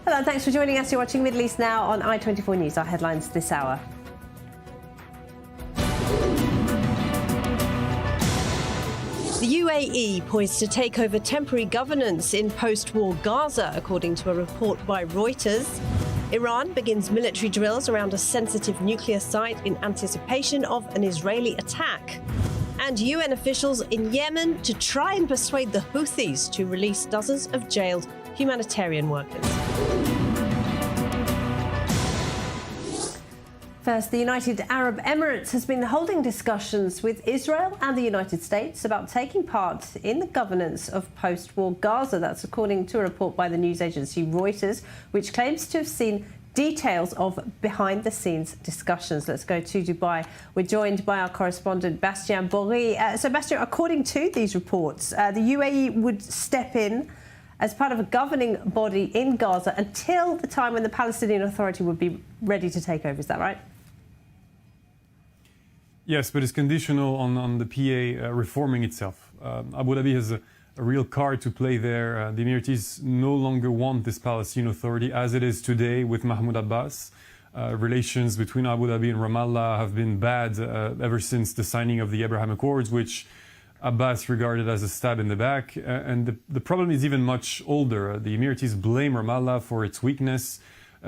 Hello, and thanks for joining us. You're watching Middle East Now on I24 News. Our headlines this hour. The UAE poised to take over temporary governance in post-war Gaza, according to a report by Reuters. Iran begins military drills around a sensitive nuclear site in anticipation of an Israeli attack. And UN officials in Yemen to try and persuade the Houthis to release dozens of jailed humanitarian workers. First, the United Arab Emirates has been holding discussions with Israel and the United States about taking part in the governance of post-war Gaza. That's according to a report by the news agency Reuters, which claims to have seen details of behind-the-scenes discussions. Let's go to Dubai. We're joined by our correspondent, Bastien Bory. So, Bastien, according to these reports, the UAE would step in as part of a governing body in Gaza until the time when the Palestinian Authority would be ready to take over. Is that right? Yes, but it's conditional on the PA reforming itself. Abu Dhabi has a real card to play there. The Emiratis no longer want this Palestinian Authority as it is today with Mahmoud Abbas. Relations between Abu Dhabi and Ramallah have been bad ever since the signing of the Abraham Accords, which Abbas regarded as a stab in the back. And the problem is even much older. The Emiratis blame Ramallah for its weakness,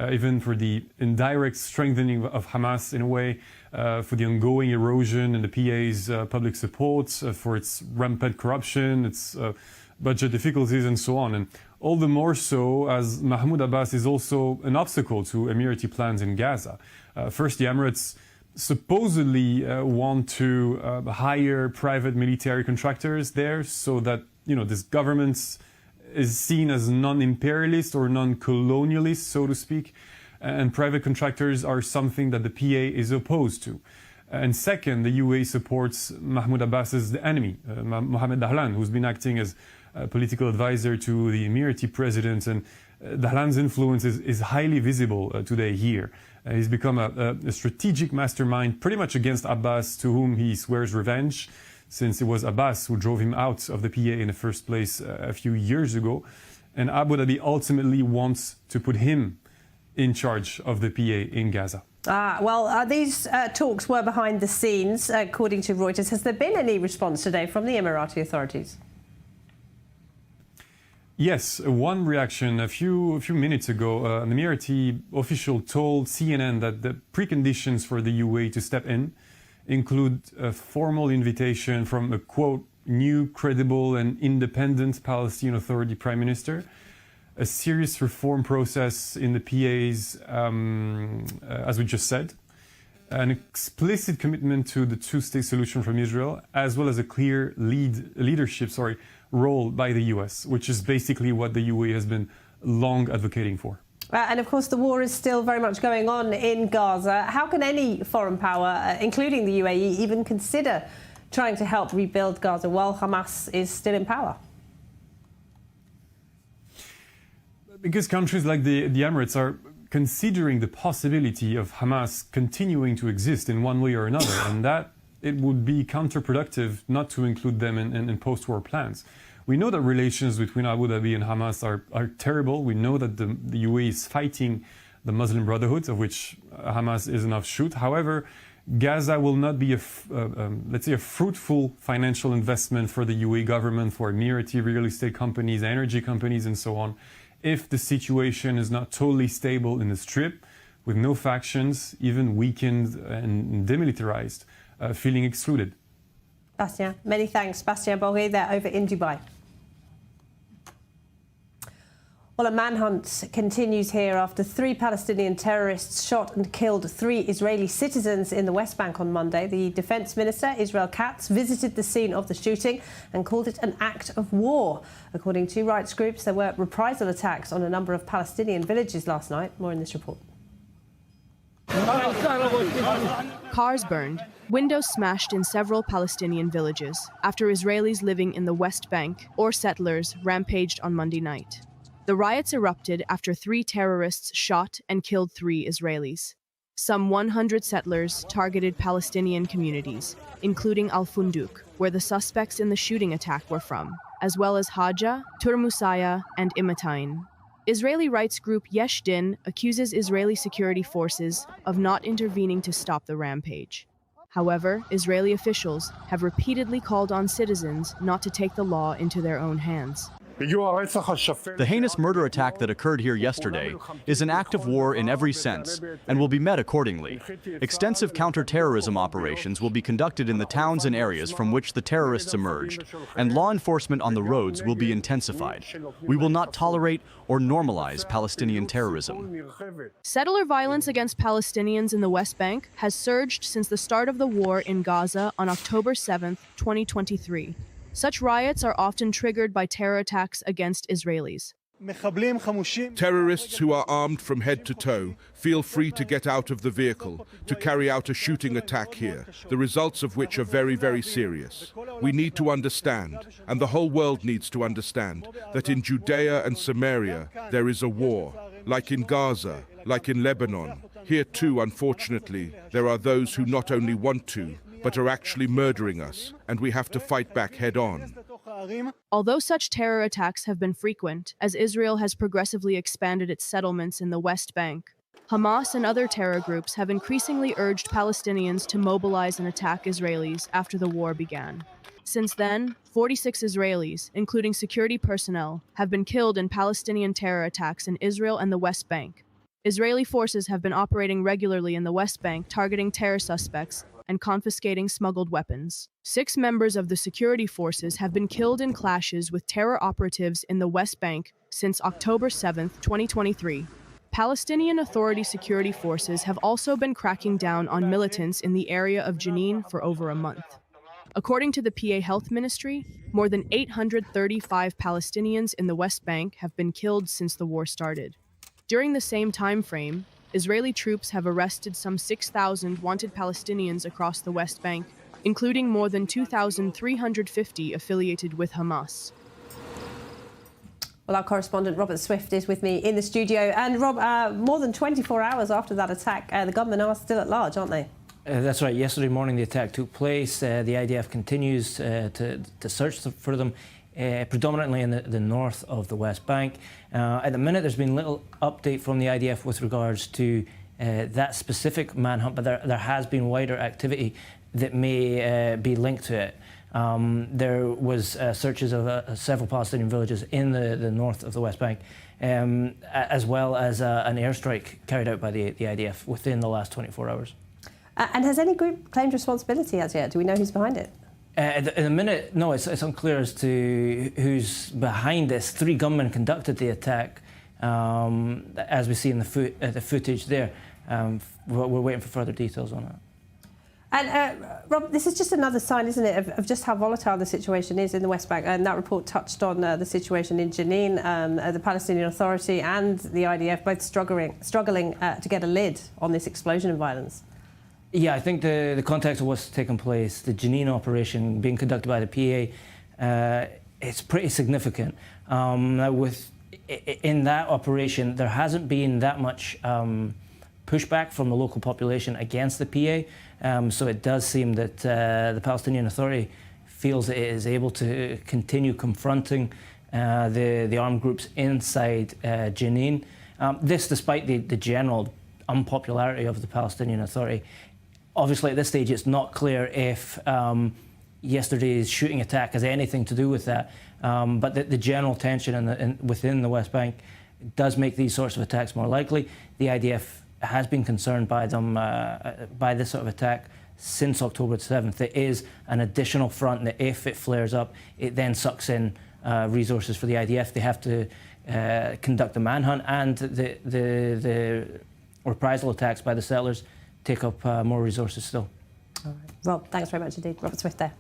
even for the indirect strengthening of Hamas in a way, for the ongoing erosion in the PA's public support, for its rampant corruption, its budget difficulties and so on. And all the more so as Mahmoud Abbas is also an obstacle to Emirati plans in Gaza. First, the Emirates supposedly want to hire private military contractors there so that, this government is seen as non-imperialist or non-colonialist, so to speak. And private contractors are something that the PA is opposed to. And second, the UAE supports Mahmoud Abbas's enemy, Mohammed Dahlan, who's been acting as a political advisor to the Emirati president. And Dahlan's influence is highly visible today here. He's become a strategic mastermind pretty much against Abbas, to whom he swears revenge, since it was Abbas who drove him out of the PA in the first place a few years ago. And Abu Dhabi ultimately wants to put him in charge of the PA in Gaza. These talks were behind the scenes, according to Reuters. Has there been any response today from the Emirati authorities? Yes, one reaction a few minutes ago. An Emirati official told CNN that the preconditions for the UAE to step in include a formal invitation from a, quote, new, credible and independent Palestinian Authority Prime Minister, a serious reform process in the PAs, as we just said, an explicit commitment to the two-state solution from Israel, as well as a clear leadership role by the US, which is basically what the UAE has been long advocating for. And of course, the war is still very much going on in Gaza. How can any foreign power, including the UAE, even consider trying to help rebuild Gaza while Hamas is still in power? Because countries like the Emirates are considering the possibility of Hamas continuing to exist in one way or another, and that it would be counterproductive not to include them in post-war plans. We know that relations between Abu Dhabi and Hamas are terrible. We know that the UAE is fighting the Muslim Brotherhood, of which Hamas is an offshoot. However, Gaza will not be let's say a fruitful financial investment for the UAE government, for Emirati real estate companies, energy companies, and so on, if the situation is not totally stable in the Strip, with no factions, even weakened and demilitarized, feeling excluded. Bastien, many thanks. Bastien Bory there over in Dubai. Well, a manhunt continues here after 3 Palestinian terrorists shot and killed 3 Israeli citizens in the West Bank on Monday. The Defence Minister, Israel Katz, visited the scene of the shooting and called it an act of war. According to rights groups, there were reprisal attacks on a number of Palestinian villages last night. More in this report. Cars burned, windows smashed in several Palestinian villages after Israelis living in the West Bank or settlers rampaged on Monday night. The riots erupted after 3 terrorists shot and killed 3 Israelis. Some 100 settlers targeted Palestinian communities, including Al-Funduk, where the suspects in the shooting attack were from, as well as Haja, Turmusaya, and Imatain. Israeli rights group Yesh Din accuses Israeli security forces of not intervening to stop the rampage. However, Israeli officials have repeatedly called on citizens not to take the law into their own hands. The heinous murder attack that occurred here yesterday is an act of war in every sense and will be met accordingly. Extensive counter-terrorism operations will be conducted in the towns and areas from which the terrorists emerged, and law enforcement on the roads will be intensified. We will not tolerate or normalize Palestinian terrorism. Settler violence against Palestinians in the West Bank has surged since the start of the war in Gaza on October 7, 2023. Such riots are often triggered by terror attacks against Israelis. Terrorists who are armed from head to toe feel free to get out of the vehicle to carry out a shooting attack here, the results of which are very, very serious. We need to understand, and the whole world needs to understand, that in Judea and Samaria there is a war, like in Gaza, like in Lebanon. Here too, unfortunately, there are those who not only want to, but are actually murdering us, and we have to fight back head-on. Although such terror attacks have been frequent, as Israel has progressively expanded its settlements in the West Bank, Hamas and other terror groups have increasingly urged Palestinians to mobilize and attack Israelis after the war began. Since then, 46 Israelis, including security personnel, have been killed in Palestinian terror attacks in Israel and the West Bank. Israeli forces have been operating regularly in the West Bank, targeting terror suspects and confiscating smuggled weapons. 6 members of the security forces have been killed in clashes with terror operatives in the West Bank since October 7, 2023. Palestinian Authority security forces have also been cracking down on militants in the area of Jenin for over a month. According to the PA Health Ministry, more than 835 Palestinians in the West Bank have been killed since the war started. During the same time frame, Israeli troops have arrested some 6,000 wanted Palestinians across the West Bank, including more than 2,350 affiliated with Hamas. Well, our correspondent Robert Swift is with me in the studio. And Rob, more than 24 hours after that attack, the gunmen are still at large, aren't they? That's right. Yesterday morning the attack took place. The IDF continues to search for them, predominantly in the north of the West Bank. At the minute, there's been little update from the IDF with regards to that specific manhunt, but there has been wider activity that may be linked to it. There was searches of several Palestinian villages in the north of the West Bank, as well as an airstrike carried out by the IDF within the last 24 hours. And has any group claimed responsibility as yet? Do we know who's behind it? In a minute, no, it's unclear as to who's behind this. 3 gunmen conducted the attack, as we see in the footage there. We're waiting for further details on that. And Rob, this is just another sign, isn't it, of just how volatile the situation is in the West Bank. And that report touched on the situation in Jenin, the Palestinian Authority and the IDF both struggling to get a lid on this explosion of violence. Yeah, I think the context of what's taken place, the Jenin operation being conducted by the PA, it's pretty significant. In that operation, there hasn't been that much pushback from the local population against the PA, so it does seem that the Palestinian Authority feels that it is able to continue confronting the armed groups inside Jenin. This despite the general unpopularity of the Palestinian Authority. Obviously, at this stage, it's not clear if yesterday's shooting attack has anything to do with that. But the general tension within the West Bank does make these sorts of attacks more likely. The IDF has been concerned by them, by this sort of attack since October 7th. It is an additional front that if it flares up, it then sucks in resources for the IDF. They have to conduct a manhunt, and the reprisal attacks by the settlers take up more resources still. All right. Rob, thanks very much indeed. Robert Swift there.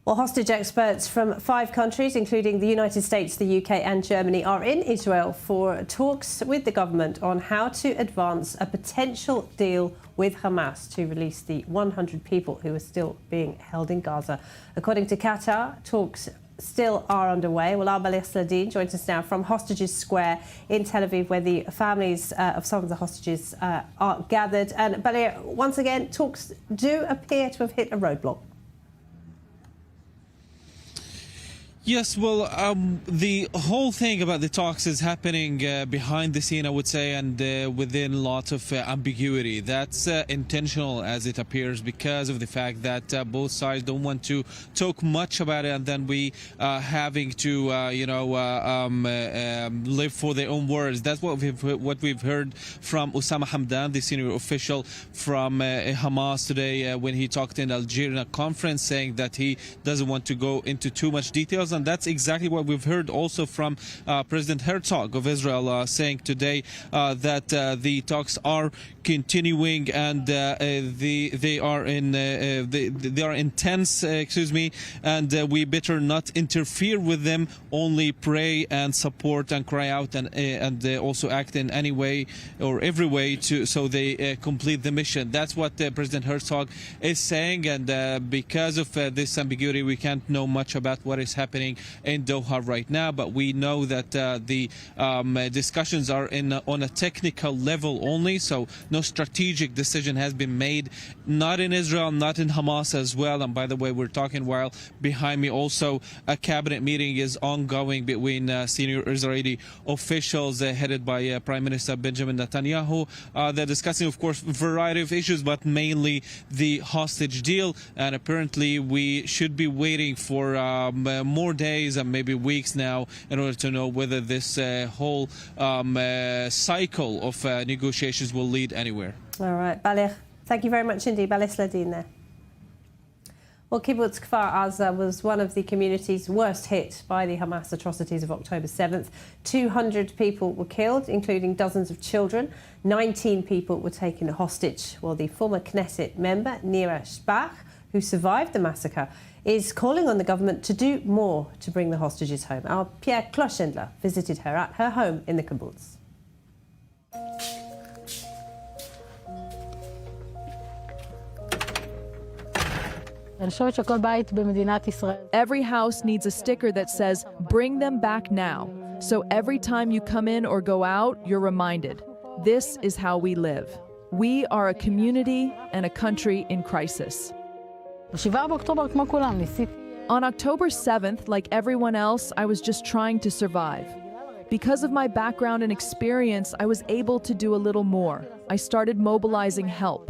Well, hostage experts from 5 countries, including the United States, the UK and Germany, are in Israel for talks with the government on how to advance a potential deal with Hamas to release the 100 people who are still being held in Gaza. According to Qatar, talks still are underway. Well, Balagh Sladin joins us now from Hostages Square in Tel Aviv, where the families of some of the hostages are gathered. And Balagh, once again, talks do appear to have hit a roadblock. Yes, well, the whole thing about the talks is happening behind the scene, I would say, and within lots of ambiguity. That's intentional, as it appears, because of the fact that both sides don't want to talk much about it, and then we having to, live for their own words. That's what we've heard from Osama Hamdan, the senior official from Hamas today, when he talked in Algeria conference, saying that he doesn't want to go into too much details. And that's exactly what we've heard also from President Herzog of Israel, saying today that the talks are continuing and they are intense, and we better not interfere with them. Only pray and support and cry out and also act in any way or every way so they complete the mission. That's what President Herzog is saying, and because of this ambiguity, we can't know much about what is happening in Doha right now, but we know that the discussions are on a technical level only, so no strategic decision has been made, not in Israel, not in Hamas as well. And by the way, we're talking while behind me also a cabinet meeting is ongoing between senior Israeli officials headed by Prime Minister Benjamin Netanyahu. They're discussing, of course, a variety of issues, but mainly the hostage deal, and apparently we should be waiting for more days and maybe weeks now in order to know whether this whole cycle of negotiations will lead anywhere. All right, Balagh, thank you very much indeed. Balagh Sladin there. Well, Kibbutz Kfar Aza was one of the communities worst hit by the Hamas atrocities of October 7th. 200 people were killed, including dozens of children. 19 people were taken hostage. Well, the former Knesset member, Nira Shbach, who survived the massacre, is calling on the government to do more to bring the hostages home. Our Pierre Kloschendler visited her at her home in the kibbutz. Every house needs a sticker that says, "Bring them back now." So every time you come in or go out, you're reminded, this is how we live. We are a community and a country in crisis. On October 7th, like everyone else, I was just trying to survive. Because of my background and experience, I was able to do a little more. I started mobilizing help.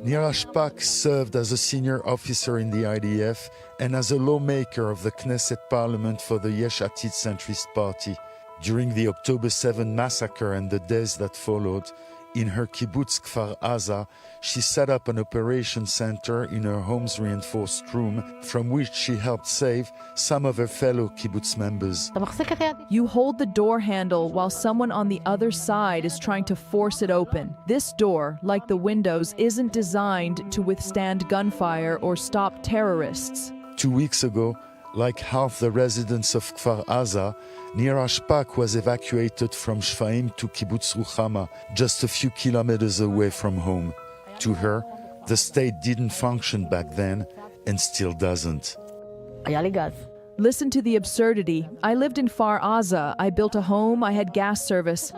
Nira Shbach served as a senior officer in the IDF and as a lawmaker of the Knesset parliament for the Yesh Atid centrist party. During the October 7 massacre and the days that followed, in her kibbutz Kfar Aza, she set up an operation center in her home's reinforced room, from which she helped save some of her fellow kibbutz members. You hold the door handle while someone on the other side is trying to force it open. This door, like the windows, isn't designed to withstand gunfire or stop terrorists. 2 weeks ago, like half the residents of Kfar Aza, Nira Shbach was evacuated from Shfaim to Kibbutz Ruchama, just a few kilometers away from home. To her, the state didn't function back then and still doesn't. Listen to the absurdity. I lived in Kfar Aza. I built a home. I had gas service.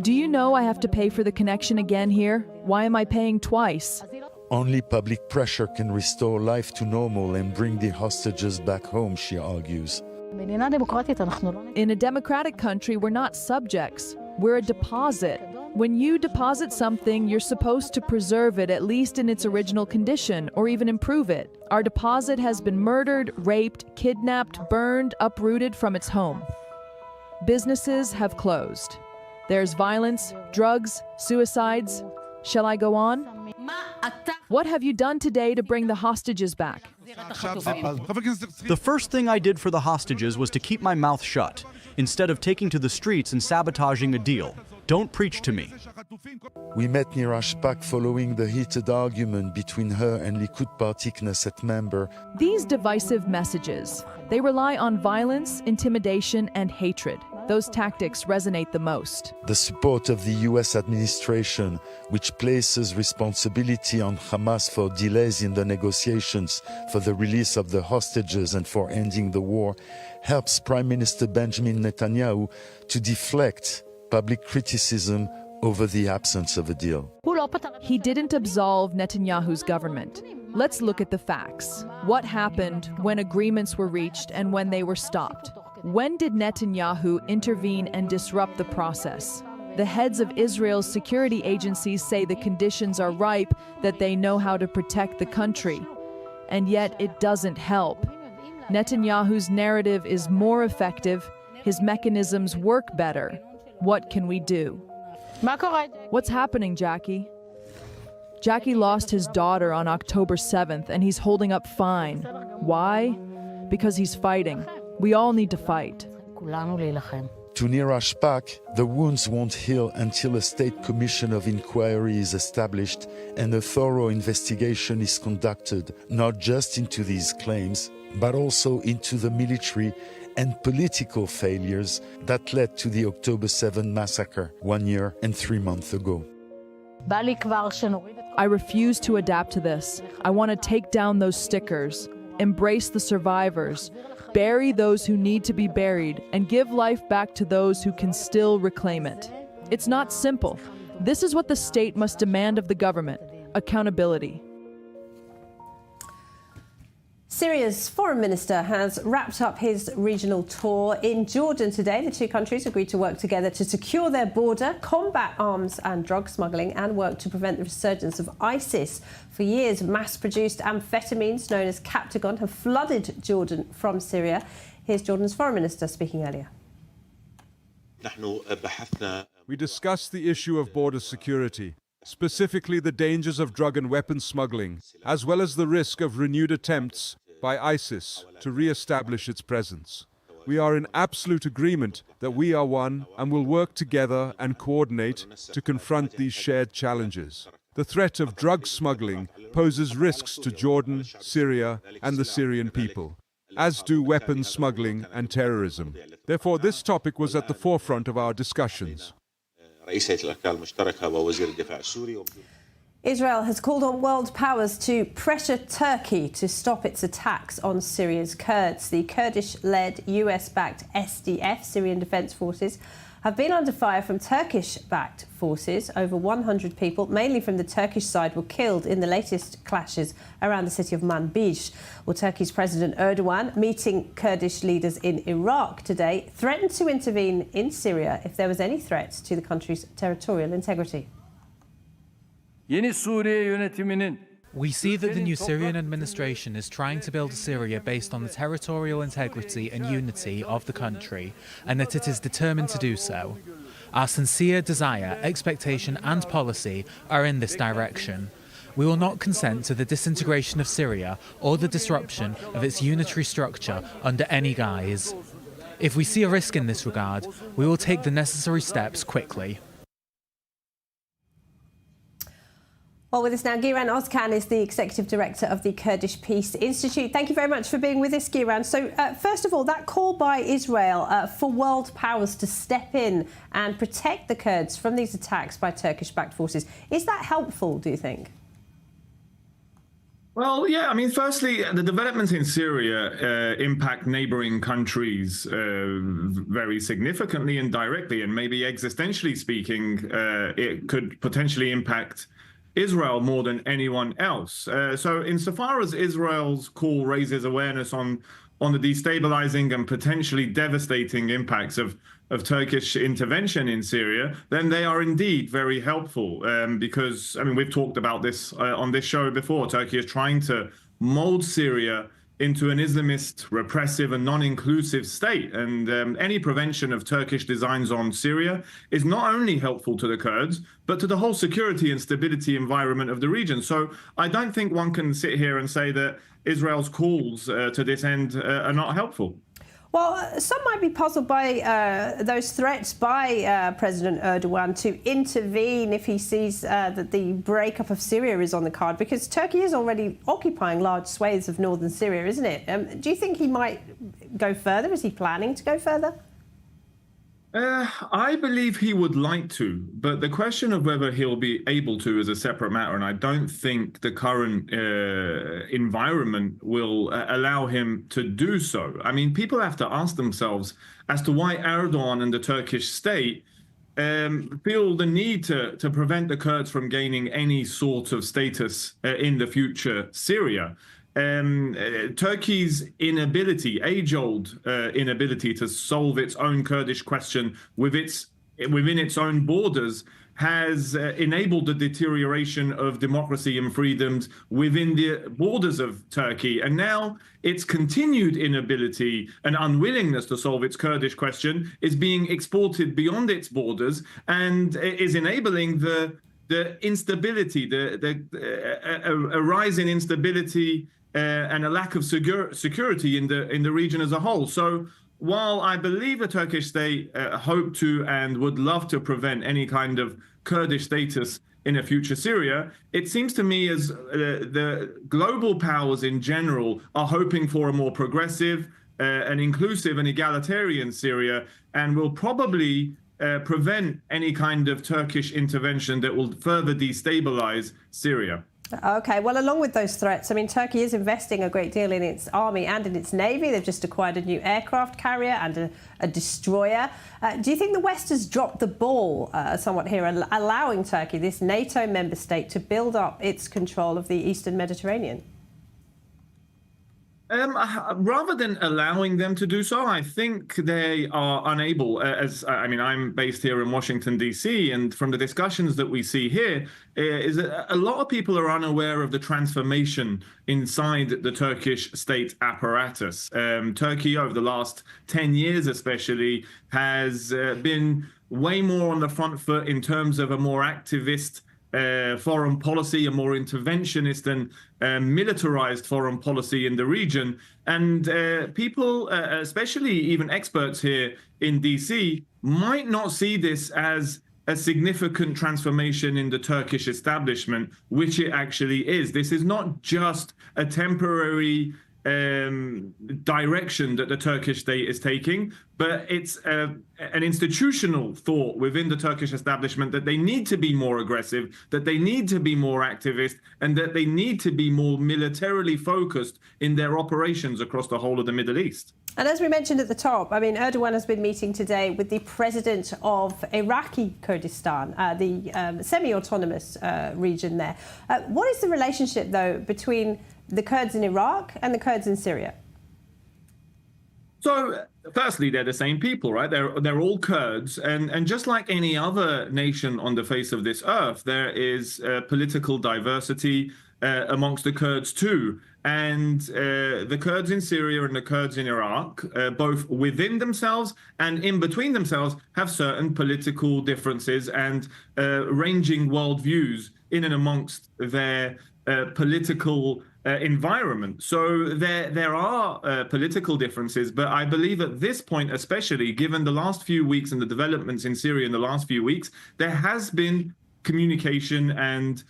Do you know I have to pay for the connection again here? Why am I paying twice? Only public pressure can restore life to normal and bring the hostages back home, she argues. In a democratic country, we're not subjects. We're a deposit. When you deposit something, you're supposed to preserve it at least in its original condition, or even improve it. Our deposit has been murdered, raped, kidnapped, burned, uprooted from its home. Businesses have closed. There's violence, drugs, suicides. Shall I go on? What have you done today to bring the hostages back? The first thing I did for the hostages was to keep my mouth shut, instead of taking to the streets and sabotaging a deal. Don't preach to me. We met Nira Shpak following the heated argument between her and Likud Party Knesset member. These divisive messages, they rely on violence, intimidation, and hatred. Those tactics resonate the most. The support of the US administration, which places responsibility on Hamas for delays in the negotiations for the release of the hostages and for ending the war, helps Prime Minister Benjamin Netanyahu to deflect public criticism over the absence of a deal. He didn't absolve Netanyahu's government. Let's look at the facts. What happened when agreements were reached and when they were stopped? When did Netanyahu intervene and disrupt the process? The heads of Israel's security agencies say the conditions are ripe, that they know how to protect the country. And yet it doesn't help. Netanyahu's narrative is more effective, his mechanisms work better. What can we do? What's happening, Jackie? Jackie lost his daughter on October 7th, and he's holding up fine. Why? Because he's fighting. We all need to fight. To Nira Shpak, the wounds won't heal until a state commission of inquiry is established and a thorough investigation is conducted, not just into these claims, but also into the military and political failures that led to the October 7 massacre 1 year and 3 months ago. I refuse to adapt to this. I want to take down those stickers, embrace the survivors, bury those who need to be buried, and give life back to those who can still reclaim it. It's not simple. This is what the state must demand of the government: accountability. Syria's foreign minister has wrapped up his regional tour in Jordan today. The two countries agreed to work together to secure their border, combat arms and drug smuggling, and work to prevent the resurgence of ISIS. For years, mass-produced amphetamines known as Captagon have flooded Jordan from Syria. Here's Jordan's foreign minister speaking earlier. We discussed the issue of border security, specifically the dangers of drug and weapons smuggling, as well as the risk of renewed attempts by ISIS to re-establish its presence. We are in absolute agreement that we are one and will work together and coordinate to confront these shared challenges. The threat of drug smuggling poses risks to Jordan, Syria, and the Syrian people, as do weapons smuggling and terrorism. Therefore, this topic was at the forefront of our discussions. Israel has called on world powers to pressure Turkey to stop its attacks on Syria's Kurds. The Kurdish-led US-backed SDF, Syrian Defence Forces, have been under fire from Turkish-backed forces. Over 100 people, mainly from the Turkish side, were killed in the latest clashes around the city of Manbij. Well, Turkey's President Erdogan, meeting Kurdish leaders in Iraq today, threatened to intervene in Syria if there was any threat to the country's territorial integrity. We see that the new Syrian administration is trying to build a Syria based on the territorial integrity and unity of the country, and that it is determined to do so. Our sincere desire, expectation and policy are in this direction. We will not consent to the disintegration of Syria or the disruption of its unitary structure under any guise. If we see a risk in this regard, we will take the necessary steps quickly. Well, with us now, Giran Ozkan is the Executive Director of the Kurdish Peace Institute. Thank you very much for being with us, Giran. So, first of all, that call by Israel for world powers to step in and protect the Kurds from these attacks by Turkish-backed forces, is that helpful, do you think? Well, yeah, I mean, firstly, the developments in Syria impact neighboring countries very significantly and directly, and maybe existentially speaking, it could potentially impact Israel more than anyone else. So insofar as Israel's call raises awareness on the destabilizing and potentially devastating impacts of Turkish intervention in Syria, then they are indeed very helpful because, I mean, we've talked about this on this show before. Turkey is trying to mold Syria into an Islamist, repressive and non-inclusive state. And any prevention of Turkish designs on Syria is not only helpful to the Kurds, but to the whole security and stability environment of the region. So I don't think one can sit here and say that Israel's calls to this end are not helpful. Well, some might be puzzled by those threats by President Erdogan to intervene if he sees that the breakup of Syria is on the card, because Turkey is already occupying large swathes of northern Syria, isn't it? Do you think he might go further? Is he planning to go further? I believe he would like to, but the question of whether he'll be able to is a separate matter, and I don't think the current environment will allow him to do so. I mean, people have to ask themselves as to why Erdogan and the Turkish state feel the need to prevent the Kurds from gaining any sort of status in the future Syria. Turkey's inability, age-old inability to solve its own Kurdish question within its own borders has enabled the deterioration of democracy and freedoms within the borders of Turkey. And now its continued inability and unwillingness to solve its Kurdish question is being exported beyond its borders and is enabling the instability, a rise in instability and a lack of security in the region as a whole. So while I believe the Turkish state hope to and would love to prevent any kind of Kurdish status in a future Syria, it seems to me as the global powers in general are hoping for a more progressive, and inclusive and egalitarian Syria, and will probably prevent any kind of Turkish intervention that will further destabilize Syria. OK, well, along with those threats, I mean, Turkey is investing a great deal in its army and in its navy. They've just acquired a new aircraft carrier and a destroyer. Do you think the West has dropped the ball somewhat here, allowing Turkey, this NATO member state, to build up its control of the Eastern Mediterranean? Rather than allowing them to do so, I think they are unable. I'm based here in Washington, D.C., and from the discussions that we see here, is a lot of people are unaware of the transformation inside the Turkish state apparatus. Turkey, over the last 10 years especially, has been way more on the front foot in terms of a more activist foreign policy, a more interventionist and militarized foreign policy in the region. And people, especially even experts here in DC, might not see this as a significant transformation in the Turkish establishment, which it actually is. This is not just a temporary direction that the Turkish state is taking, but it's an institutional thought within the Turkish establishment that they need to be more aggressive, that they need to be more activist, and that they need to be more militarily focused in their operations across the whole of the Middle East. And as we mentioned at the top, I mean, Erdogan has been meeting today with the president of Iraqi Kurdistan, the semi-autonomous region there. What is the relationship, though, between the Kurds in Iraq and the Kurds in Syria? So, firstly, they're the same people, right? They're all Kurds, and just like any other nation on the face of this earth, there is political diversity amongst the Kurds too. And the Kurds in Syria and the Kurds in Iraq, both within themselves and in between themselves, have certain political differences and ranging worldviews in and amongst their political environment. So there are political differences, but I believe at this point, especially given the last few weeks and the developments in Syria in the last few weeks, there has been communication and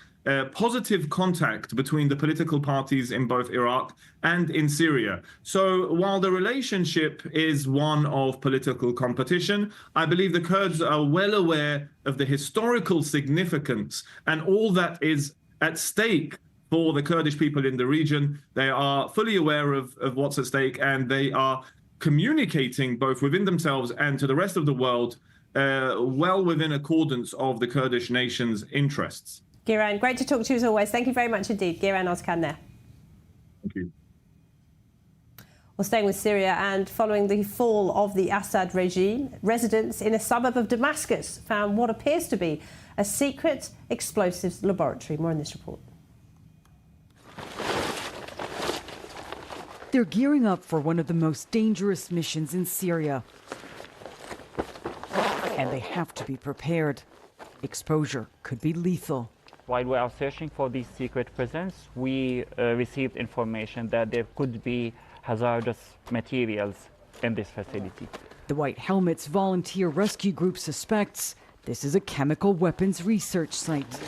positive contact between the political parties in both Iraq and in Syria. So while the relationship is one of political competition, I believe the Kurds are well aware of the historical significance and all that is at stake for the Kurdish people in the region. They are fully aware of what's at stake, and they are communicating both within themselves and to the rest of the world well within accordance of the Kurdish nation's interests. Giran, great to talk to you as always. Thank you very much indeed. Giran Ozkan there. Thank you. Well, staying with Syria, and following the fall of the Assad regime, residents in a suburb of Damascus found what appears to be a secret explosives laboratory. More in this report. They're gearing up for one of the most dangerous missions in Syria. And they have to be prepared. Exposure could be lethal. While we are searching for these secret prisons, we received information that there could be hazardous materials in this facility. The White Helmets volunteer rescue group suspects this is a chemical weapons research site.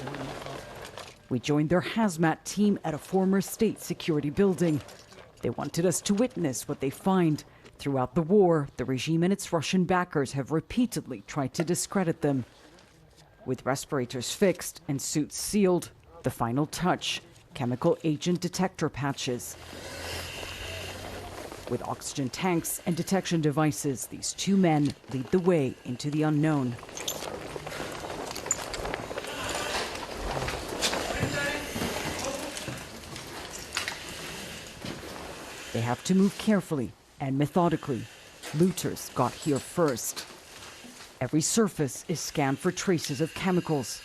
We joined their hazmat team at a former state security building. They wanted us to witness what they find. Throughout the war, the regime and its Russian backers have repeatedly tried to discredit them. With respirators fixed and suits sealed, the final touch, chemical agent detector patches. With oxygen tanks and detection devices, these two men lead the way into the unknown. They have to move carefully and methodically. Looters got here first. Every surface is scanned for traces of chemicals.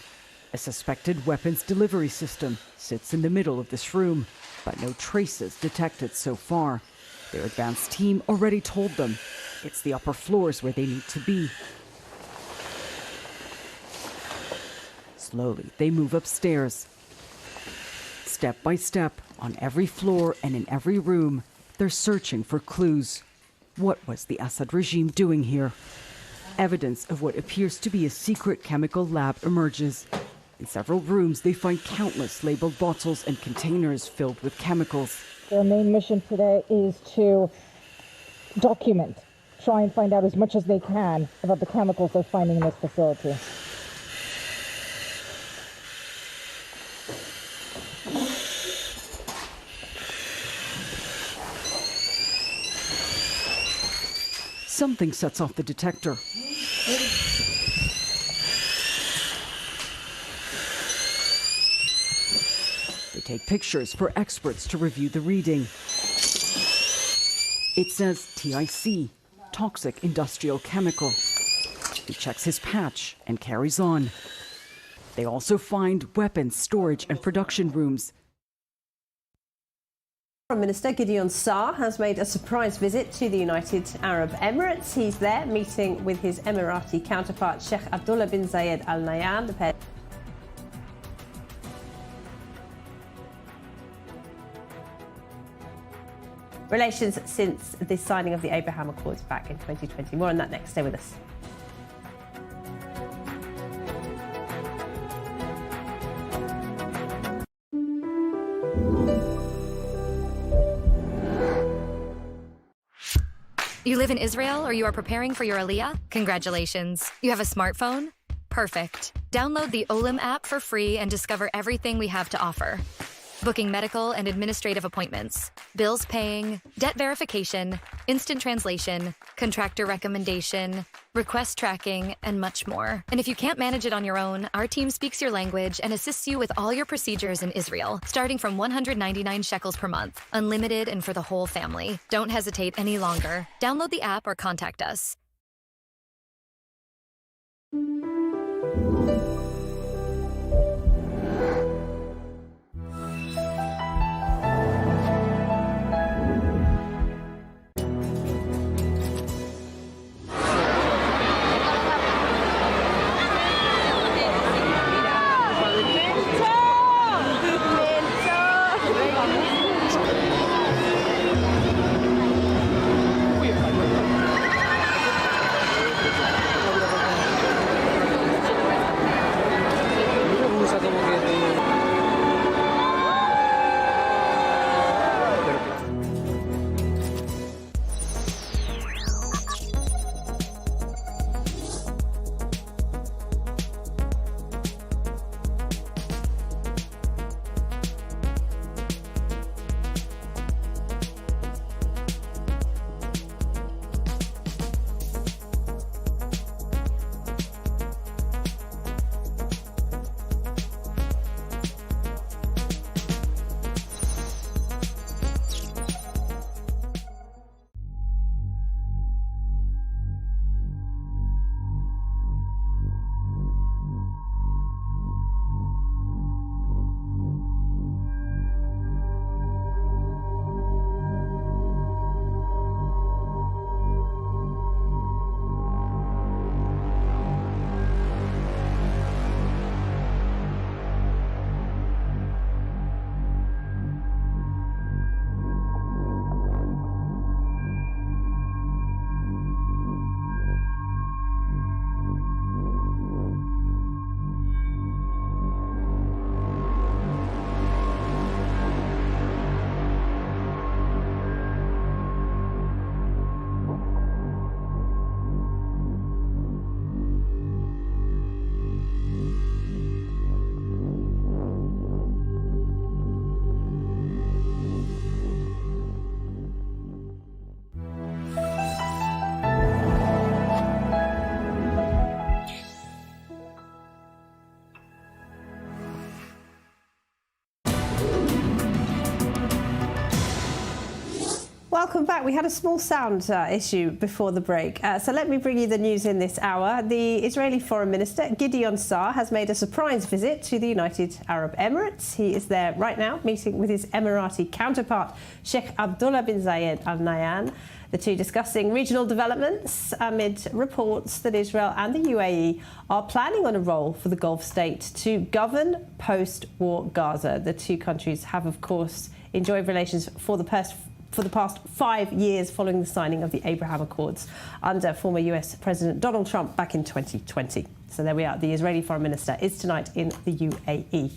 A suspected weapons delivery system sits in the middle of this room, but no traces detected so far. Their advanced team already told them it's the upper floors where they need to be. Slowly, they move upstairs. Step by step, on every floor and in every room, they're searching for clues. What was the Assad regime doing here? Evidence of what appears to be a secret chemical lab emerges. In several rooms, they find countless labeled bottles and containers filled with chemicals. Their main mission today is to document, try and find out as much as they can about the chemicals they're finding in this facility. Something sets off the detector. They take pictures for experts to review the reading. It says TIC, toxic industrial chemical. He checks his patch and carries on. They also find weapons storage and production rooms. Foreign Minister Gideon Saar has made a surprise visit to the United Arab Emirates. He's there meeting with his Emirati counterpart Sheikh Abdullah bin Zayed Al Nahyan. The pair relations since the signing of the Abraham Accords back in 2020. More on that next. Stay with us. You live in Israel or you are preparing for your Aliyah? Congratulations. You have a smartphone? Perfect. Download the Olim app for free and discover everything we have to offer. Booking medical and administrative appointments, bills paying, debt verification, instant translation, contractor recommendation, request tracking, and much more. And if you can't manage it on your own, our team speaks your language and assists you with all your procedures in Israel, starting from 199 shekels per month, unlimited and for the whole family. Don't hesitate any longer. Download the app or contact us. welcome back. We had a small sound issue before the break, so let me bring you the news in this hour. The Israeli Foreign Minister, Gideon Sa'ar, has made a surprise visit to the United Arab Emirates. He is there right now, meeting with his Emirati counterpart, Sheikh Abdullah bin Zayed Al Nahyan. The two discussing regional developments amid reports that Israel and the UAE are planning on a role for the Gulf state to govern post-war Gaza. The two countries have, of course, enjoyed relations for the past 5 years following the signing of the Abraham Accords under former US President Donald Trump back in 2020. So there we are. The Israeli Foreign Minister is tonight in the UAE.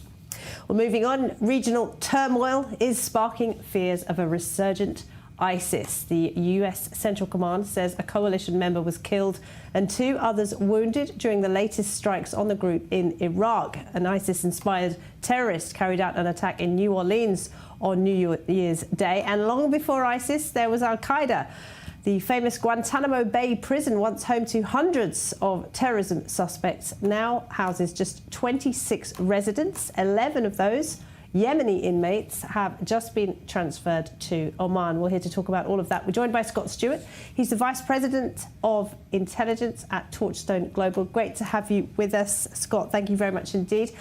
Well, moving on, regional turmoil is sparking fears of a resurgent ISIS. The US Central Command says a coalition member was killed and 2 others wounded during the latest strikes on the group in Iraq. An ISIS-inspired terrorist carried out an attack in New Orleans on New Year's Day. And long before ISIS, there was Al-Qaeda. The famous Guantanamo Bay prison, once home to hundreds of terrorism suspects, now houses just 26 residents. 11 of those Yemeni inmates have just been transferred to Oman. We're here to talk about all of that. We're joined by Scott Stewart. He's the Vice President of Intelligence at Torchstone Global. Great to have you with us, Scott. Thank you very much indeed.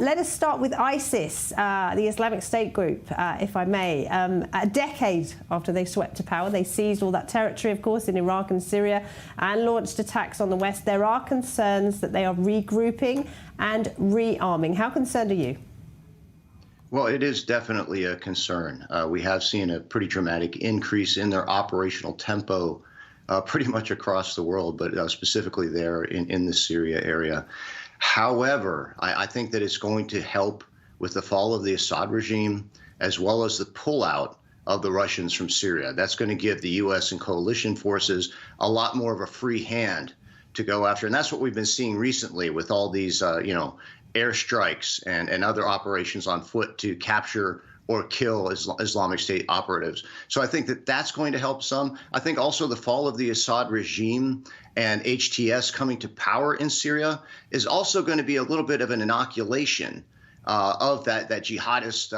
Let us start with ISIS, the Islamic State group, if I may. A decade after they swept to power, they seized all that territory, of course, in Iraq and Syria and launched attacks on the West. There are concerns that they are regrouping and rearming. How concerned are you? Well, it is definitely a concern. We have seen a pretty dramatic increase in their operational tempo pretty much across the world, but specifically there in the Syria area. However, I think that it's going to help with the fall of the Assad regime, as well as the pullout of the Russians from Syria. That's going to give the U.S. and coalition forces a lot more of a free hand to go after. And that's what we've been seeing recently with all these, airstrikes and other operations on foot to capture or kill Islamic State operatives. So I think that that's going to help some. I think also the fall of the Assad regime and HTS coming to power in Syria is also going to be a little bit of an inoculation of that jihadist,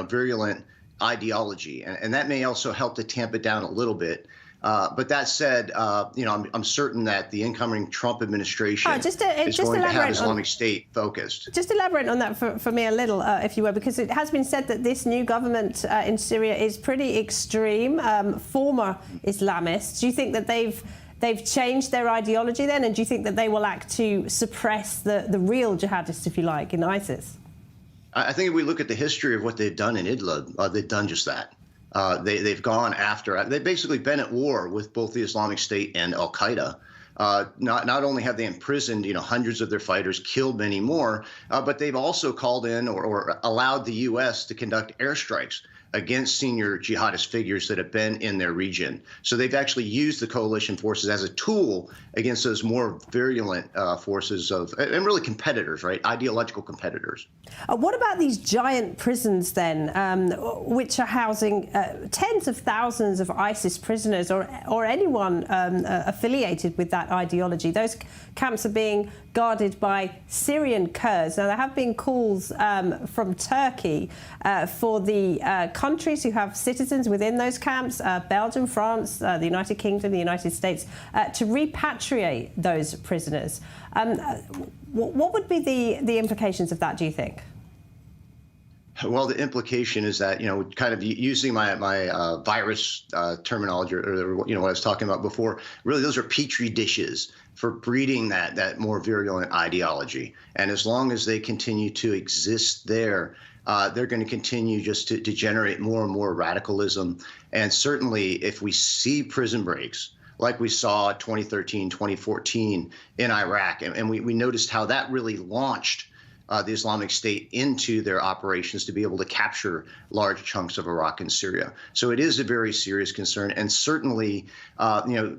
virulent ideology. And that may also help to tamp it down a little bit. But that said, I'm certain that the incoming Trump administration is going to have Islamic State focused. Just elaborate on that for me a little, if you will, because it has been said that this new government in Syria is pretty extreme, former Islamists. Do you think that they've changed their ideology then, and do you think that they will act to suppress the real jihadists, if you like, in ISIS? I think if we look at the history of what they've done in Idlib, they've done just that. They've gone after, they've basically been at war with both the Islamic State and Al-Qaeda. Not only have they imprisoned, hundreds of their fighters, killed many more, but they've also called in or allowed the U.S. to conduct airstrikes against senior jihadist figures that have been in their region. So they've actually used the coalition forces as a tool against those more virulent forces and really competitors, right? Ideological competitors. What about these giant prisons then, which are housing tens of thousands of ISIS prisoners or anyone affiliated with that ideology? Those camps are being guarded by Syrian Kurds. Now, there have been calls from Turkey for the countries who have citizens within those camps, Belgium, France, the United Kingdom, the United States, to repatriate those prisoners. What would be the implications of that, do you think? Well, the implication is that, kind of using my virus terminology or what I was talking about before, really those are petri dishes for breeding that more virulent ideology. And as long as they continue to exist there, they're going to continue just to generate more and more radicalism. And certainly if we see prison breaks, like we saw 2013, 2014 in Iraq, and we noticed how that really launched the Islamic State into their operations to be able to capture large chunks of Iraq and Syria. So it is a very serious concern. And certainly,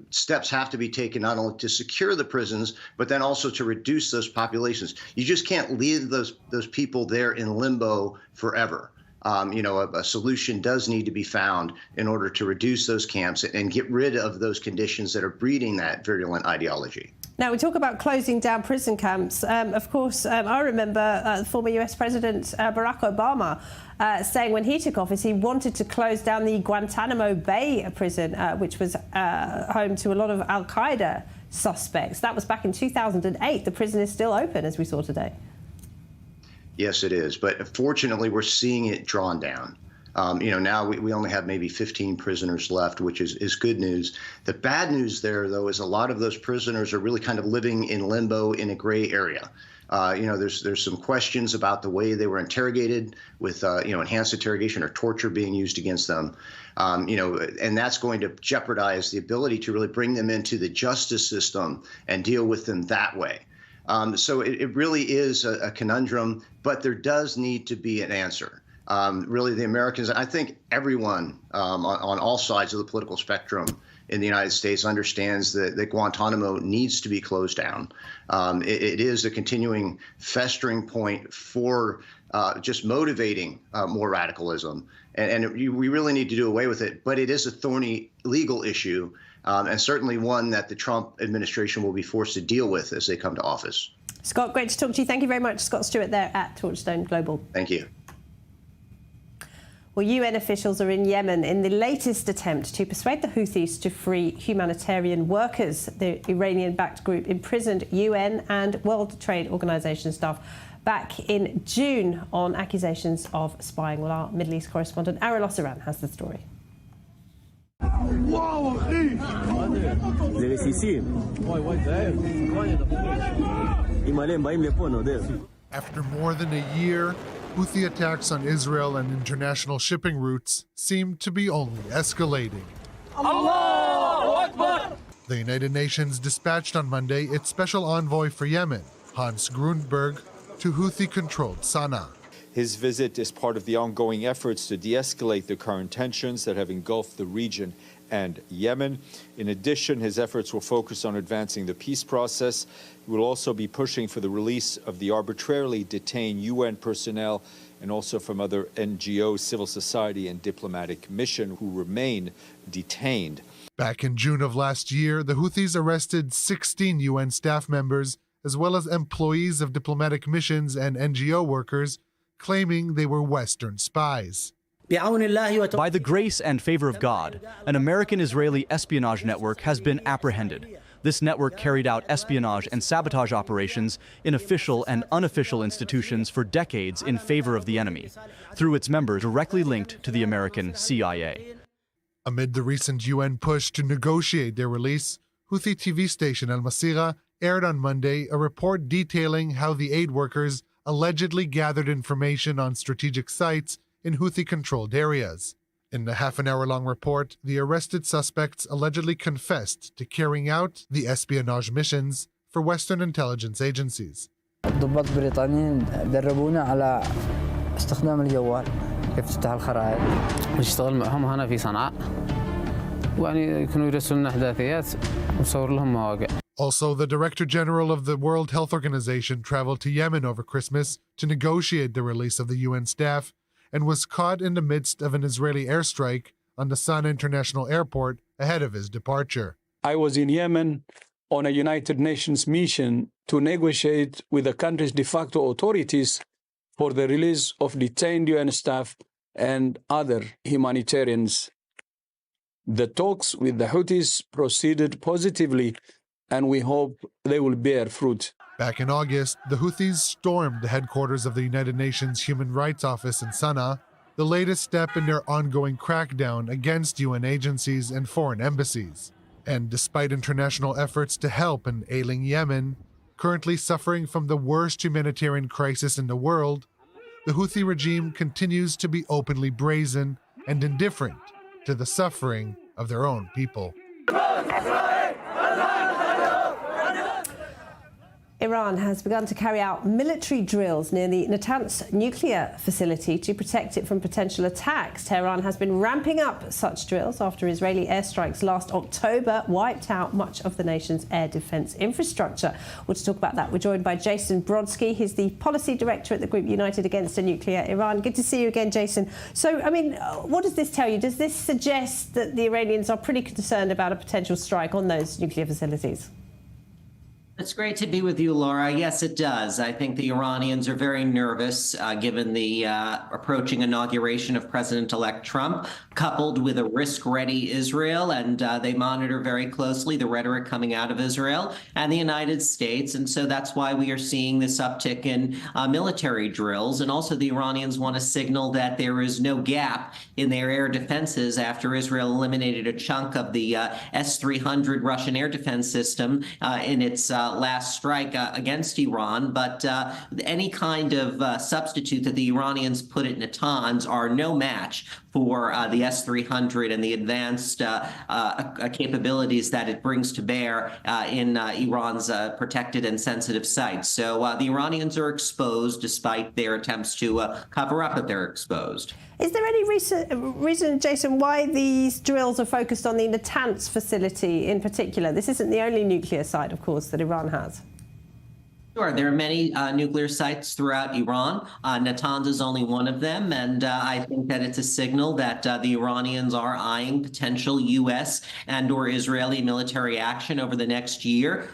steps have to be taken not only to secure the prisons, but then also to reduce those populations. You just can't leave those people there in limbo forever. A solution does need to be found in order to reduce those camps and get rid of those conditions that are breeding that virulent ideology. Now, we talk about closing down prison camps. Of course, I remember former US President Barack Obama saying when he took office he wanted to close down the Guantanamo Bay prison, which was home to a lot of al-Qaeda suspects. That was back in 2008. The prison is still open, as we saw today. Yes, it is. But fortunately, we're seeing it drawn down. Now we only have maybe 15 prisoners left, which is good news. The bad news there, though, is a lot of those prisoners are really kind of living in limbo in a gray area. There's some questions about the way they were interrogated with, enhanced interrogation or torture being used against them. And that's going to jeopardize the ability to really bring them into the justice system and deal with them that way. So it really is a conundrum, but there does need to be an answer. Really, the Americans, I think everyone on all sides of the political spectrum in the United States understands that Guantanamo needs to be closed down. It is a continuing festering point for just motivating more radicalism. And we really need to do away with it. But it is a thorny legal issue, and certainly one that the Trump administration will be forced to deal with as they come to office. Scott, great to talk to you. Thank you very much. Scott Stewart there at Torchstone Global. Thank you. Well, UN officials are in Yemen in the latest attempt to persuade the Houthis to free humanitarian workers. The Iranian-backed group imprisoned UN and World Trade Organization staff back in June on accusations of spying. Well, our Middle East correspondent Aaron Osseran has the story. After more than a year, Houthi attacks on Israel and international shipping routes seem to be only escalating. Allahu Akbar! The United Nations dispatched on Monday its special envoy for Yemen, Hans Grundberg, to Houthi-controlled Sana'a. His visit is part of the ongoing efforts to de-escalate the current tensions that have engulfed the region and Yemen. In addition, his efforts will focus on advancing the peace process. He will also be pushing for the release of the arbitrarily detained UN personnel and also from other NGOs, civil society and diplomatic mission who remain detained. Back in June of last year, the Houthis arrested 16 UN staff members as well as employees of diplomatic missions and NGO workers, claiming they were Western spies. By the grace and favor of God, an American-Israeli espionage network has been apprehended. This network carried out espionage and sabotage operations in official and unofficial institutions for decades in favor of the enemy, through its members directly linked to the American CIA. Amid the recent UN push to negotiate their release, Houthi TV station Al Masirah aired on Monday a report detailing how the aid workers allegedly gathered information on strategic sites in Houthi-controlled areas. In the half-an-hour-long report, the arrested suspects allegedly confessed to carrying out the espionage missions for Western intelligence agencies. الضباط البريطانيين دربونا على استخدام الجوال كيف تفتح الخرائط نشتغل معهم هنا في صنعاء ويعني يكونوا يرسلوا لنا احداثيات ونصور لهم مواقع. Also, the Director General of the World Health Organization traveled to Yemen over Christmas to negotiate the release of the UN staff and was caught in the midst of an Israeli airstrike on the Sana'a International Airport ahead of his departure. I was in Yemen on a United Nations mission to negotiate with the country's de facto authorities for the release of detained UN staff and other humanitarians. The talks with the Houthis proceeded positively, and we hope they will bear fruit. Back in August, the Houthis stormed the headquarters of the United Nations Human Rights Office in Sana'a, the latest step in their ongoing crackdown against UN agencies and foreign embassies. And despite international efforts to help an ailing Yemen, currently suffering from the worst humanitarian crisis in the world, the Houthi regime continues to be openly brazen and indifferent to the suffering of their own people. Iran has begun to carry out military drills near the Natanz nuclear facility to protect it from potential attacks. Tehran has been ramping up such drills after Israeli airstrikes last October wiped out much of the nation's air defence infrastructure. Well, to talk about that, we're joined by Jason Brodsky. He's the policy director at the group United Against a Nuclear Iran. Good to see you again, Jason. So, I mean, what does this tell you? Does this suggest that the Iranians are pretty concerned about a potential strike on those nuclear facilities? It's great to be with you, Laura. Yes, it does. I think the Iranians are very nervous given the approaching inauguration of President-elect Trump, coupled with a risk-ready Israel, and they monitor very closely the rhetoric coming out of Israel and the United States, and so that's why we are seeing this uptick in military drills, and also the Iranians want to signal that there is no gap in their air defenses after Israel eliminated a chunk of the S-300 Russian air defense system in its last strike against Iran, but any kind of substitute that the Iranians put at Natanz are no match for the S-300 and the advanced capabilities that it brings to bear in Iran's protected and sensitive sites. So the Iranians are exposed despite their attempts to cover up that they're exposed. Is there any reason, Jason, why these drills are focused on the Natanz facility in particular? This isn't the only nuclear site, of course, that Iran has. Sure. There are many nuclear sites throughout Iran. Natanz is only one of them, and I think that it's a signal that the Iranians are eyeing potential U.S. and/or Israeli military action over the next year,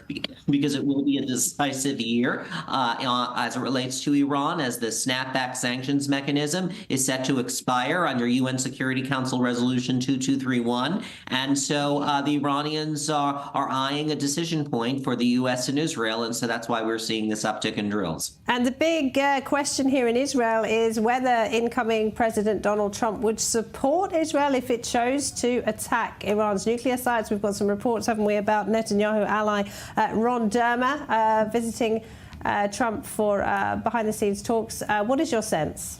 because it will be a decisive year as it relates to Iran, as the snapback sanctions mechanism is set to expire under UN Security Council Resolution 2231, and so the Iranians are eyeing a decision point for the U.S. and Israel, and so that's why we're seeing this uptick in drills. And the big question here in Israel is whether incoming President Donald Trump would support Israel if it chose to attack Iran's nuclear sites. We've got some reports, haven't we, about Netanyahu ally Ron Dermer visiting Trump for behind-the-scenes talks. What is your sense?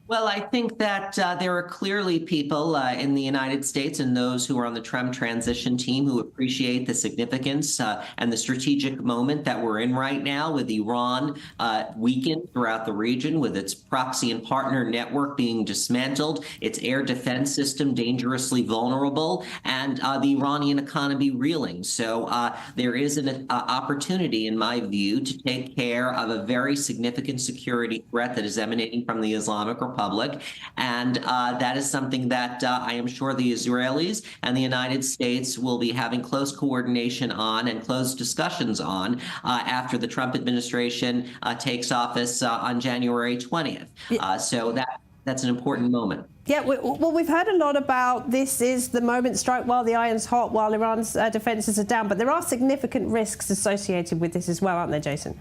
Well, I think that there are clearly people in the United States and those who are on the Trump transition team who appreciate the significance and the strategic moment that we're in right now, with Iran weakened throughout the region, with its proxy and partner network being dismantled, its air defense system dangerously vulnerable, and the Iranian economy reeling. So there is an opportunity, in my view, to take care of a very significant security threat that is emanating from the Islamic Republic. And that is something that I am sure the Israelis and the United States will be having close coordination on and close discussions on after the Trump administration takes office on January 20th. So that's an important moment. Yeah, well, we've heard a lot about this is the moment, strike while the iron's hot, while Iran's defenses are down. But there are significant risks associated with this as well, aren't there, Jason?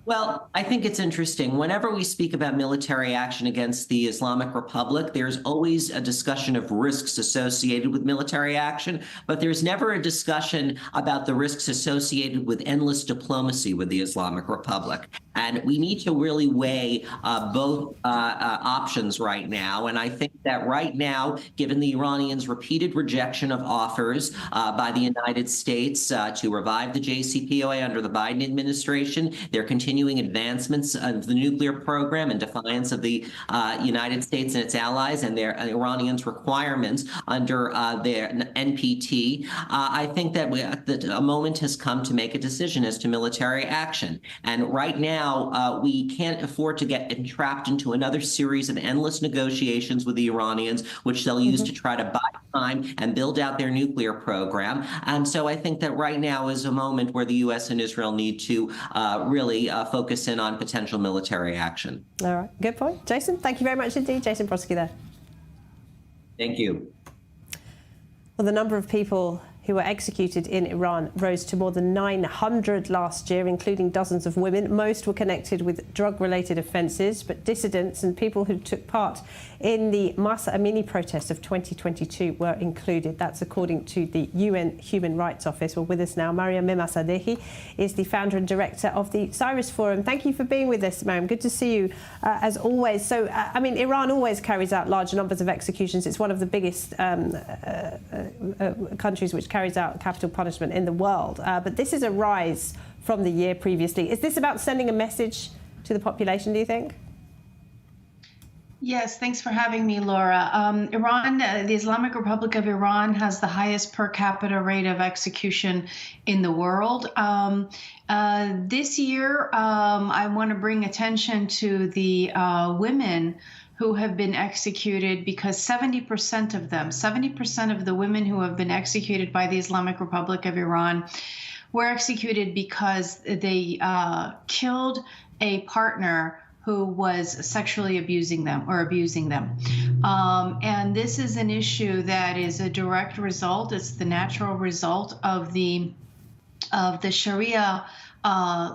Well, I think it's interesting. Whenever we speak about military action against the Islamic Republic, there's always a discussion of risks associated with military action, but there's never a discussion about the risks associated with endless diplomacy with the Islamic Republic. And we need to really weigh both options right now. And I think that right now, given the Iranians' repeated rejection of offers by the United States to revive the JCPOA under the Biden administration, their continuing advancements of the nuclear program in defiance of the United States and its allies and their Iranians' requirements under their NPT, I think that a moment has come to make a decision as to military action. And right now, we can't afford to get entrapped into another series of endless negotiations with the Iranians, which they'll use to try to buy time and build out their nuclear program. And so I think that right now is a moment where the U.S. and Israel need to really focus in on potential military action. All right, good point. Jason, thank you very much indeed. Jason Brodsky there. Thank you. Well, the number of people who were executed in Iran rose to more than 900 last year, including dozens of women. Most were connected with drug-related offences, but dissidents and people who took part in the Mahsa Amini protests of 2022 were included. That's according to the UN Human Rights Office. Well, with us now, Mariam Mimma-Sadehi is the founder and director of the Cyrus Forum. Thank you for being with us, Mariam. Good to see you, as always. So, I mean, Iran always carries out large numbers of executions. It's one of the biggest countries which carries out capital punishment in the world. But this is a rise from the year previously. Is this about sending a message to the population, do you think? Yes, thanks for having me, Laura. Iran, the Islamic Republic of Iran has the highest per capita rate of execution in the world. This year, I want to bring attention to the women who have been executed, because 70% of the women who have been executed by the Islamic Republic of Iran were executed because they killed a partner who was sexually abusing them. And this is an issue that is a direct result. It's the natural result of the Sharia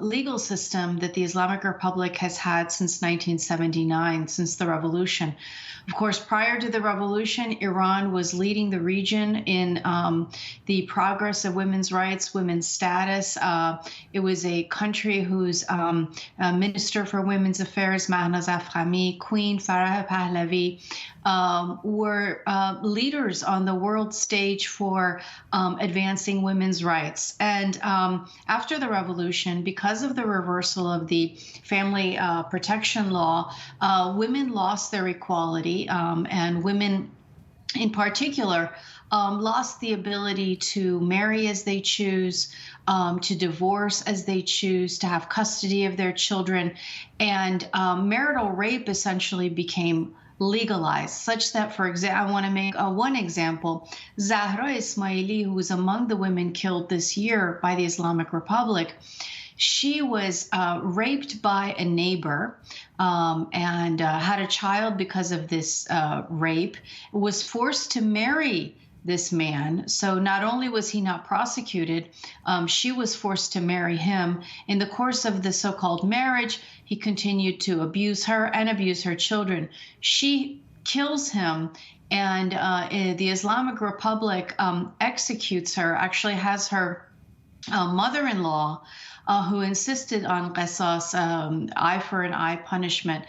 legal system that the Islamic Republic has had since 1979, since the revolution. Of course, prior to the revolution, Iran was leading the region in the progress of women's rights, women's status. It was a country whose Minister for Women's Affairs, Mahnaz Afkhami, Queen Farah Pahlavi, were leaders on the world stage for advancing women's rights. And after the revolution, because of the reversal of the family protection law, women lost their equality, and women in particular lost the ability to marry as they choose, to divorce as they choose, to have custody of their children. And marital rape essentially became legalized, such that, for example, I want to make one example. Zahra Ismaili, who was among the women killed this year by the Islamic Republic, she was raped by a neighbor and had a child because of this rape, was forced to marry this man. So not only was he not prosecuted, she was forced to marry him. In the course of the so-called marriage, he continued to abuse her and abuse her children. She kills him, and the Islamic Republic executes her, actually has her mother-in-law, who insisted on qisas, eye for an eye punishment,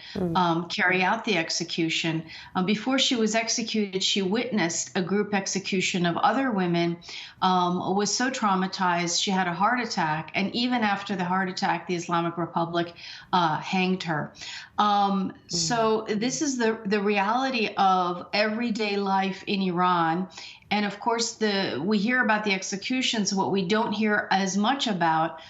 carry out the execution. Before she was executed, she witnessed a group execution of other women, was so traumatized, she had a heart attack, and even after the heart attack, the Islamic Republic hanged her. So this is the reality of everyday life in Iran. And of course, we hear about the executions. What we don't hear as much about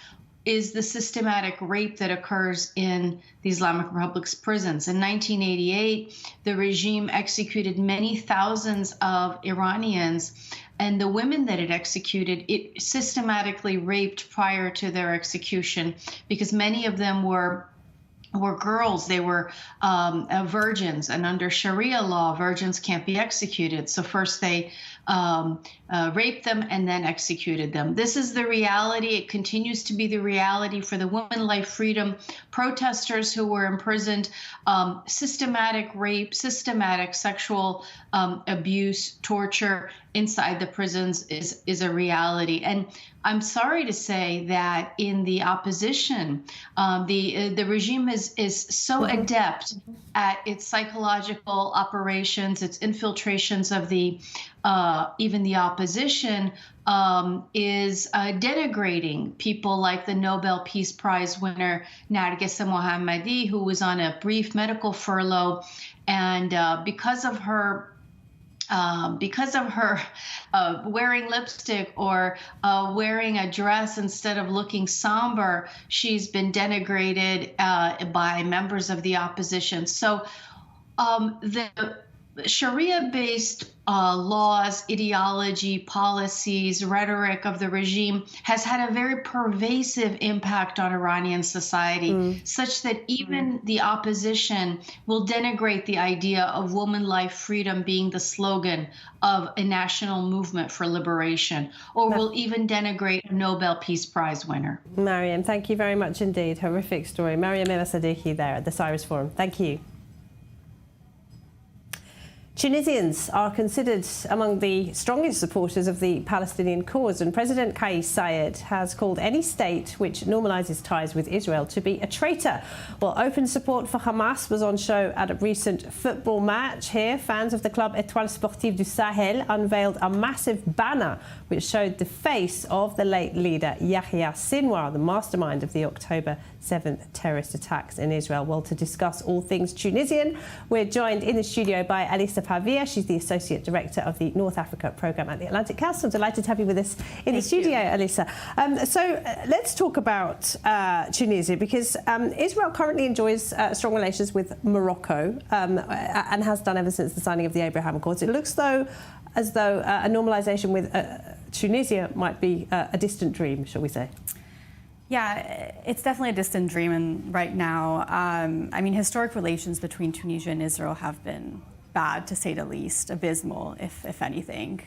is the systematic rape that occurs in the Islamic Republic's prisons. In 1988, the regime executed many thousands of Iranians, and the women that it executed, it systematically raped prior to their execution, because many of them were girls. They were virgins, and under Sharia law, virgins can't be executed. So first they raped them and then executed them. This is the reality. It continues to be the reality for the Women Life Freedom protesters who were imprisoned. Systematic rape, systematic sexual abuse, torture inside the prisons is a reality. And I'm sorry to say that in the opposition, the regime is so adept at its psychological operations, its infiltrations of the even the opposition, is denigrating people like the Nobel Peace Prize winner Narges Mohammadi, who was on a brief medical furlough, and because of her wearing lipstick or wearing a dress instead of looking somber, she's been denigrated by members of the opposition. So the Sharia-based laws, ideology, policies, rhetoric of the regime has had a very pervasive impact on Iranian society, such that even the opposition will denigrate the idea of woman life freedom being the slogan of a national movement for liberation, or will even denigrate a Nobel Peace Prize winner. Mariam, thank you very much indeed. Horrific story. Mariam El-Sadiqi there at the Cyrus Forum. Thank you. Tunisians are considered among the strongest supporters of the Palestinian cause, and President Kais Saied has called any state which normalises ties with Israel to be a traitor. Well, open support for Hamas was on show at a recent football match here. Fans of the club Étoile Sportive du Sahel unveiled a massive banner which showed the face of the late leader Yahya Sinwar, the mastermind of the October 7th terrorist attacks in Israel. Well, to discuss all things Tunisian, we're joined in the studio by Alissa Pavia. She's the Associate Director of the North Africa Programme at the Atlantic Council. I'm delighted to have you with us in the studio, Alissa. So let's talk about Tunisia, because Israel currently enjoys strong relations with Morocco and has done ever since the signing of the Abraham Accords. It looks though as though a normalisation with Tunisia might be a distant dream, shall we say? Yeah, it's definitely a distant dream, and right now, I mean, historic relations between Tunisia and Israel have been bad, to say the least, abysmal, if anything.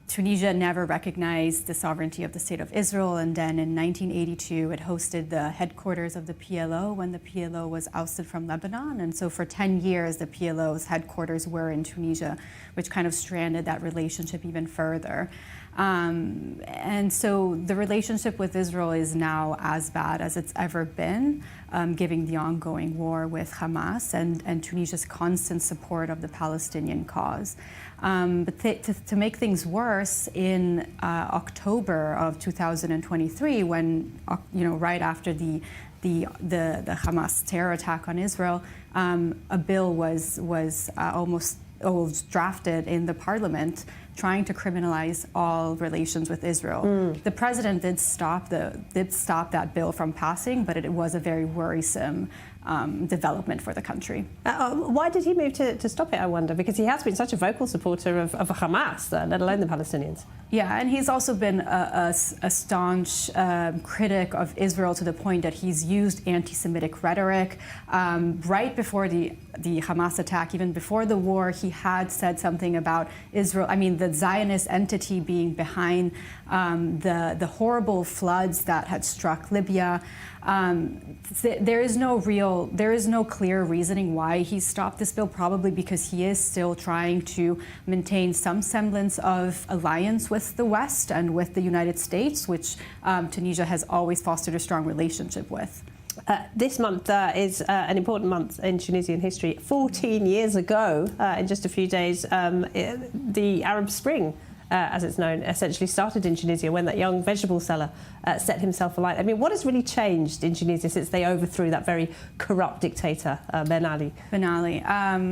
Tunisia never recognized the sovereignty of the State of Israel, and then in 1982 it hosted the headquarters of the PLO when the PLO was ousted from Lebanon, and so for 10 years the PLO's headquarters were in Tunisia, which kind of stranded that relationship even further. And so the relationship with Israel is now as bad as it's ever been, given the ongoing war with Hamas and Tunisia's constant support of the Palestinian cause. But to make things worse, in October of 2023, when right after the Hamas terror attack on Israel, a bill was drafted in the parliament trying to criminalize all relations with Israel. The president did stop that bill from passing, but it was a very worrisome development for the country. Why did he move to stop it, I wonder? Because he has been such a vocal supporter of Hamas, let alone the Palestinians. Yeah, and he's also been a staunch critic of Israel to the point that he's used anti-Semitic rhetoric. Right before the Hamas attack, even before the war, he had said something about Israel, the Zionist entity being behind the horrible floods that had struck Libya. There is no clear reasoning why he stopped this bill, probably because he is still trying to maintain some semblance of alliance with the West and with the United States, which Tunisia has always fostered a strong relationship with. This month is an important month in Tunisian history. 14 years ago, in just a few days, the Arab Spring, as it's known, essentially started in Tunisia when that young vegetable seller set himself alight. What has really changed in Tunisia since they overthrew that very corrupt dictator, Ben Ali?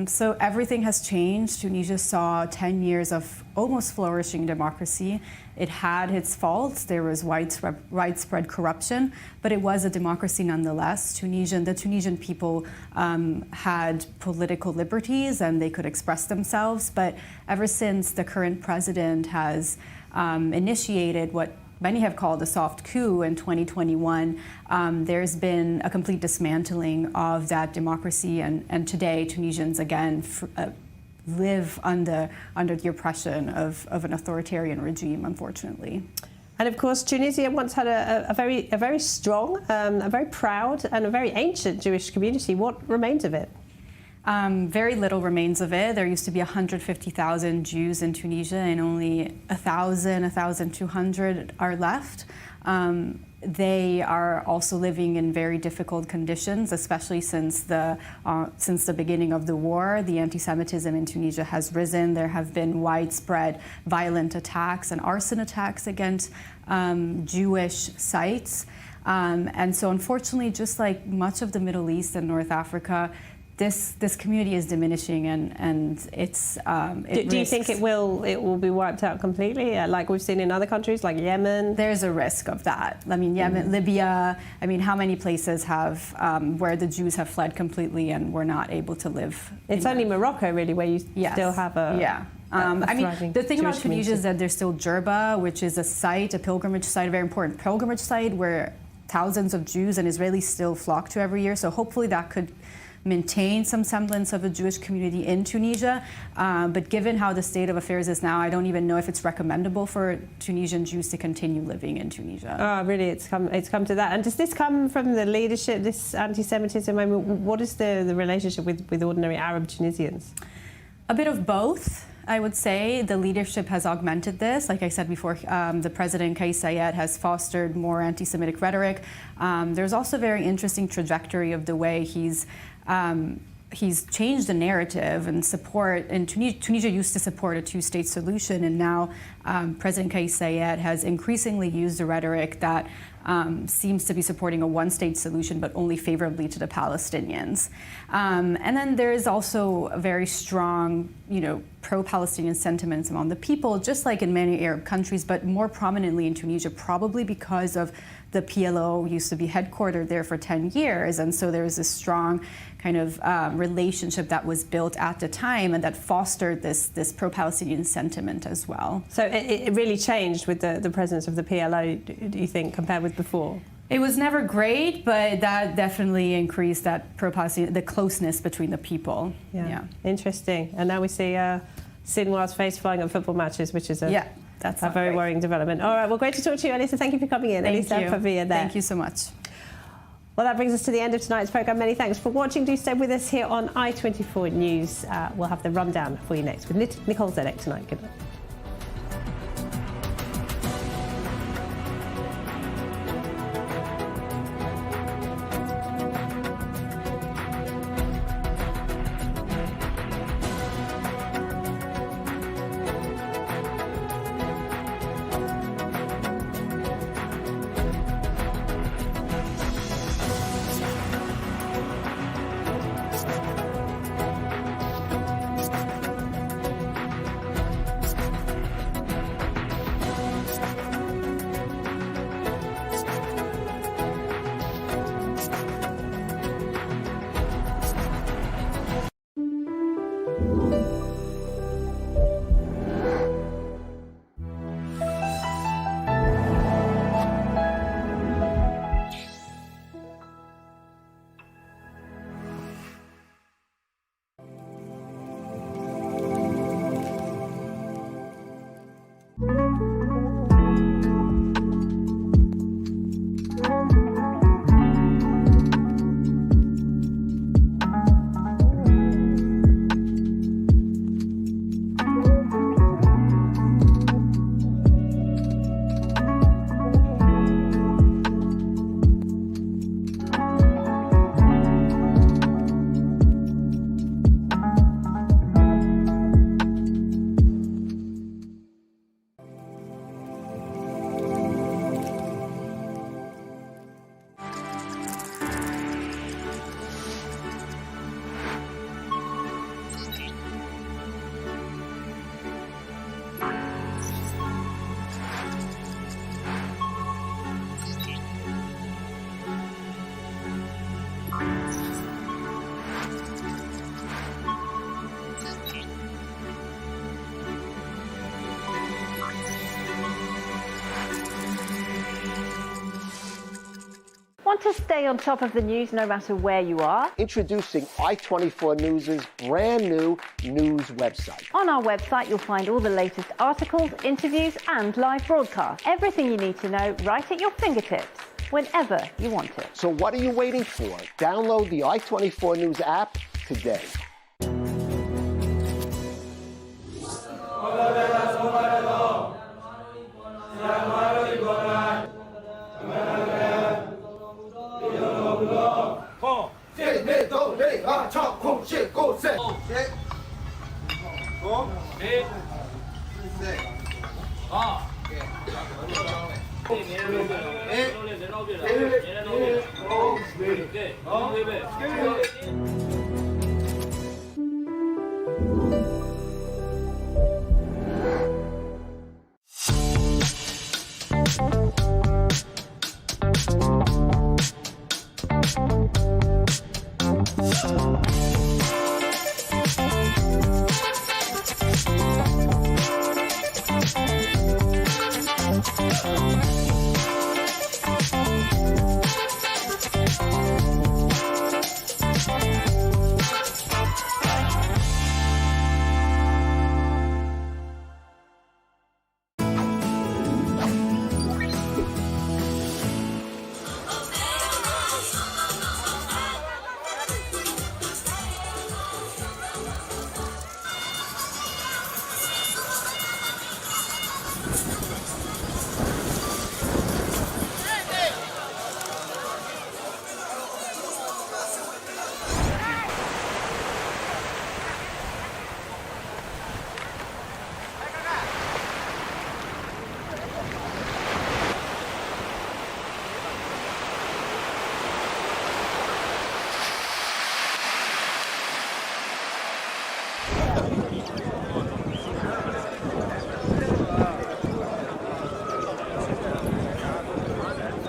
So everything has changed. Tunisia saw 10 years of almost flourishing democracy. It had its faults. There was widespread corruption, but it was a democracy nonetheless. The Tunisian people had political liberties and they could express themselves. But ever since the current president has initiated what many have called a soft coup in 2021, there's been a complete dismantling of that democracy. And today, Tunisians again live under the oppression of an authoritarian regime, unfortunately. And of course, Tunisia once had a very strong, a very proud and a very ancient Jewish community. What remains of it? Very little remains of it. There used to be 150,000 Jews in Tunisia, and only 1,200 are left. They are also living in very difficult conditions, especially since the beginning of the war. The anti-Semitism in Tunisia has risen. There have been widespread violent attacks and arson attacks against Jewish sites. And so unfortunately, just like much of the Middle East and North Africa, this community is diminishing, and it's. Do you think it will be wiped out completely, like we've seen in other countries, like Yemen? There's a risk of that. Yemen, Libya. How many places have where the Jews have fled completely and were not able to live? It's only Morocco, really, where you still have a. Yeah. The thing about Tunisia is that there's still Jerba, which is a pilgrimage site, a very important pilgrimage site where thousands of Jews and Israelis still flock to every year. So hopefully that could maintain some semblance of a Jewish community in Tunisia. But given how the state of affairs is now, I don't even know if it's recommendable for Tunisian Jews to continue living in Tunisia. Oh, really? It's come to that. And does this come from the leadership, this anti-Semitism? What is the relationship with ordinary Arab Tunisians? A bit of both, I would say. The leadership has augmented this. Like I said before, the president, Kais Saied, has fostered more anti-Semitic rhetoric. There's also a very interesting trajectory of the way he's changed the narrative and support. And Tunisia used to support a two-state solution, and now President Kais Saied has increasingly used a rhetoric that seems to be supporting a one-state solution, but only favorably to the Palestinians. And then there is also a very strong, pro-Palestinian sentiments among the people, just like in many Arab countries, but more prominently in Tunisia, probably because of the PLO used to be headquartered there for 10 years. And so there's a strong kind of relationship that was built at the time and that fostered this pro-Palestinian sentiment as well. So it really changed with the presence of the PLO, do you think, compared with before? It was never great, but that definitely increased that pro-Palestinian, the closeness between the people. Yeah. Interesting. And now we see Sinwar's face flying at football matches, which is a very worrying development. All right, well, great to talk to you, Elisa. Thank you for coming in. Thank Elisa you. Pavia there. Thank you so much. Well, that brings us to the end of tonight's programme. Many thanks for watching. Do stay with us here on I24 News. We'll have the rundown for you next with Nicole Zedek tonight. Good night. Want to stay on top of the news no matter where you are? Introducing I24 News' brand new news website. On our website, you'll find all the latest articles, interviews, and live broadcasts. Everything you need to know right at your fingertips, whenever you want it. So what are you waiting for? Download the I24 News app today.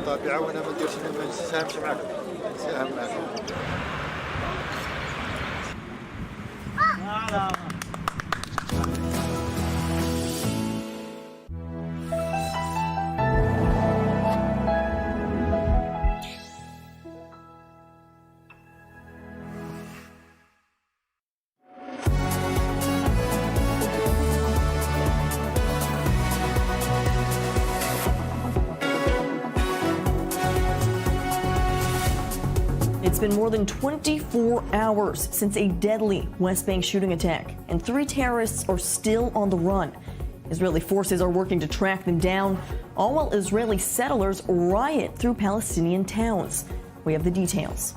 طب يعاونا ما نديرش ما نساهمش معكم نساهم معكم It's been more than 24 hours since a deadly West Bank shooting attack, and 3 terrorists are still on the run. Israeli forces are working to track them down, all while Israeli settlers riot through Palestinian towns. We have the details.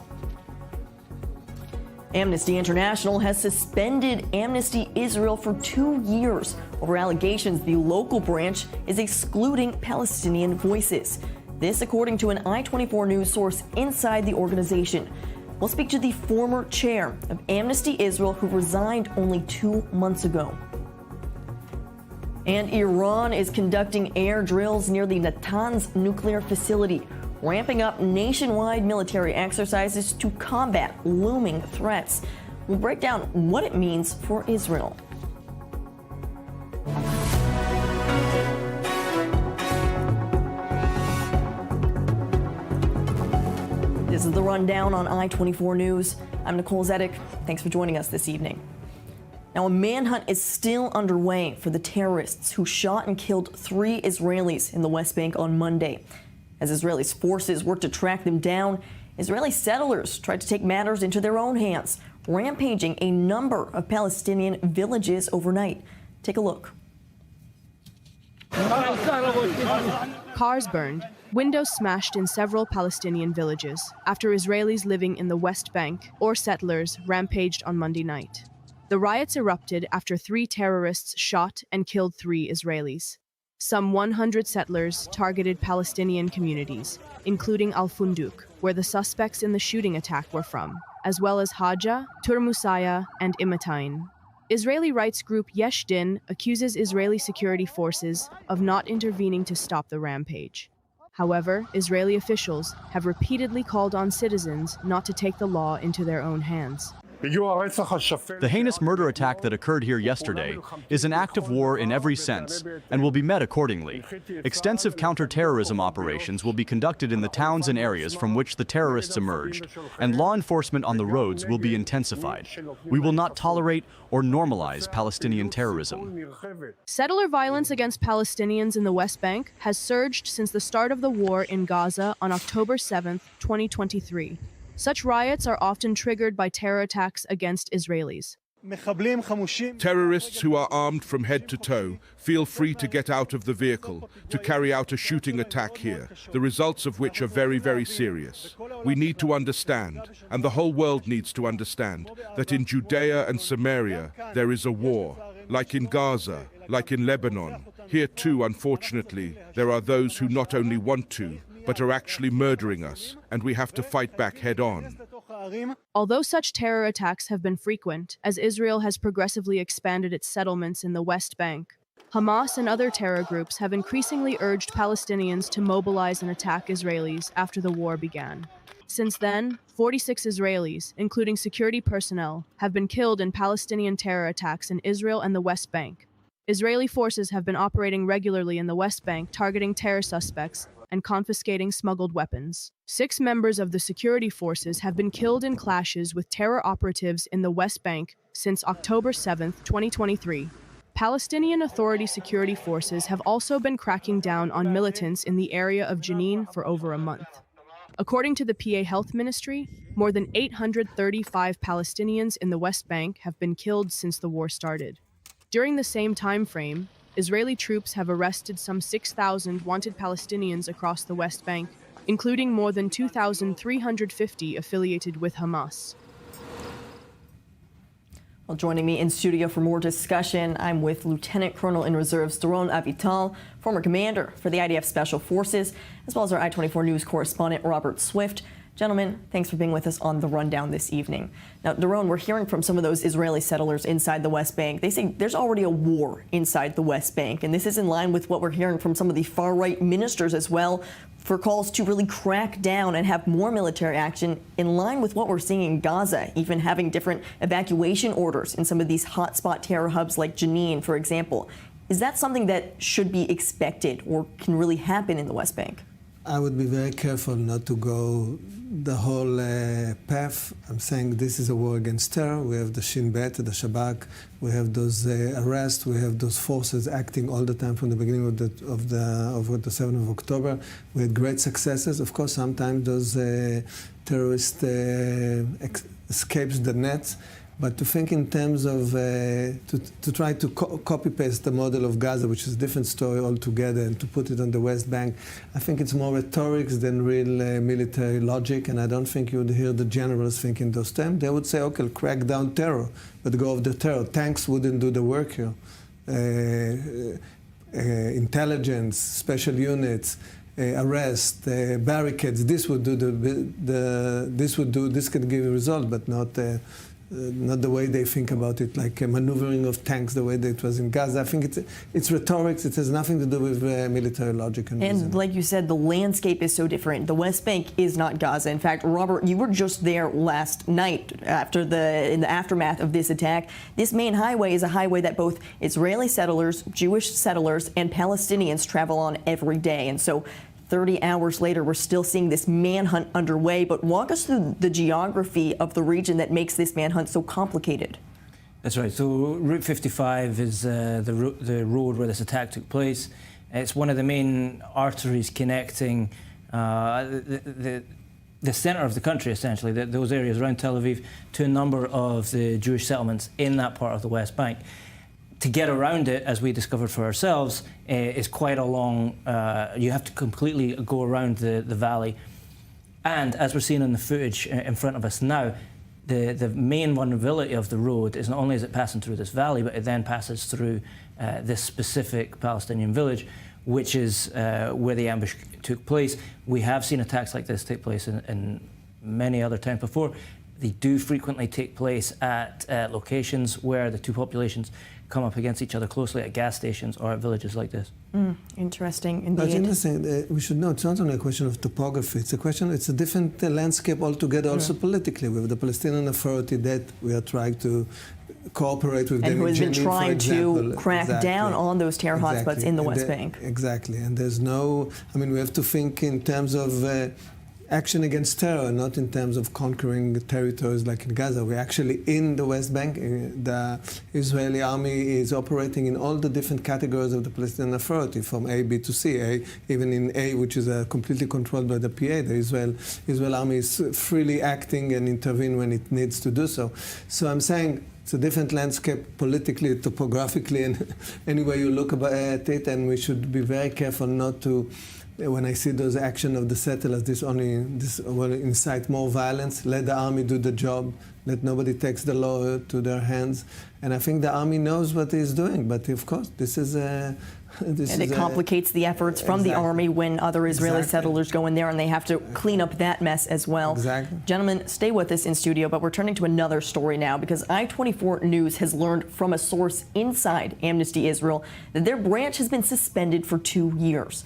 Amnesty International has suspended Amnesty Israel for 2 years over allegations the local branch is excluding Palestinian voices. This, according to an I-24 News source inside the organization. We'll speak to the former chair of Amnesty Israel, who resigned only 2 months ago. And Iran is conducting air drills near the Natanz nuclear facility, ramping up nationwide military exercises to combat looming threats. We'll break down what it means for Israel. This is the rundown on I-24 News. I'm Nicole Zedek. Thanks for joining us this evening. Now, a manhunt is still underway for the terrorists who shot and killed 3 Israelis in the West Bank on Monday. As Israeli forces work to track them down, Israeli settlers tried to take matters into their own hands, rampaging a number of Palestinian villages overnight. Take a look. Cars burned, windows smashed in several Palestinian villages after Israelis living in the West Bank or settlers rampaged on Monday night. The riots erupted after 3 terrorists shot and killed 3 Israelis. Some 100 settlers targeted Palestinian communities, including Al Funduk, where the suspects in the shooting attack were from, as well as Haja, Turmusaya, and Imatain. Israeli rights group Yesh Din accuses Israeli security forces of not intervening to stop the rampage. However, Israeli officials have repeatedly called on citizens not to take the law into their own hands. The heinous murder attack that occurred here yesterday is an act of war in every sense and will be met accordingly. Extensive counter-terrorism operations will be conducted in the towns and areas from which the terrorists emerged, and law enforcement on the roads will be intensified. We will not tolerate or normalize Palestinian terrorism. Settler violence against Palestinians in the West Bank has surged since the start of the war in Gaza on October 7, 2023. Such riots are often triggered by terror attacks against Israelis. Terrorists who are armed from head to toe feel free to get out of the vehicle to carry out a shooting attack here, the results of which are very, very serious. We need to understand, and the whole world needs to understand, that in Judea and Samaria there is a war, like in Gaza, like in Lebanon. Here too, unfortunately, there are those who not only want to, but are actually murdering us, and we have to fight back head-on. Although such terror attacks have been frequent, as Israel has progressively expanded its settlements in the West Bank, Hamas and other terror groups have increasingly urged Palestinians to mobilize and attack Israelis after the war began. Since then, 46 Israelis, including security personnel, have been killed in Palestinian terror attacks in Israel and the West Bank. Israeli forces have been operating regularly in the West Bank, targeting terror suspects and confiscating smuggled weapons. 6 members of the security forces have been killed in clashes with terror operatives in the West Bank since October 7, 2023. Palestinian Authority security forces have also been cracking down on militants in the area of Jenin for over a month. According to the PA Health Ministry, more than 835 Palestinians in the West Bank have been killed since the war started. During the same time frame, Israeli troops have arrested some 6,000 wanted Palestinians across the West Bank, including more than 2,350 affiliated with Hamas. Well, joining me in studio for more discussion, I'm with Lieutenant Colonel in Reserves Doron Avital, former commander for the IDF Special Forces, as well as our I-24 News correspondent Robert Swift. Gentlemen, thanks for being with us on The Rundown this evening. Now, Daron, we're hearing from some of those Israeli settlers inside the West Bank. They say there's already a war inside the West Bank, and this is in line with what we're hearing from some of the far-right ministers as well, for calls to really crack down and have more military action in line with what we're seeing in Gaza, even having different evacuation orders in some of these hotspot terror hubs like Jenin, for example. Is that something that should be expected or can really happen in the West Bank? I would be very careful not to go the whole path. I'm saying this is a war against terror. We have the Shin Bet, the Shabak. We have those arrests. We have those forces acting all the time from the beginning of the 7th of October. We had great successes. Of course, sometimes those terrorists escapes the nets. But to think in terms of, to try to copy-paste the model of Gaza, which is a different story altogether, and to put it on the West Bank, I think it's more rhetoric than real military logic, and I don't think you would hear the generals think in those terms. They would say, okay, crack down terror, but go of the terror. Tanks wouldn't do the work here. Intelligence, special units, arrest, barricades, this would do this can give a result, but not the way they think about it, like a maneuvering of tanks, the way that it was in Gaza. I think it's rhetorics. It has nothing to do with military logic. And like you said, the landscape is so different. The West Bank is not Gaza. In fact, Robert, you were just there last night in the aftermath of this attack. This main highway is a highway that both Israeli settlers, Jewish settlers, and Palestinians travel on every day. And so 30 hours later, we're still seeing this manhunt underway. But walk us through the geography of the region that makes this manhunt so complicated. That's right. So Route 55 is the road where this attack took place. It's one of the main arteries connecting the center of the country, essentially, those areas around Tel Aviv, to a number of the Jewish settlements in that part of the West Bank. To get around it, as we discovered for ourselves, is quite a long, you have to completely go around the valley. And as we're seeing in the footage in front of us now, the main vulnerability of the road is not only is it passing through this valley, but it then passes through this specific Palestinian village, which is where the ambush took place. We have seen attacks like this take place in many other times before. They do frequently take place at locations where the two populations come up against each other closely, at gas stations or at villages like this. Interesting indeed. It's interesting. We should know it's not only a question of topography. It's a different landscape altogether, also politically. With the Palestinian Authority that we are trying to cooperate with, and who has been trying to crack down on those terror hotspots in the West Bank. Exactly. And there's no, I mean, we have to think in terms of action against terror, not in terms of conquering territories like in Gaza. We're actually in the West Bank. The Israeli army is operating in all the different categories of the Palestinian Authority, from A, B to C. Even in A, which is completely controlled by the PA, the Israel army is freely acting and intervene when it needs to do so. So I'm saying it's a different landscape politically, topographically, and any way you look at it, and we should be very careful not to, when I see those actions of the settlers, this will incite more violence. Let the army do the job. Let nobody takes the law to their hands. And I think the army knows what it's doing. But of course, this is a... and it complicates the efforts from the army when other Israeli settlers go in there and they have to clean up that mess as well. Exactly. Gentlemen, stay with us in studio, but we're turning to another story now because I-24 News has learned from a source inside Amnesty Israel that their branch has been suspended for 2 years.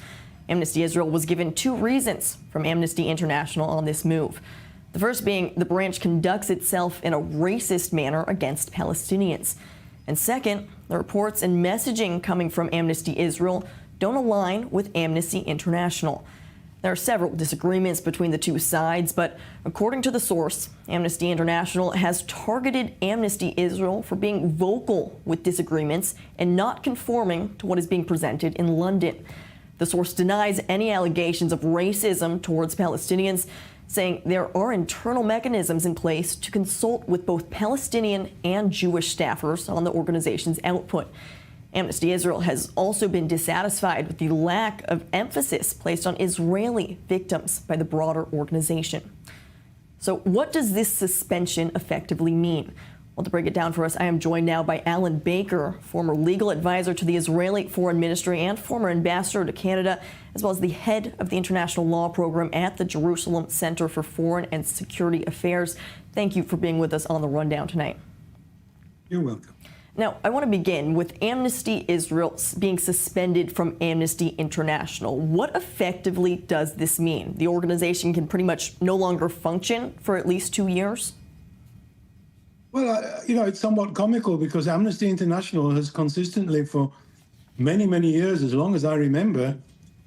Amnesty Israel was given 2 reasons from Amnesty International on this move. The first being the branch conducts itself in a racist manner against Palestinians. And second, the reports and messaging coming from Amnesty Israel don't align with Amnesty International. There are several disagreements between the two sides, but according to the source, Amnesty International has targeted Amnesty Israel for being vocal with disagreements and not conforming to what is being presented in London. The source denies any allegations of racism towards Palestinians, saying there are internal mechanisms in place to consult with both Palestinian and Jewish staffers on the organization's output. Amnesty Israel has also been dissatisfied with the lack of emphasis placed on Israeli victims by the broader organization. So what does this suspension effectively mean? Well, to break it down for us, I am joined now by Alan Baker, former legal advisor to the Israeli Foreign Ministry and former ambassador to Canada, as well as the head of the International Law Program at the Jerusalem Center for Foreign and Security Affairs. Thank you for being with us on the Rundown tonight. You're welcome. Now, I want to begin with Amnesty Israel being suspended from Amnesty International. What effectively does this mean? The organization can pretty much no longer function for at least 2 years? Well, it's somewhat comical because Amnesty International has consistently for many, many years, as long as I remember,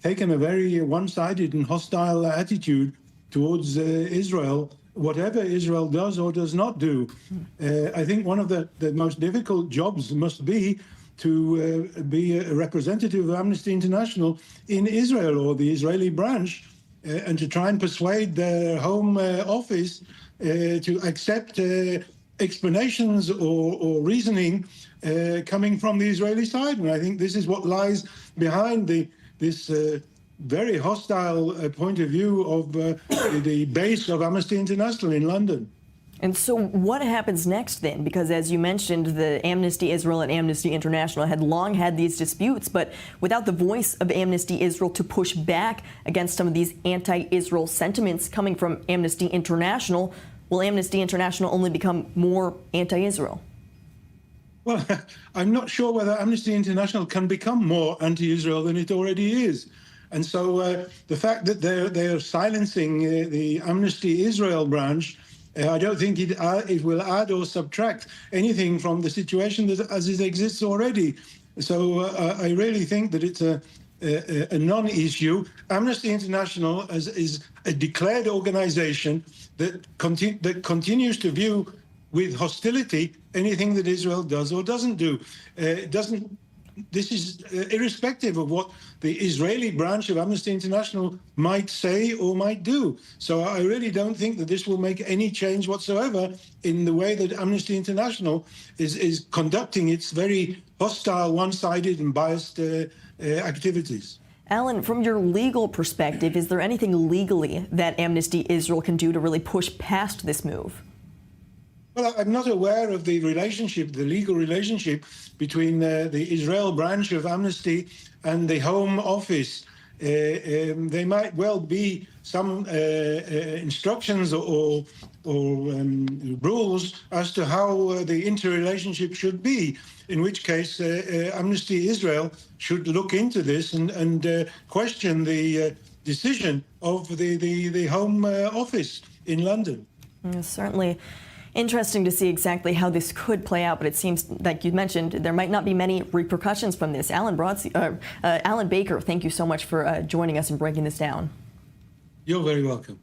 taken a very one-sided and hostile attitude towards Israel, whatever Israel does or does not do. I think one of the most difficult jobs must be to be a representative of Amnesty International in Israel or the Israeli branch and to try and persuade their home office to accept explanations or reasoning coming from the Israeli side. And I think this is what lies behind this very hostile point of view of the base of Amnesty International in London. And so what happens next then? Because as you mentioned, the Amnesty Israel and Amnesty International had long had these disputes, but without the voice of Amnesty Israel to push back against some of these anti-Israel sentiments coming from Amnesty International, will Amnesty International only become more anti-Israel? Well, I'm not sure whether Amnesty International can become more anti-Israel than it already is. And so the fact that they're silencing the Amnesty Israel branch, I don't think it will add or subtract anything from the situation as it exists already. So I really think that it's a non-issue. Amnesty International is a declared organization that continues to view with hostility anything that Israel does or doesn't do. This is irrespective of what the Israeli branch of Amnesty International might say or might do. So I really don't think that this will make any change whatsoever in the way that Amnesty International is conducting its very hostile, one-sided and biased activities. Alan, from your legal perspective, is there anything legally that Amnesty Israel can do to really push past this move? Well, I'm not aware of the legal relationship between the Israel branch of Amnesty and the Home Office. There might well be some instructions or rules as to how the interrelationship should be, in which case Amnesty Israel should look into this and question the decision of the Home Office in London. Certainly. Interesting to see exactly how this could play out, but it seems, like you mentioned, there might not be many repercussions from this. Alan Baker, thank you so much for joining us and breaking this down. You're very welcome.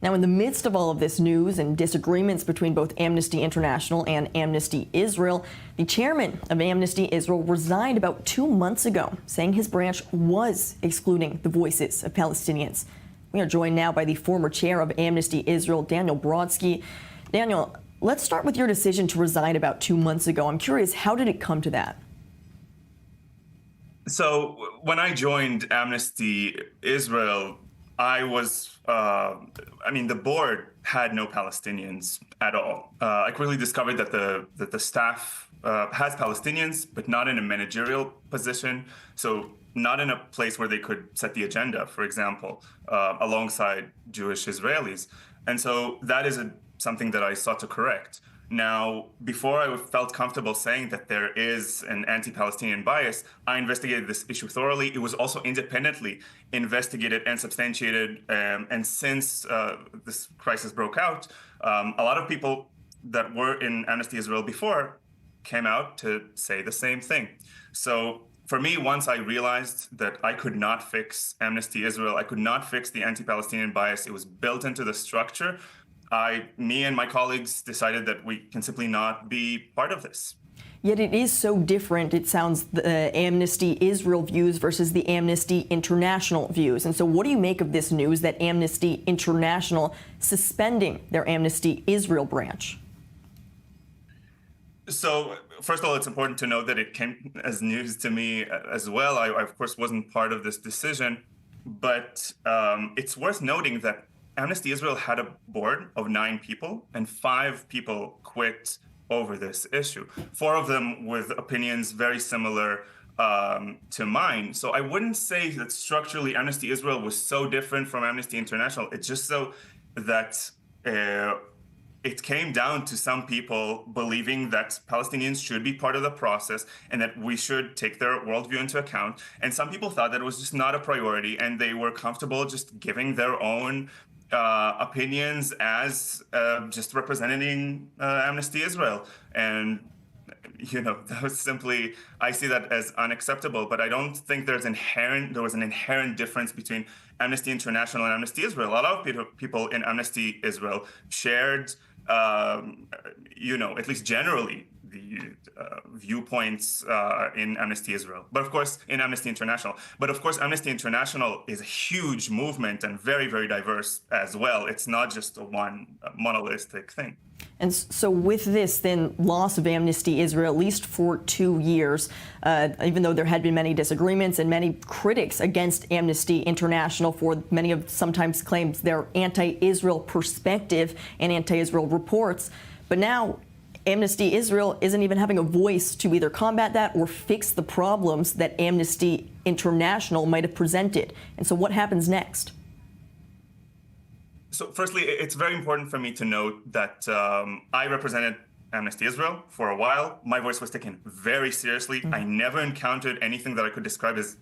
Now, in the midst of all of this news and disagreements between both Amnesty International and Amnesty Israel, the chairman of Amnesty Israel resigned about 2 months ago, saying his branch was excluding the voices of Palestinians. We are joined now by the former chair of Amnesty Israel, Daniel Brodsky. Daniel, let's start with your decision to resign about 2 months ago. I'm curious, how did it come to that? So when I joined Amnesty Israel, the board had no Palestinians at all. I quickly discovered that the staff has Palestinians, but not in a managerial position. So not in a place where they could set the agenda, for example, alongside Jewish Israelis. And so that is something that I sought to correct. Now, before I felt comfortable saying that there is an anti-Palestinian bias, I investigated this issue thoroughly. It was also independently investigated and substantiated. And since this crisis broke out, a lot of people that were in Amnesty Israel before came out to say the same thing. So for me, once I realized that I could not fix Amnesty Israel, I could not fix the anti-Palestinian bias, it was built into the structure, me and my colleagues decided that we can simply not be part of this. Yet it is so different, it sounds, the Amnesty Israel views versus the Amnesty International views. And so what do you make of this news that Amnesty International suspending their Amnesty Israel branch? So, first of all, it's important to note that it came as news to me as well. I of course, wasn't part of this decision, but it's worth noting that Amnesty Israel had a board of 9 people, and 5 people quit over this issue. 4 of them with opinions very similar to mine. So I wouldn't say that structurally Amnesty Israel was so different from Amnesty International. It's just so that it came down to some people believing that Palestinians should be part of the process and that we should take their worldview into account. And some people thought that it was just not a priority, and they were comfortable just giving their own opinions as just representing Amnesty Israel. And that was simply, I see that as unacceptable, but I don't think there was an inherent difference between Amnesty International and Amnesty Israel. A lot of people in Amnesty Israel shared, at least generally, the viewpoints in Amnesty Israel, but of course in Amnesty International. But of course, Amnesty International is a huge movement and very, very diverse as well. It's not just a one monolithic thing. And so with this then loss of Amnesty Israel, at least for 2 years, even though there had been many disagreements and many critics against Amnesty International for many of sometimes claims their anti-Israel perspective and anti-Israel reports, but now Amnesty Israel isn't even having a voice to either combat that or fix the problems that Amnesty International might have presented. And so what happens next? So firstly, it's very important for me to note that I represented Amnesty Israel for a while. My voice was taken very seriously. I never encountered anything that I could describe as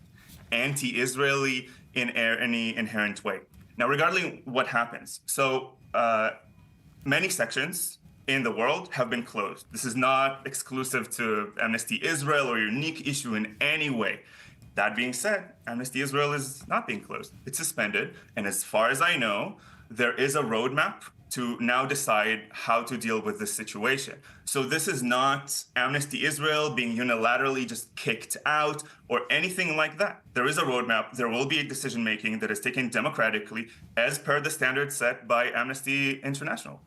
anti-Israeli in any inherent way. Now, regarding what happens, so many sections in the world have been closed. This is not exclusive to Amnesty Israel or a unique issue in any way. That being said, Amnesty Israel is not being closed. It's suspended. And as far as I know, there is a roadmap to now decide how to deal with this situation. So this is not Amnesty Israel being unilaterally just kicked out or anything like that. There is a roadmap. There will be a decision-making that is taken democratically as per the standards set by Amnesty International.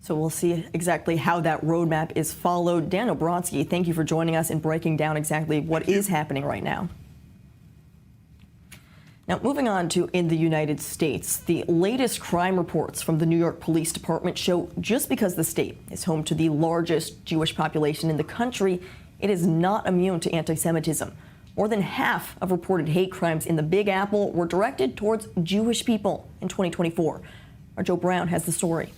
So we'll see exactly how that roadmap is followed. Daniel Bronsky, thank you for joining us and breaking down exactly what is happening right now. Now, moving on to in the United States, the latest crime reports from the New York Police Department show just because the state is home to the largest Jewish population in the country, it is not immune to anti-Semitism. More than half of reported hate crimes in the Big Apple were directed towards Jewish people in 2024. Our Joe Brown has the story.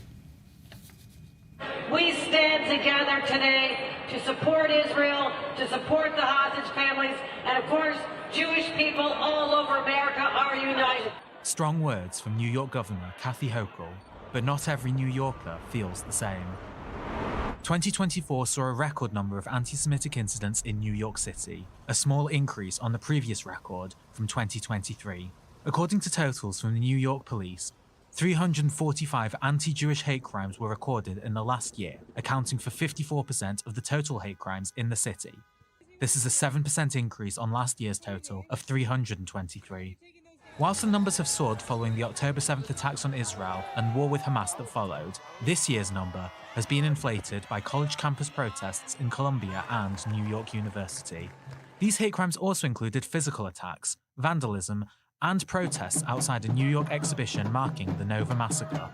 We stand together today to support Israel, to support the hostage families, and of course, Jewish people all over America are united. Strong words from New York Governor Kathy Hochul, but not every New Yorker feels the same. 2024 saw a record number of anti-Semitic incidents in New York City, a small increase on the previous record from 2023. According to totals from the New York Police, 345 anti-Jewish hate crimes were recorded in the last year, accounting for 54% of the total hate crimes in the city. This is a 7% increase on last year's total of 323. Whilst the numbers have soared following the October 7th attacks on Israel and war with Hamas that followed, this year's number has been inflated by college campus protests in Columbia and New York University. These hate crimes also included physical attacks, vandalism, and protests outside a New York exhibition marking the Nova massacre.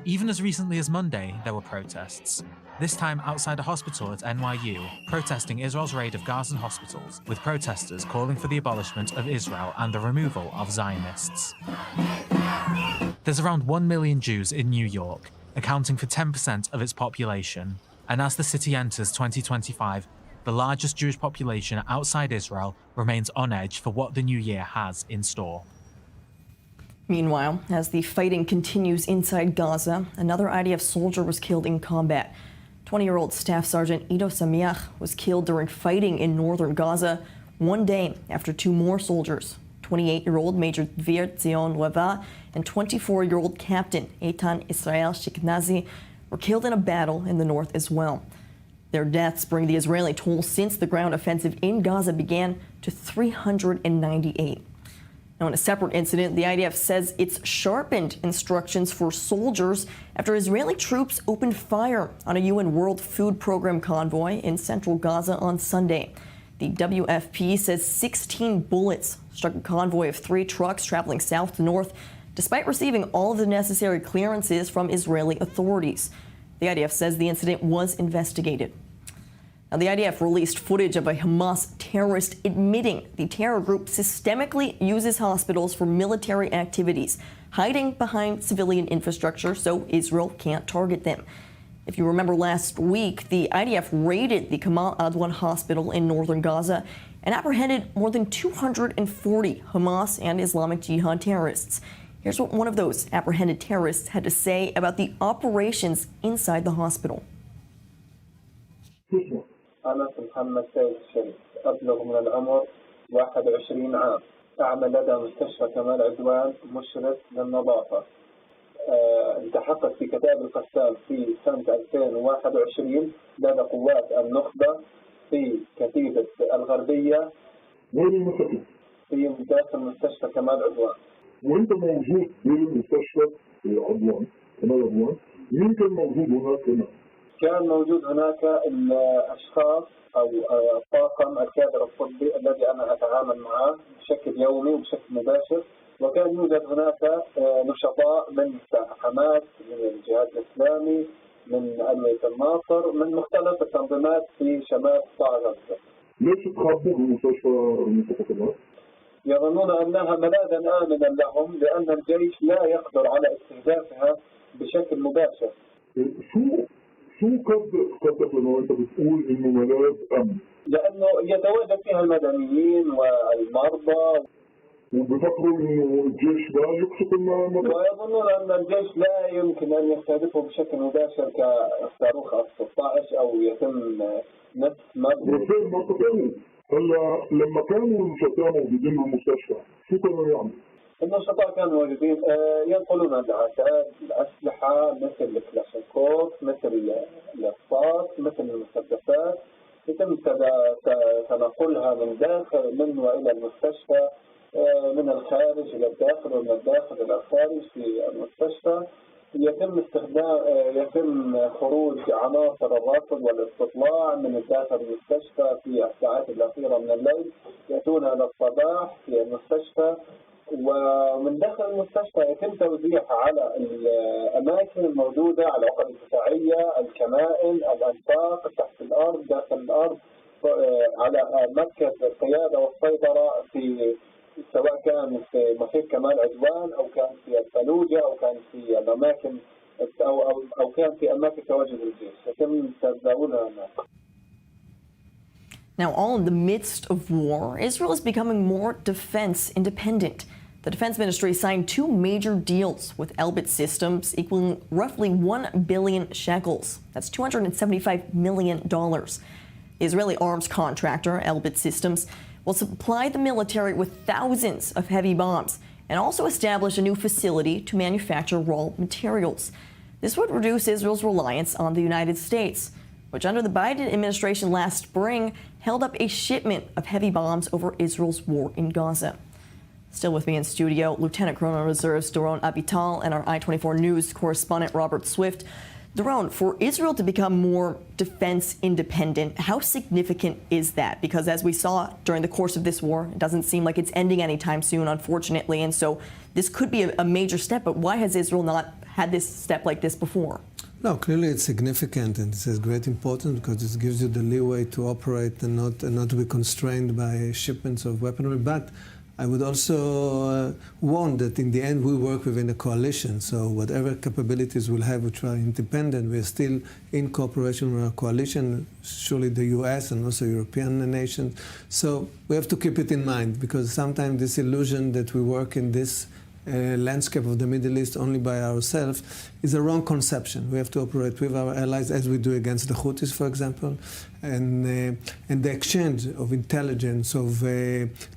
Even as recently as Monday, there were protests, this time outside a hospital at NYU, protesting Israel's raid of Gazan hospitals, with protesters calling for the abolishment of Israel and the removal of Zionists. There's around 1 million Jews in New York, accounting for 10% of its population, and as the city enters 2025, the largest Jewish population outside Israel remains on edge for what the new year has in store. Meanwhile, as the fighting continues inside Gaza, another IDF soldier was killed in combat. 20-year-old Staff Sergeant Ido Samiach was killed during fighting in northern Gaza 1 day after 2 more soldiers, 28-year-old Major Dvir Zion Leva and 24-year-old Captain Eitan Israel Shiknazi, were killed in a battle in the north as well. Their deaths bring the Israeli toll since the ground offensive in Gaza began to 398. Now, in a separate incident, the IDF says it's sharpened instructions for soldiers after Israeli troops opened fire on a UN World Food Program convoy in central Gaza on Sunday. The WFP says 16 bullets struck a convoy of 3 trucks traveling south to north despite receiving all of the necessary clearances from Israeli authorities. The IDF says the incident was investigated. Now, the IDF released footage of a Hamas terrorist admitting the terror group systemically uses hospitals for military activities, hiding behind civilian infrastructure so Israel can't target them. If you remember last week, the IDF raided the Kamal Adwan hospital in northern Gaza and apprehended more than 240 Hamas and Islamic Jihad terrorists. Here's what one of those apprehended terrorists had to say about the operations inside the hospital. أنا محمد سيد الشريف أبلغ من العمر 21 عام أعمل لدى مستشفى كمال عدوان مشرف للنظافة التحقت في كتاب القسام في سنة 2021 لدى قوات النخبة في كتيبة الغربية في داخل مستشفى كمال عدوان. وانت موجود في المستشفى في عدوان كمال عدوان مين كان موجود هناك هنا؟ كان موجود هناك الأشخاص أو الطاقم الكادر الطبي الذي أنا أتعامل معه بشكل يومي وبشكل مباشر، وكان يوجد هناك نشطاء من حماس، من الجهاد الإسلامي، من ألوية الناصر، من مختلف التنظيمات في شمال قطاع غزة. ليش تخبوا بمستشفى كمال؟ يظنون أنها ملاذا آمنا لهم لأن الجيش لا يقدر على استهدافها بشكل مباشر. شو قصدك لما انت بتقول انه ملاذ امن؟ لانه يتواجد فيها المدنيين والمرضى. وبفكروا انه الجيش لا يقصف المدن؟ ويظنون ان الجيش لا يمكن ان يستهدفه بشكل مباشر كصاروخ F-16 او يتم نفس ما هلا لما كانوا النشطاء موجودين بالمستشفى شو كانوا يعملوا؟ النشطاء كانوا موجودين ينقلون العتاد، الأسلحة مثل الكلاشينكوف، مثل الرصاص، مثل المسدسات، يتم تنقلها من وإلى المستشفى، من الخارج إلى الداخل ومن الداخل إلى الخارج في المستشفى. يتم خروج عناصر الرصد والاستطلاع من الداخل المستشفى في الساعات الأخيرة من الليل، يأتون إلى الصباح في المستشفى، ومن داخل المستشفى يتم توزيعها على الأماكن الموجودة، على العقد الدفاعية، الكمائن، الأنفاق تحت الأرض، داخل الأرض، على مركز القيادة والسيطرة في سواء كان في محيط كمال عدوان أو كان في الفلوجة أو كان في الأماكن أو كان في أماكن تواجد الجيش، يتم تداولها هناك. Now, all in the midst of war, Israel is becoming more defense independent. The Defense Ministry signed 2 major deals with Elbit Systems equaling roughly 1 billion shekels. That's $275 million. The Israeli arms contractor, Elbit Systems, will supply the military with thousands of heavy bombs and also establish a new facility to manufacture raw materials. This would reduce Israel's reliance on the United States, which under the Biden administration last spring held up a shipment of heavy bombs over Israel's war in Gaza. Still with me in studio, Lieutenant Colonel Reserves Doron Abital and our I-24 News correspondent Robert Swift. Doron, for Israel to become more defense independent, how significant is that? Because as we saw during the course of this war, it doesn't seem like it's ending anytime soon, unfortunately, and so this could be a major step, but why has Israel not had this step like this before? No, clearly it's significant and it has great importance because it gives you the leeway to operate and not to be constrained by shipments of weaponry. But I would also warn that in the end we work within a coalition, so whatever capabilities we'll have which are independent, we're still in cooperation with our coalition, surely the US and also European nations. So we have to keep it in mind because sometimes this illusion that we work in this landscape of the Middle East only by ourselves is a wrong conception. We have to operate with our allies as we do against the Houthis, for example, and the exchange of intelligence, of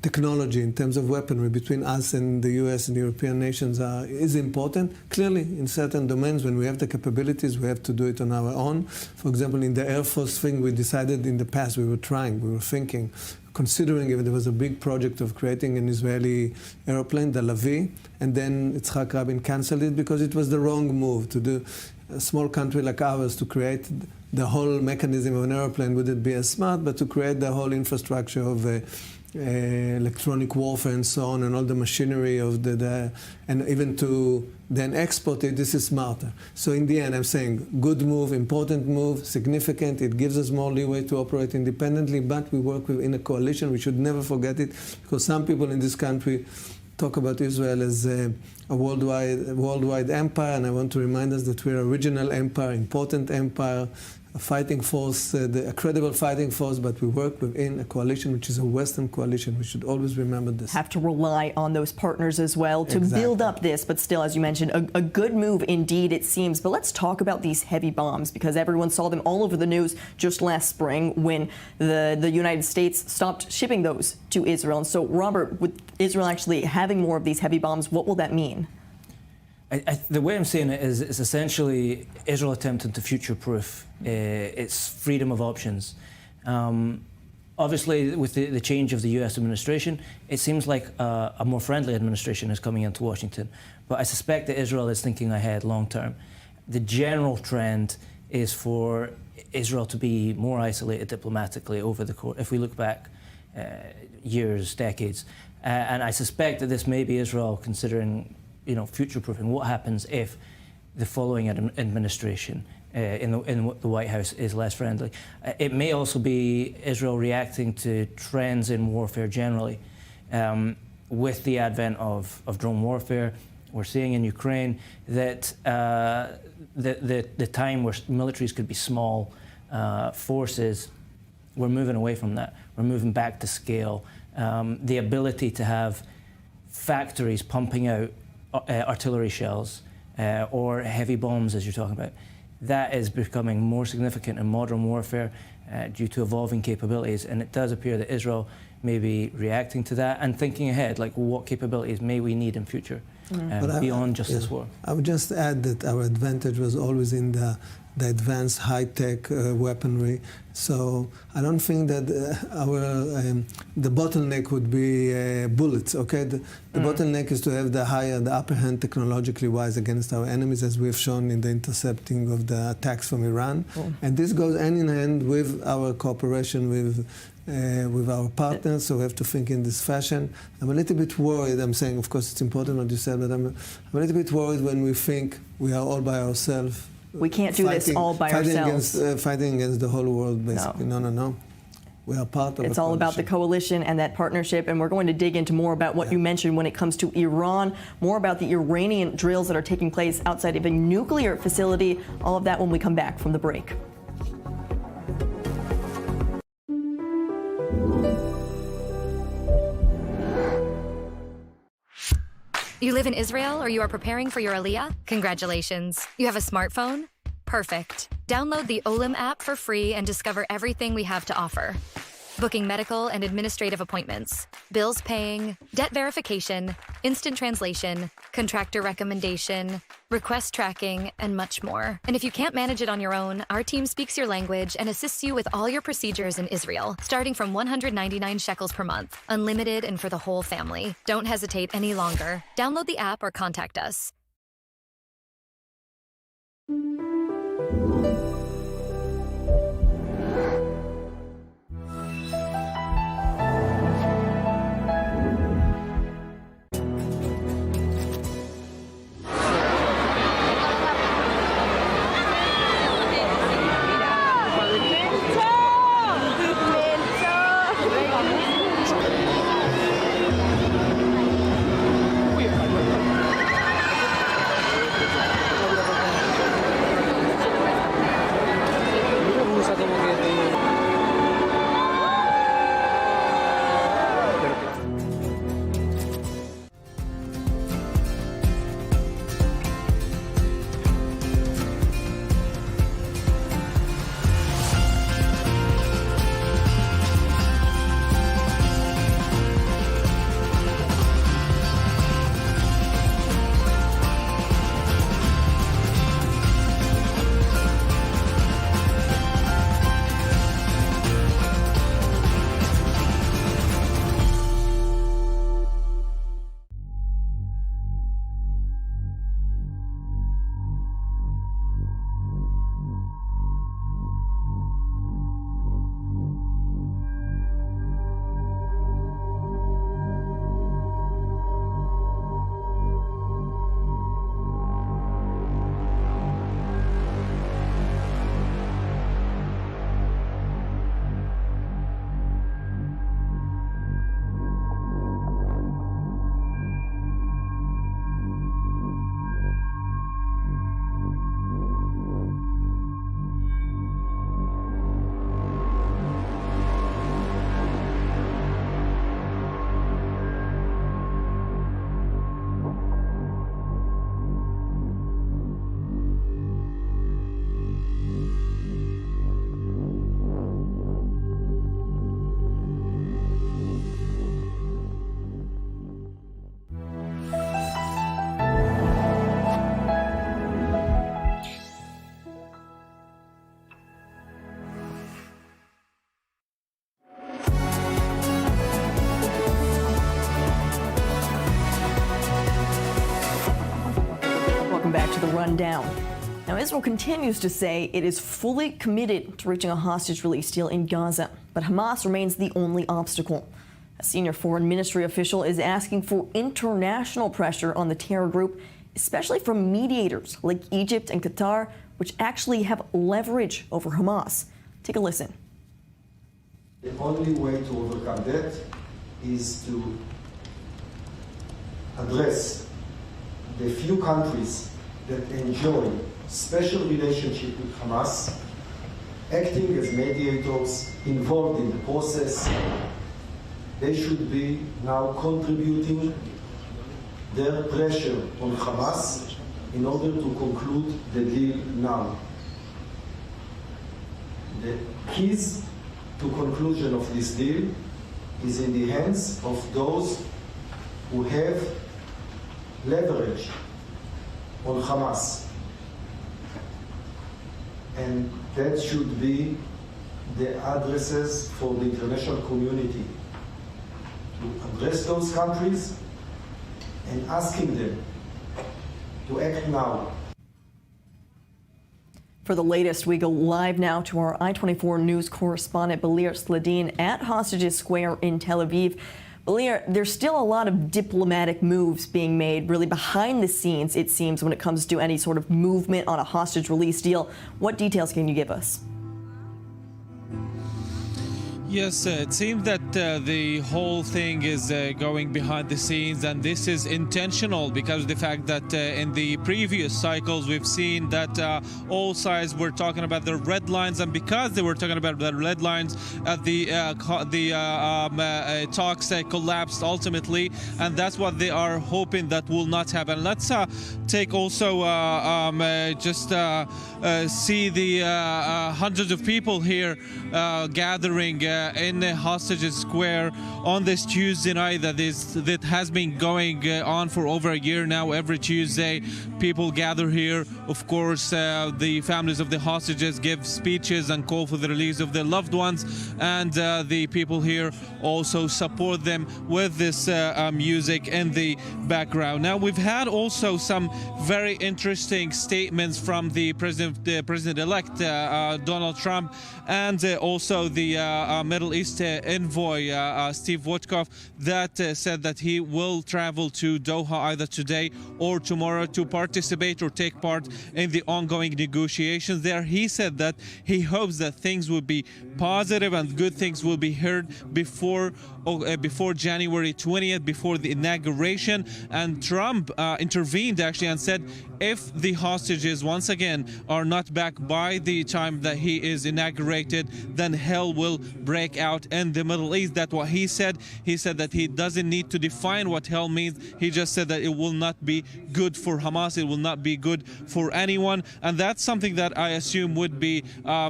technology in terms of weaponry between us and the US and European nations is important. Clearly, in certain domains, when we have the capabilities, we have to do it on our own. For example, in the Air Force thing, we decided in the past, we were thinking, considering if there was a big project of creating an Israeli airplane, the Lavi, and then Yitzhak Rabin canceled it because it was the wrong move to do. A small country like ours to create the whole mechanism of an airplane wouldn't be as smart, but to create the whole infrastructure of electronic warfare and so on, and all the machinery of and even to then export it, this is smarter. So in the end, I'm saying good move, important move, significant. It gives us more leeway to operate independently, but we work within a coalition. We should never forget it, because some people in this country talk about Israel as a worldwide empire, and I want to remind us that we're a regional empire, important empire, a fighting force, a credible fighting force, but we work within a coalition which is a Western coalition. We should always remember this. Have to rely on those partners as well to build up this, but still, as you mentioned, a good move indeed, it seems. But let's talk about these heavy bombs, because everyone saw them all over the news just last spring when the United States stopped shipping those to Israel. And so, Robert, with Israel actually having more of these heavy bombs, what will that mean? The way I'm saying it is it's essentially Israel attempting to future-proof its freedom of options. Obviously, with the change of the US administration, it seems like a more friendly administration is coming into Washington. But I suspect that Israel is thinking ahead long-term. The general trend is for Israel to be more isolated diplomatically over the course, if we look back years, decades. And I suspect that this may be Israel considering future-proofing. What happens if the following administration in the White House is less friendly? It may also be Israel reacting to trends in warfare generally. With the advent of drone warfare, we're seeing in Ukraine that the time where militaries could be small forces, we're moving away from that. We're moving back to scale. The ability to have factories pumping out artillery shells or heavy bombs, as you're talking about, that is becoming more significant in modern warfare due to evolving capabilities. And it does appear that Israel may be reacting to that and thinking ahead, like what capabilities may we need in future beyond just this war. I would just add that our advantage was always in the advanced high-tech weaponry. So I don't think that the bottleneck would be bullets, okay? The bottleneck is to have the upper hand technologically wise against our enemies, as we have shown in the intercepting of the attacks from Iran. And this goes hand in hand with our cooperation with our partners, so we have to think in this fashion. I'm a little bit worried. I'm saying, of course, it's important what you said, but I'm a little bit worried when we think we are all by ourselves. We can't do this all by ourselves. Fighting against the whole world, basically. No. We are part of it. It's all about the coalition and that partnership, and we're going to dig into more about what you mentioned when it comes to Iran, more about the Iranian drills that are taking place outside of a nuclear facility. All of that when we come back from the break. You live in Israel or you are preparing for your Aliyah? Congratulations. You have a smartphone? Perfect. Download the Olim app for free and discover everything we have to offer. Booking medical and administrative appointments, bills paying, debt verification, instant translation, contractor recommendation, request tracking, and much more. And if you can't manage it on your own, our team speaks your language and assists you with all your procedures in Israel, starting from 199 shekels per month, unlimited and for the whole family. Don't hesitate any longer. Download the app or contact us. the rundown. Now, Israel continues to say it is fully committed to reaching a hostage release deal in Gaza, but Hamas remains the only obstacle. A senior foreign ministry official is asking for international pressure on the terror group, especially from mediators like Egypt and Qatar, which actually have leverage over Hamas. Take a listen. The only way to overcome that is to address the few countries that enjoy special relationship with Hamas, acting as mediators, involved in the process. They should be now contributing their pressure on Hamas in order to conclude the deal now. The keys to conclusion of this deal is in the hands of those who have leverage on Hamas. And that should be the addresses for the international community to address those countries and asking them to act now. For the latest, we go live now to our I-24 News correspondent, Balir Sladin, at Hostages Square in Tel Aviv. Balir, there's still a lot of diplomatic moves being made, really behind the scenes, it seems, when it comes to any sort of movement on a hostage release deal. What details can you give us? Yes, it seems that the whole thing is going behind the scenes, and this is intentional because of the fact that in the previous cycles we've seen that all sides were talking about the red lines, and because they were talking about the red lines, the talks collapsed ultimately, and that's what they are hoping that will not happen. Let's take also see the hundreds of people here gathering in the Hostages Square on this Tuesday night that has been going on for over a year now. Every Tuesday, people gather here. Of course, the families of the hostages give speeches and call for the release of their loved ones, and the people here also support them with this music in the background. Now, we've had also some very interesting statements from the president-elect Donald Trump, and also the Middle East envoy Steve Witkoff, that said that he will travel to Doha either today or tomorrow to participate or take part in the ongoing negotiations there. He said that he hopes that things will be positive and good things will be heard before January 20th, before the inauguration. And Trump intervened actually and said if the hostages once again are not back by the time that he is inaugurated, then hell will break out in the Middle East. That's what he said. He said that he doesn't need to define what hell means. He just said that it will not be good for Hamas. It will not be good for anyone. And that's something that I assume would be the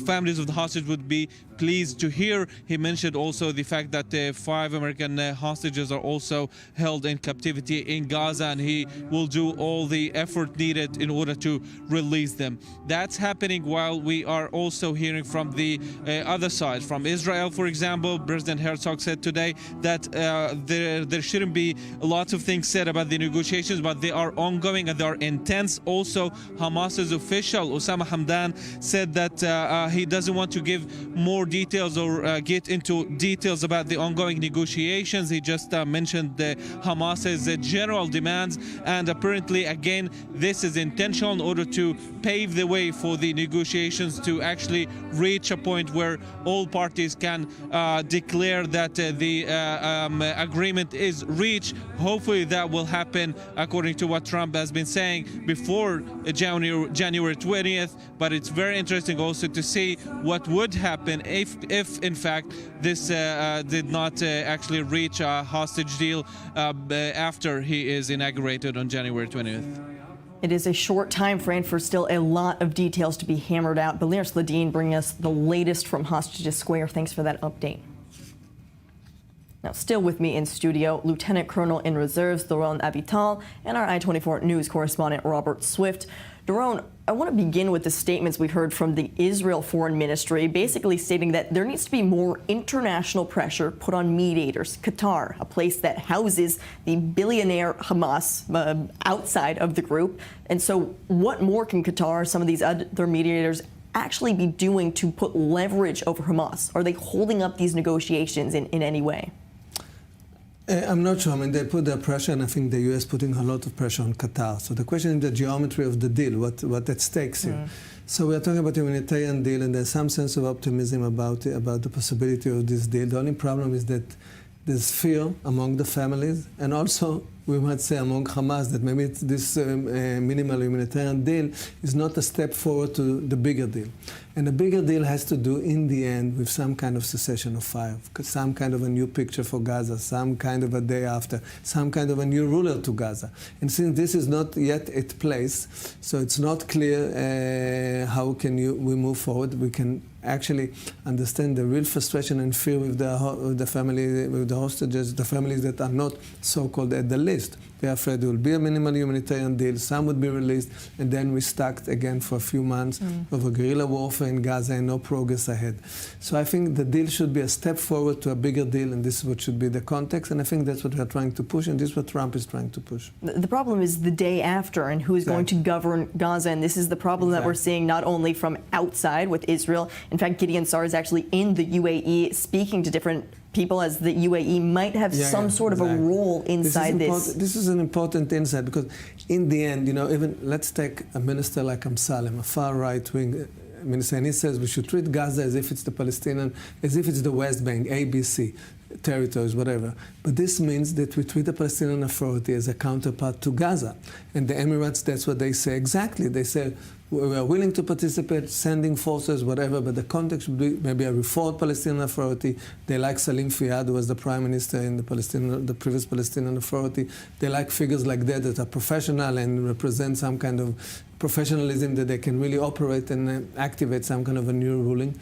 families of the hostages would be pleased to hear. He mentioned also the fact that 5 American hostages are also held in captivity in Gaza, and he will do all the effort needed in order to release them. That's happening while we are also hearing from the other side. From Israel, for example, President Herzog said today that there shouldn't be lots of things said about the negotiations, but they are ongoing and they are intense. Also, Hamas's official, Osama Hamdan, said that he doesn't want to give more details or get into details about the ongoing negotiations. He just mentioned Hamas's general demands, and apparently again this is intentional in order to pave the way for the negotiations to actually reach a point where all parties can declare that the agreement is reached. Hopefully that will happen according to what Trump has been saying before January 20th, but it's very interesting also to see what would happen if in fact this did not actually reach a hostage deal after he is inaugurated on January 20th. It is a short time frame for still a lot of details to be hammered out. Balir Sladin bringing us the latest from Hostages Square. Thanks for that update. Now, still with me in studio, Lieutenant Colonel in Reserves Doron Avital and our I-24 News correspondent Robert Swift. Doron, I want to begin with the statements we've heard from the Israel Foreign Ministry, basically stating that there needs to be more international pressure put on mediators. Qatar, a place that houses the billionaire Hamas outside of the group. And so what more can Qatar, some of these other mediators, actually be doing to put leverage over Hamas? Are they holding up these negotiations in any way? I'm not sure. I mean, they put their pressure, and I think the U.S. putting a lot of pressure on Qatar. So the question is the geometry of the deal, what at stake here. So we are talking about a humanitarian deal, and there's some sense of optimism about the possibility of this deal. The only problem is that there's fear among the families, and also we might say among Hamas that maybe this minimal humanitarian deal is not a step forward to the bigger deal. And the bigger deal has to do, in the end, with some kind of cessation of fire, some kind of a new picture for Gaza, some kind of a day after, some kind of a new ruler to Gaza. And since this is not yet at place, so it's not clear how can we move forward. We can actually understand the real frustration and fear with the family, with the hostages, the families that are not so-called at the list. They are afraid there will be a minimal humanitarian deal, some would be released, and then we stuck again for a few months of a guerrilla warfare in Gaza and no progress ahead. So I think the deal should be a step forward to a bigger deal, and this is what should be the context, and I think that's what we are trying to push, and this is what Trump is trying to push. The problem is the day after and who is going to govern Gaza, and this is the problem that we're seeing not only from outside with Israel. In fact, Gideon Sar is actually in the UAE speaking to different people, as the UAE might have some sort of a role inside this. This is an important insight, because in the end, even let's take a minister like Amsalem, a far right-wing minister, and he says we should treat Gaza as if it's the Palestinian, as if it's the West Bank, ABC, territories, whatever. But this means that we treat the Palestinian Authority as a counterpart to Gaza. And the Emirates, that's what they say exactly. They say, we are willing to participate, sending forces, whatever, but the context should be maybe a reformed Palestinian Authority. They like Salim Fayyad, who was the prime minister in the previous Palestinian Authority. They like figures like that are professional and represent some kind of professionalism that they can really operate and activate some kind of a new ruling.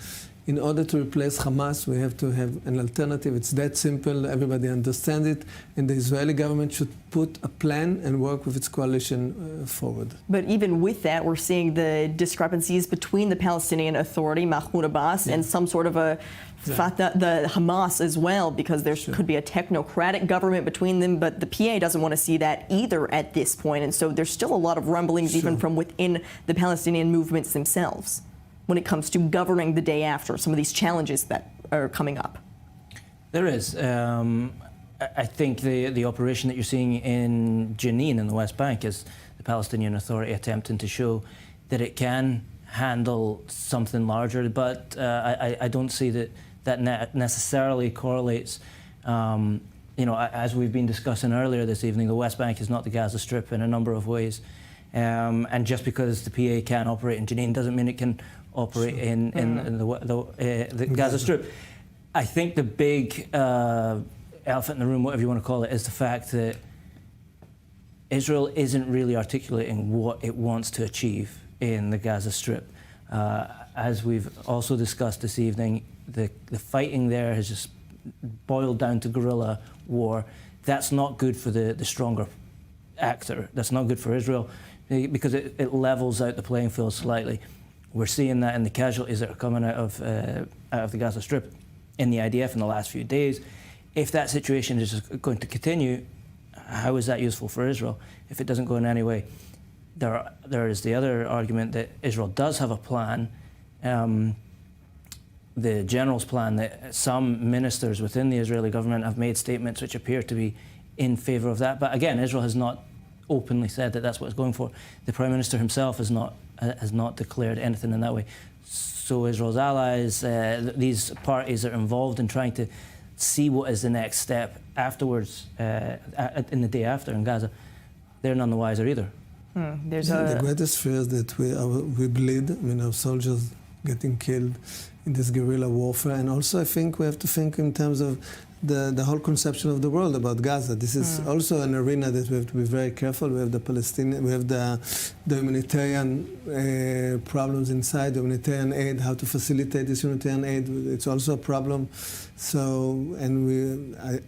In order to replace Hamas, we have to have an alternative. It's that simple. Everybody understands it. And the Israeli government should put a plan and work with its coalition forward. But even with that, we're seeing the discrepancies between the Palestinian Authority, Mahmoud Abbas, and some sort of a Fatah, the Hamas as well, because there could be a technocratic government between them. But the PA doesn't want to see that either at this point. And so there's still a lot of rumblings even from within the Palestinian movements themselves when it comes to governing the day after, some of these challenges that are coming up. There is. I think the operation that you're seeing in Jenin in the West Bank is the Palestinian Authority attempting to show that it can handle something larger, but I don't see that necessarily correlates. As we've been discussing earlier this evening, the West Bank is not the Gaza Strip in a number of ways. And just because the PA can operate in Jenin doesn't mean it can operate in the Gaza Strip. I think the big elephant in the room, whatever you want to call it, is the fact that Israel isn't really articulating what it wants to achieve in the Gaza Strip. As we've also discussed this evening, the fighting there has just boiled down to guerrilla war. That's not good for the stronger actor. That's not good for Israel, because it levels out the playing field slightly. We're seeing that in the casualties that are coming out of the Gaza Strip in the IDF in the last few days. If that situation is going to continue, how is that useful for Israel if it doesn't go in any way? There is the other argument that Israel does have a plan, the general's plan, that some ministers within the Israeli government have made statements which appear to be in favor of that. But again, Israel has not openly said that that's what it's going for. The Prime Minister himself has not declared anything in that way. So Israel's allies, these parties that are involved in trying to see what is the next step afterwards, in the day after in Gaza, they're none the wiser either. The greatest fear is that we bleed. Our soldiers getting killed this guerrilla warfare. And also I think we have to think in terms of the whole conception of the world about Gaza. This is also an arena that we have to be very careful. We have the Palestinian, we have the humanitarian problems inside, the humanitarian aid, how to facilitate this humanitarian aid. It's also a problem. So, and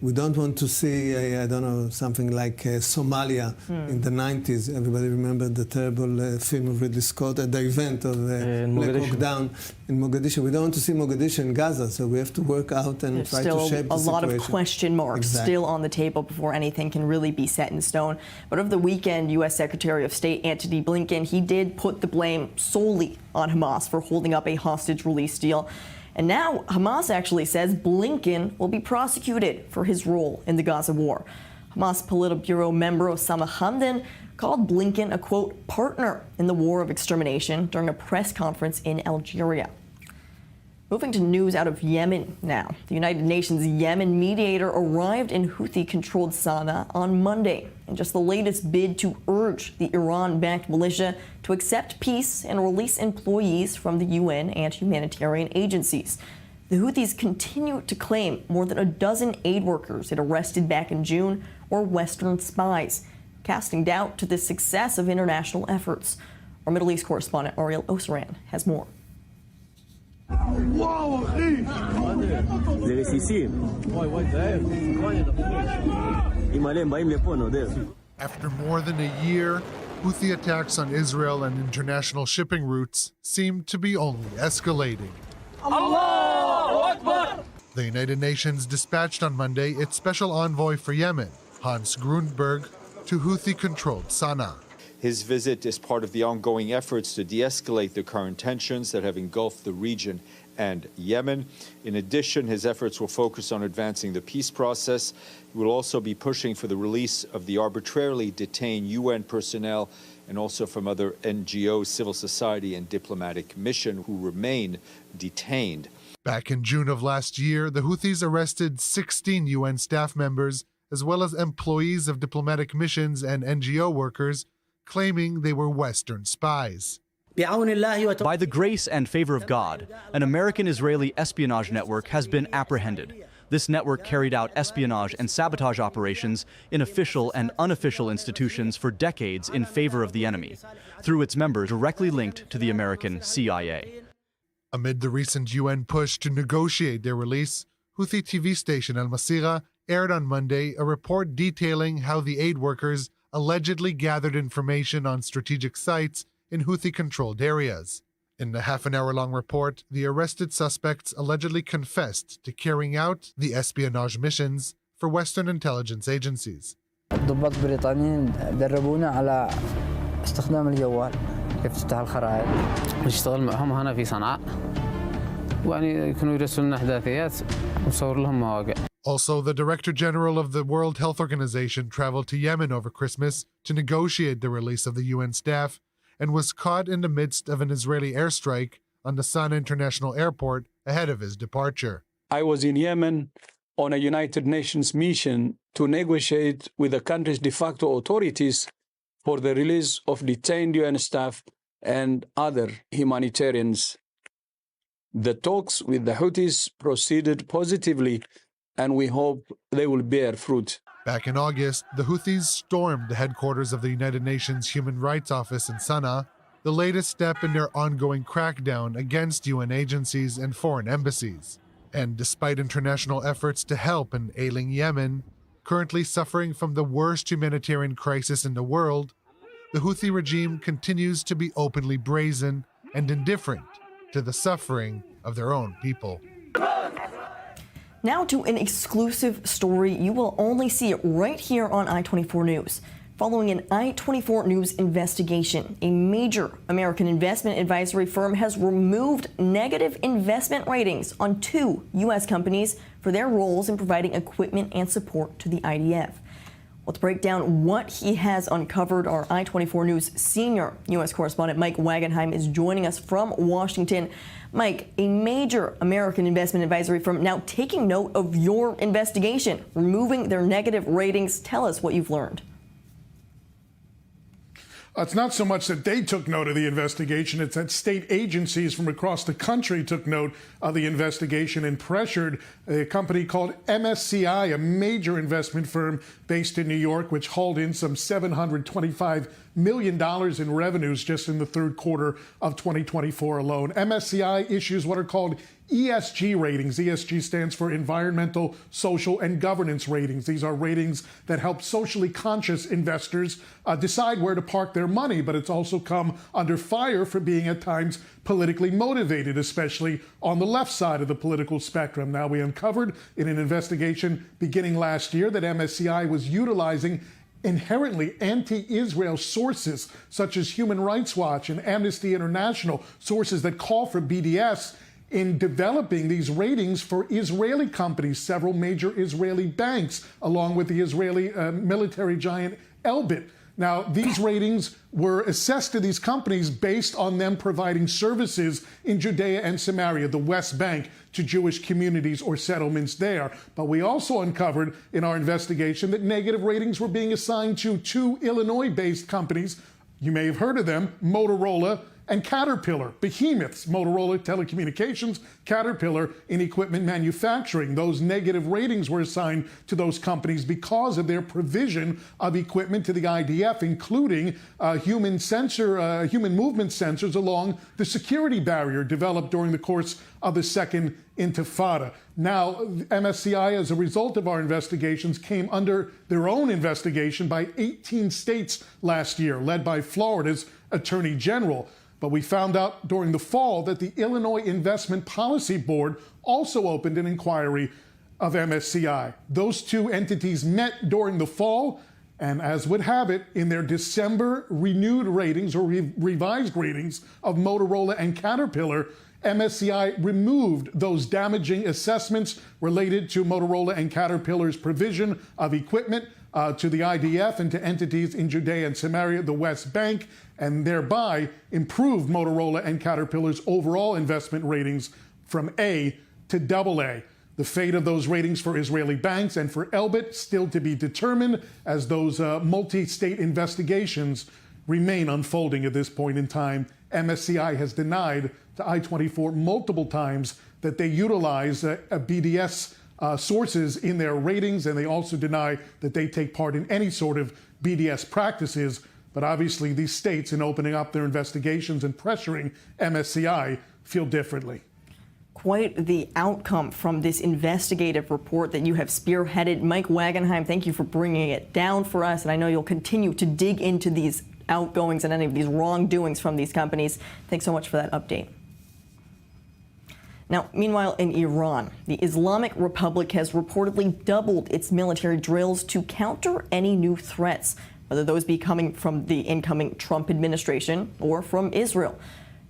we don't want to see, I don't know, something like Somalia in the 90s. Everybody remember the terrible film of Ridley Scott at the event of Black Hawk Down in Mogadishu. We don't want to see Mogadishu in Gaza, so we have to work out and try to shape the situation. Still a lot of question marks still on the table before anything can really be set in stone. But over the weekend, U.S. Secretary of State Antony Blinken, he did put the blame solely on Hamas for holding up a hostage release deal. And now Hamas actually says Blinken will be prosecuted for his role in the Gaza war. Hamas Politburo member Osama Hamdan called Blinken a, quote, partner in the war of extermination during a press conference in Algeria. Moving to news out of Yemen now. The United Nations Yemen mediator arrived in Houthi-controlled Sana'a on Monday in just the latest bid to urge the Iran-backed militia to accept peace and release employees from the UN and humanitarian agencies. The Houthis continue to claim more than a dozen aid workers it arrested back in June were Western spies, casting doubt to the success of international efforts. Our Middle East correspondent Ariel Osran has more. After more than a year, Houthi attacks on Israel and international shipping routes seem to be only escalating. The United Nations dispatched on Monday its special envoy for Yemen, Hans Grundberg, to Houthi-controlled Sana'a. His visit is part of the ongoing efforts to de-escalate the current tensions that have engulfed the region and Yemen. In addition, his efforts will focus on advancing the peace process. He will also be pushing for the release of the arbitrarily detained UN personnel and also from other NGOs, civil society, and diplomatic mission who remain detained. Back in June of last year, the Houthis arrested 16 UN staff members, as well as employees of diplomatic missions and NGO workers, claiming they were Western spies. By the grace and favor of God, an American-Israeli espionage network has been apprehended. This network carried out espionage and sabotage operations in official and unofficial institutions for decades in favor of the enemy, through its members directly linked to the American CIA. Amid the recent UN push to negotiate their release, Houthi TV station Al Masira aired on Monday a report detailing how the aid workers allegedly gathered information on strategic sites in Houthi-controlled areas. In the half-an-hour-long report, the arrested suspects allegedly confessed to carrying out the espionage missions for Western intelligence agencies. ضباط بريطانيين دربونا على استخدام الجوال كيف تفتح الخرائط نشتغل معهم هنا في صنعاء ويعني يكونوا يرسلوا لنا احداثيات ونصور لهم مواقع. Also, the Director General of the World Health Organization traveled to Yemen over Christmas to negotiate the release of the UN staff and was caught in the midst of an Israeli airstrike on the Sana'a International Airport ahead of his departure. I was in Yemen on a United Nations mission to negotiate with the country's de facto authorities for the release of detained UN staff and other humanitarians. The talks with the Houthis proceeded positively, and we hope they will bear fruit. Back in August, the Houthis stormed the headquarters of the United Nations Human Rights Office in Sana'a, the latest step in their ongoing crackdown against UN agencies and foreign embassies. And despite international efforts to help an ailing Yemen, currently suffering from the worst humanitarian crisis in the world, the Houthi regime continues to be openly brazen and indifferent to the suffering of their own people. Now to an exclusive story you will only see it right here on I-24 News. Following an I-24 News investigation, a major American investment advisory firm has removed negative investment ratings on 2 U.S. companies for their roles in providing equipment and support to the IDF. Let's break down what he has uncovered. Our I-24 News senior U.S. correspondent Mike Wagenheim is joining us from Washington. Mike, a major American investment advisory firm now taking note of your investigation, removing their negative ratings. Tell us what you've learned. It's not so much that they took note of the investigation, it's that state agencies from across the country took note of the investigation and pressured a company called MSCI, a major investment firm based in New York, which hauled in some $725 million in revenues just in the third quarter of 2024 alone. MSCI issues what are called ESG ratings. ESG stands for environmental, social, and governance ratings. These are ratings that help socially conscious investors decide where to park their money, but it's also come under fire for being at times politically motivated, especially on the left side of the political spectrum. Now, we uncovered in an investigation beginning last year that MSCI was utilizing inherently anti-Israel sources such as Human Rights Watch and Amnesty International, sources that call for BDS, in developing these ratings for Israeli companies, several major Israeli banks, along with the Israeli military giant Elbit. Now, these ratings were assessed to these companies based on them providing services in Judea and Samaria, the West Bank, to Jewish communities or settlements there. But we also uncovered in our investigation that negative ratings were being assigned to two Illinois-based companies. You may have heard of them, Motorola and Caterpillar, behemoths, Motorola Telecommunications, Caterpillar in equipment manufacturing. Those negative ratings were assigned to those companies because of their provision of equipment to the IDF, including human movement sensors along the security barrier developed during the course of the Second Intifada. Now, MSCI, as a result of our investigations, came under their own investigation by 18 states last year, led by Florida's Attorney General. But we found out during the fall that the Illinois Investment Policy Board also opened an inquiry of MSCI. Those two entities met during the fall, and as would have it, in their December renewed ratings or revised ratings of Motorola and Caterpillar, MSCI removed those damaging assessments related to Motorola and Caterpillar's provision of equipment to the IDF and to entities in Judea and Samaria, the West Bank, and thereby improved Motorola and Caterpillar's overall investment ratings from A to AA. The fate of those ratings for Israeli banks and for Elbit still to be determined, as those multi-state investigations remain unfolding at this point in time. MSCI has denied to I-24 multiple times that they utilize BDS sources in their ratings, and they also deny that they take part in any sort of BDS practices. But obviously, these states, in opening up their investigations and pressuring MSCI, feel differently. Quite the outcome from this investigative report that you have spearheaded. Mike Wagenheim, thank you for bringing it down for us. And I know you'll continue to dig into these outgoings and any of these wrongdoings from these companies. Thanks so much for that update. Now, meanwhile, in Iran, the Islamic Republic has reportedly doubled its military drills to counter any new threats, whether those be coming from the incoming Trump administration or from Israel.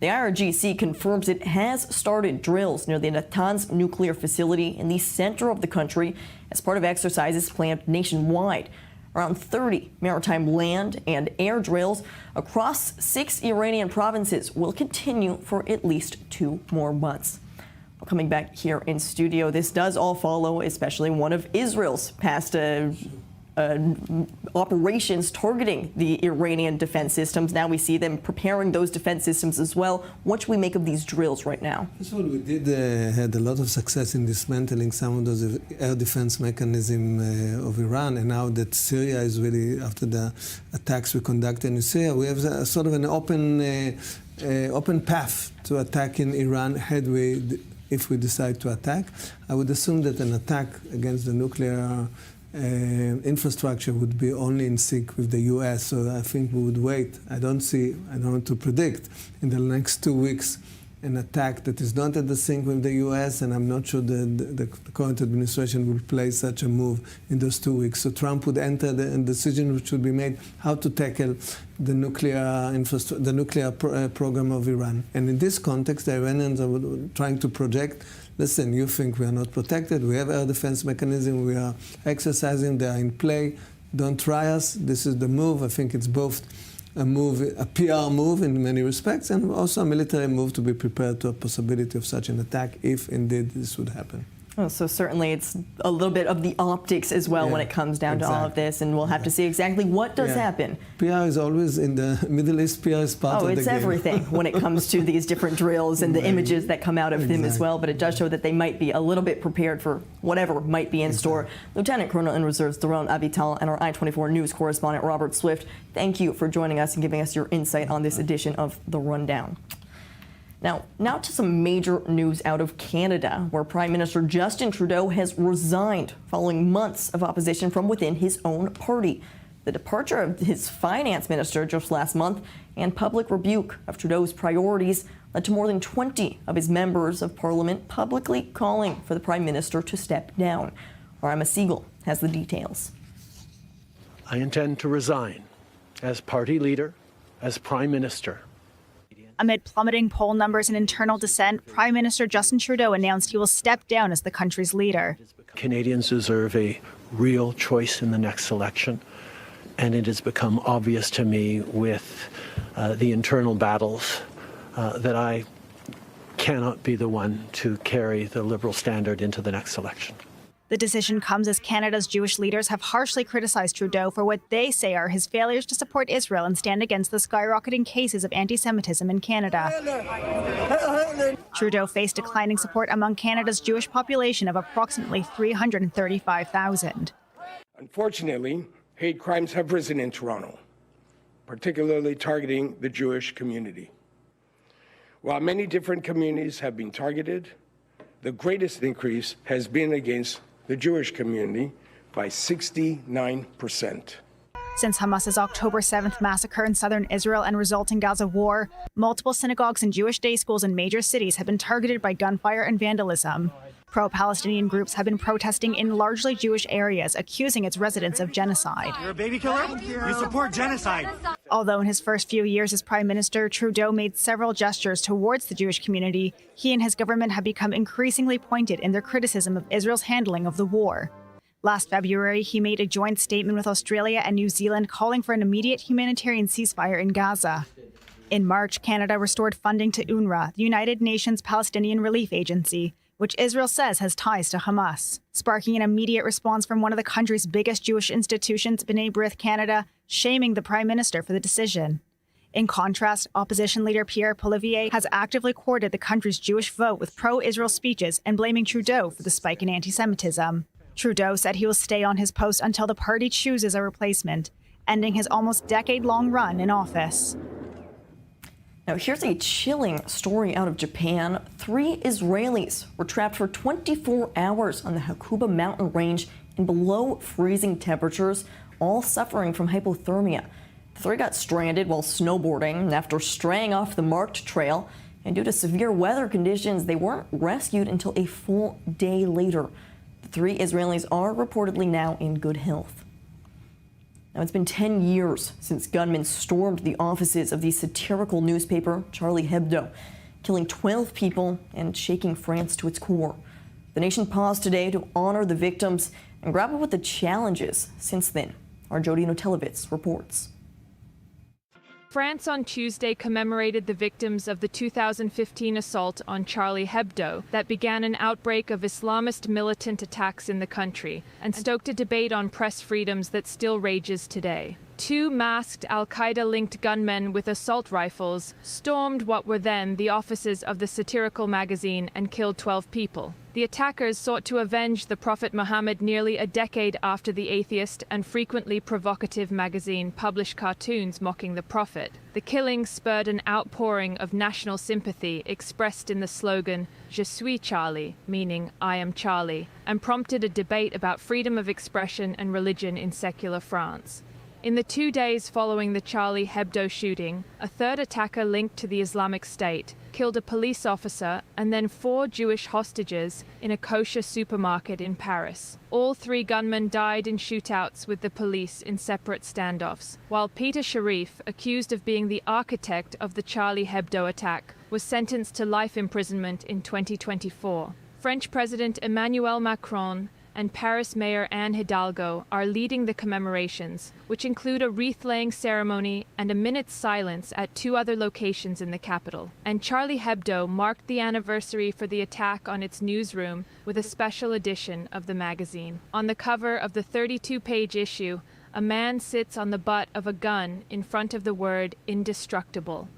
The IRGC confirms it has started drills near the Natanz nuclear facility in the center of the country as part of exercises planned nationwide. Around 30 maritime land and air drills across 6 Iranian provinces will continue for at least 2 more months. Well, coming back here in studio, this does all follow especially one of Israel's past operations targeting the Iranian defense systems. Now we see them preparing those defense systems as well. What should we make of these drills right now? First of all, we did had a lot of success in dismantling some of those air defense mechanisms of Iran, and now that Syria is really, after the attacks we conducted in Syria, we have a sort of an open path to attacking Iran if we decide to attack. I would assume that an attack against the nuclear infrastructure would be only in sync with the U.S., so I think we would wait. I don't want to predict in the next 2 weeks an attack that is not at the sync with the U.S., and I'm not sure the current administration will play such a move in those 2 weeks. So Trump would enter the decision which should be made how to tackle the nuclear program of Iran. And in this context, the Iranians are trying to project, listen, you think we are not protected, we have air defense mechanism, we are exercising, they are in play, don't try us, this is the move. I think it's both a PR move in many respects, and also a military move to be prepared to a possibility of such an attack if indeed this would happen. Oh, so certainly it's a little bit of the optics as well when it comes down to all of this, and we'll have to see exactly what does happen. PR is always in the Middle East. PR is part of the game. It's everything when it comes to these different drills and the images that come out of them as well. But it does show that they might be a little bit prepared for whatever might be in store. Lieutenant Colonel in Reserves Doron Avital and our I-24 News correspondent Robert Swift, thank you for joining us and giving us your insight on this edition of The Rundown. Now to some major news out of Canada, where Prime Minister Justin Trudeau has resigned following months of opposition from within his own party. The departure of his finance minister just last month and public rebuke of Trudeau's priorities led to more than 20 of his members of parliament publicly calling for the Prime Minister to step down. Our Emma Siegel has the details. I intend to resign as party leader, as Prime Minister. Amid plummeting poll numbers and internal dissent, Prime Minister Justin Trudeau announced he will step down as the country's leader. Canadians deserve a real choice in the next election, and it has become obvious to me with the internal battles that I cannot be the one to carry the Liberal standard into the next election. The decision comes as Canada's Jewish leaders have harshly criticized Trudeau for what they say are his failures to support Israel and stand against the skyrocketing cases of anti-Semitism in Canada. Trudeau faced declining support among Canada's Jewish population of approximately 335,000. Unfortunately, hate crimes have risen in Toronto, particularly targeting the Jewish community. While many different communities have been targeted, the greatest increase has been against the Jewish community by 69%. Since Hamas's October 7th massacre in southern Israel and resulting Gaza war, multiple synagogues and Jewish day schools in major cities have been targeted by gunfire and vandalism. Pro-Palestinian groups have been protesting in largely Jewish areas, accusing its residents of genocide. You're a baby killer? You support genocide. Although in his first few years as Prime Minister, Trudeau made several gestures towards the Jewish community, he and his government have become increasingly pointed in their criticism of Israel's handling of the war. Last February, he made a joint statement with Australia and New Zealand calling for an immediate humanitarian ceasefire in Gaza. In March, Canada restored funding to UNRWA, the United Nations Palestinian Relief Agency, which Israel says has ties to Hamas, sparking an immediate response from one of the country's biggest Jewish institutions, B'nai B'rith Canada, shaming the Prime Minister for the decision. In contrast, opposition leader Pierre Poilievre has actively courted the country's Jewish vote with pro-Israel speeches and blaming Trudeau for the spike in anti-Semitism. Trudeau said he will stay on his post until the party chooses a replacement, ending his almost decade-long run in office. Now, here's a chilling story out of Japan. 3 Israelis were trapped for 24 hours on the Hakuba mountain range in below freezing temperatures, all suffering from hypothermia. The 3 got stranded while snowboarding after straying off the marked trail, and due to severe weather conditions, they weren't rescued until a full day later. The 3 Israelis are reportedly now in good health. Now, it's been 10 years since gunmen stormed the offices of the satirical newspaper Charlie Hebdo, killing 12 people and shaking France to its core. The nation paused today to honor the victims and grapple with the challenges since then. Our Jody Notelevitz reports. France on Tuesday commemorated the victims of the 2015 assault on Charlie Hebdo that began an outbreak of Islamist militant attacks in the country and stoked a debate on press freedoms that still rages today. 2 masked al-Qaeda-linked gunmen with assault rifles stormed what were then the offices of the satirical magazine and killed 12 people. The attackers sought to avenge the Prophet Muhammad nearly a decade after the atheist and frequently provocative magazine published cartoons mocking the Prophet. The killing spurred an outpouring of national sympathy expressed in the slogan, Je suis Charlie, meaning I am Charlie, and prompted a debate about freedom of expression and religion in secular France. In the 2 days following the Charlie Hebdo shooting, a third attacker linked to the Islamic State killed a police officer and then 4 Jewish hostages in a kosher supermarket in Paris. All 3 gunmen died in shootouts with the police in separate standoffs, while Peter Sharif, accused of being the architect of the Charlie Hebdo attack, was sentenced to life imprisonment in 2024. French President Emmanuel Macron and Paris Mayor Anne Hidalgo are leading the commemorations, which include a wreath-laying ceremony and a minute's silence at 2 other locations in the capital. And Charlie Hebdo marked the anniversary for the attack on its newsroom with a special edition of the magazine. On the cover of the 32-page issue, a man sits on the butt of a gun in front of the word indestructible.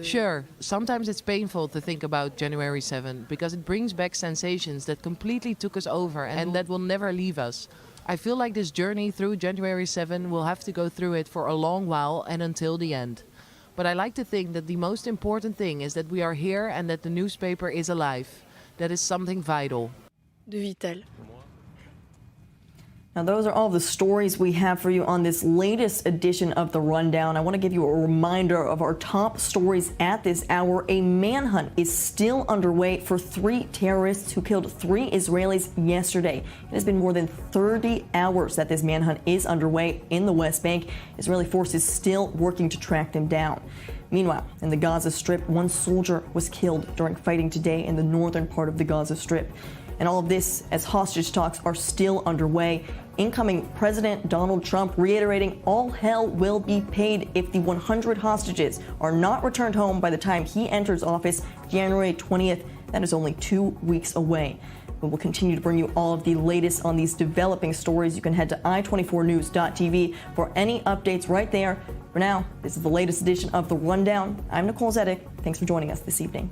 Sure, sometimes it's painful to think about January 7 because it brings back sensations that completely took us over and that will never leave us. I feel like this journey through January 7 will have to go through it for a long while and until the end. But I like to think that the most important thing is that we are here and that the newspaper is alive. That is something vital. Now, those are all the stories we have for you on this latest edition of The Rundown. I want to give you a reminder of our top stories at this hour. A manhunt is still underway for 3 terrorists who killed 3 Israelis yesterday. It has been more than 30 hours that this manhunt is underway in the West Bank. Israeli forces still working to track them down. Meanwhile, in the Gaza Strip, 1 soldier was killed during fighting today in the northern part of the Gaza Strip. And all of this as hostage talks are still underway. Incoming President Donald Trump reiterating all hell will be paid if the 100 hostages are not returned home by the time he enters office January 20th. That is only 2 weeks away. We will continue to bring you all of the latest on these developing stories. You can head to i24news.tv for any updates right there. For now, this is the latest edition of The Rundown. I'm Nicole Zedek. Thanks for joining us this evening.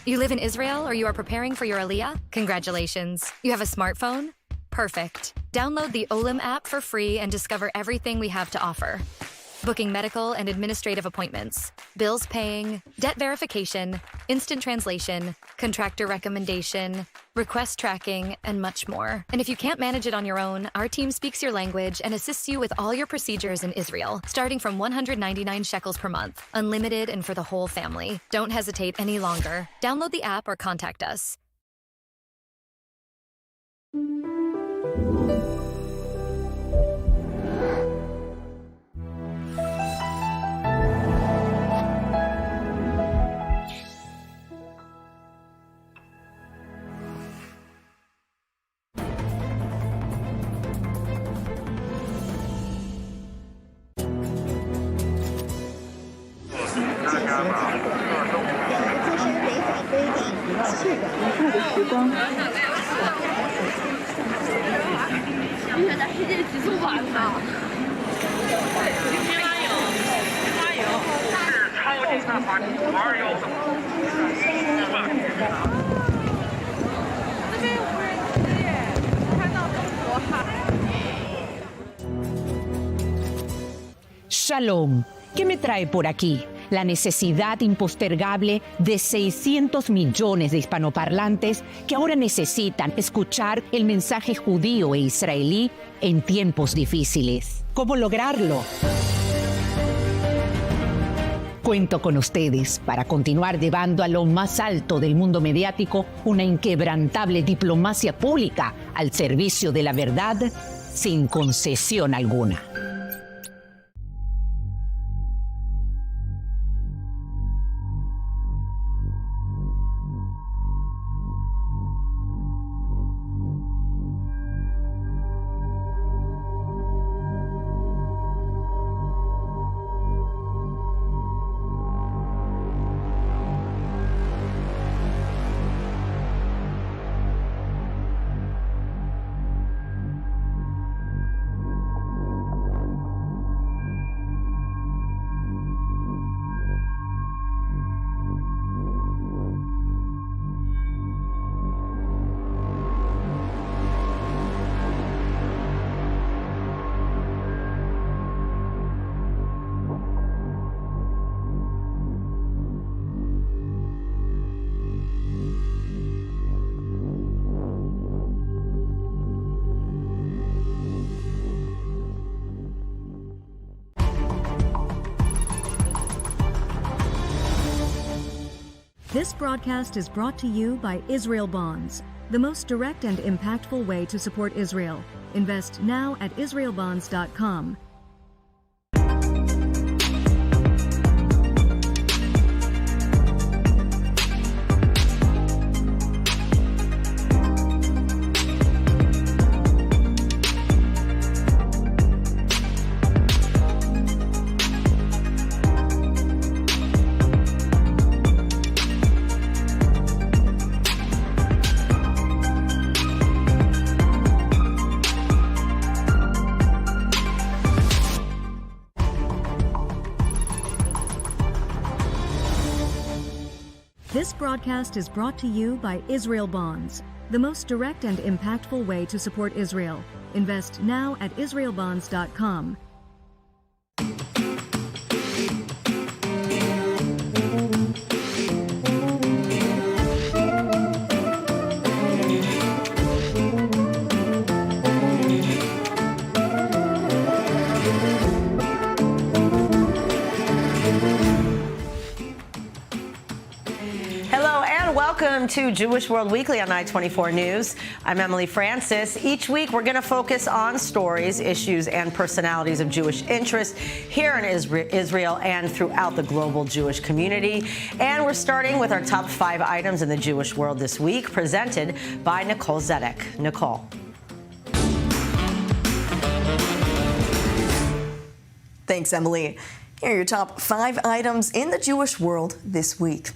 You live in Israel or you are preparing for your Aliyah? Congratulations. You have a smartphone? Perfect. Download the Olim app for free and discover everything we have to offer. Booking medical and administrative appointments, bills paying, debt verification, instant translation, contractor recommendation, request tracking, and much more. And if you can't manage it on your own, our team speaks your language and assists you with all your procedures in Israel, starting from 199 shekels per month, unlimited and for the whole family. Don't hesitate any longer. Download the app or contact us. Shalom. ¿Qué me trae por aquí? La necesidad impostergable de 600 millones de hispanoparlantes que ahora necesitan escuchar el mensaje judío e israelí en tiempos difíciles. ¿Cómo lograrlo? Cuento con ustedes para continuar llevando a lo más alto del mundo mediático una inquebrantable diplomacia pública al servicio de la verdad sin concesión alguna. This broadcast is brought to you by Israel Bonds, the most direct and impactful way to support Israel. Invest now at israelbonds.com. This broadcast is brought to you by Israel Bonds, the most direct and impactful way to support Israel. Invest now at israelbonds.com. Welcome to Jewish World Weekly on I-24 News. I'm Emily Francis. Each week, we're going to focus on stories, issues, and personalities of Jewish interest here in Israel and throughout the global Jewish community. And we're starting with our top 5 items in the Jewish world this week, presented by Nicole Zedek. Nicole. Thanks, Emily. Here are your top 5 items in the Jewish world this week.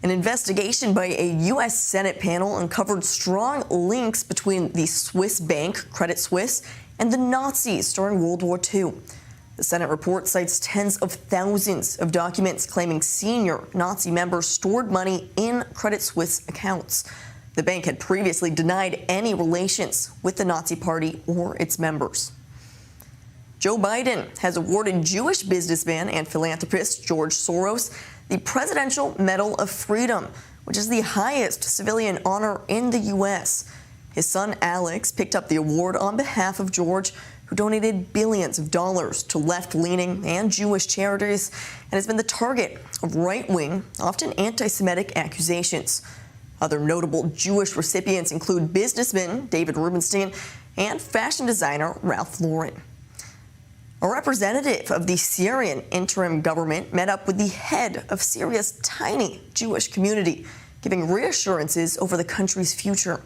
An investigation by a U.S. Senate panel uncovered strong links between the Swiss bank, Credit Suisse, and the Nazis during World War II. The Senate report cites tens of thousands of documents claiming senior Nazi members stored money in Credit Suisse accounts. The bank had previously denied any relations with the Nazi Party or its members. Joe Biden has awarded Jewish businessman and philanthropist George Soros the Presidential Medal of Freedom, which is the highest civilian honor in the U.S. His son Alex picked up the award on behalf of George, who donated billions of dollars to left-leaning and Jewish charities and has been the target of right-wing, often anti-Semitic accusations. Other notable Jewish recipients include businessman David Rubenstein and fashion designer Ralph Lauren. A representative of the Syrian interim government met up with the head of Syria's tiny Jewish community, giving reassurances over the country's future.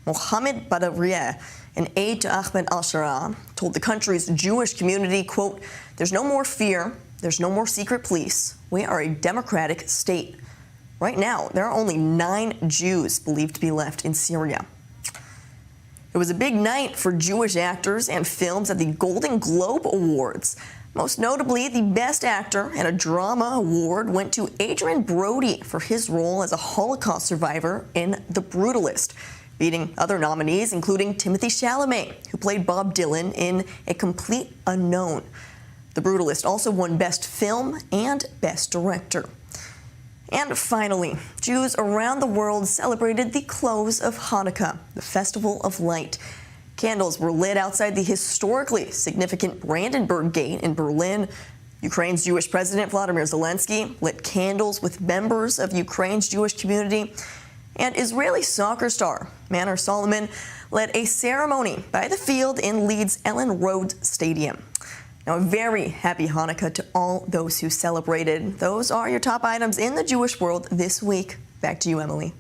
Mohammed Badawrieh, an aide to Ahmed al-Sharaa, told the country's Jewish community, quote, "There's no more fear, there's no more secret police. We are a democratic state." Right now, there are only 9 Jews believed to be left in Syria. It was a big night for Jewish actors and films at the Golden Globe Awards. Most notably, the Best Actor in a Drama award went to Adrian Brody for his role as a Holocaust survivor in The Brutalist, beating other nominees, including Timothée Chalamet, who played Bob Dylan in A Complete Unknown. The Brutalist also won Best Film and Best Director. And finally, Jews around the world celebrated the close of Hanukkah, the Festival of Light. Candles were lit outside the historically significant Brandenburg Gate in Berlin. Ukraine's Jewish President Volodymyr Zelensky lit candles with members of Ukraine's Jewish community. And Israeli soccer star Manor Solomon led a ceremony by the field in Leeds' Ellen Road Stadium. Now, a very happy Hanukkah to all those who celebrated. Those are your top items in the Jewish world this week. Back to you, Emily.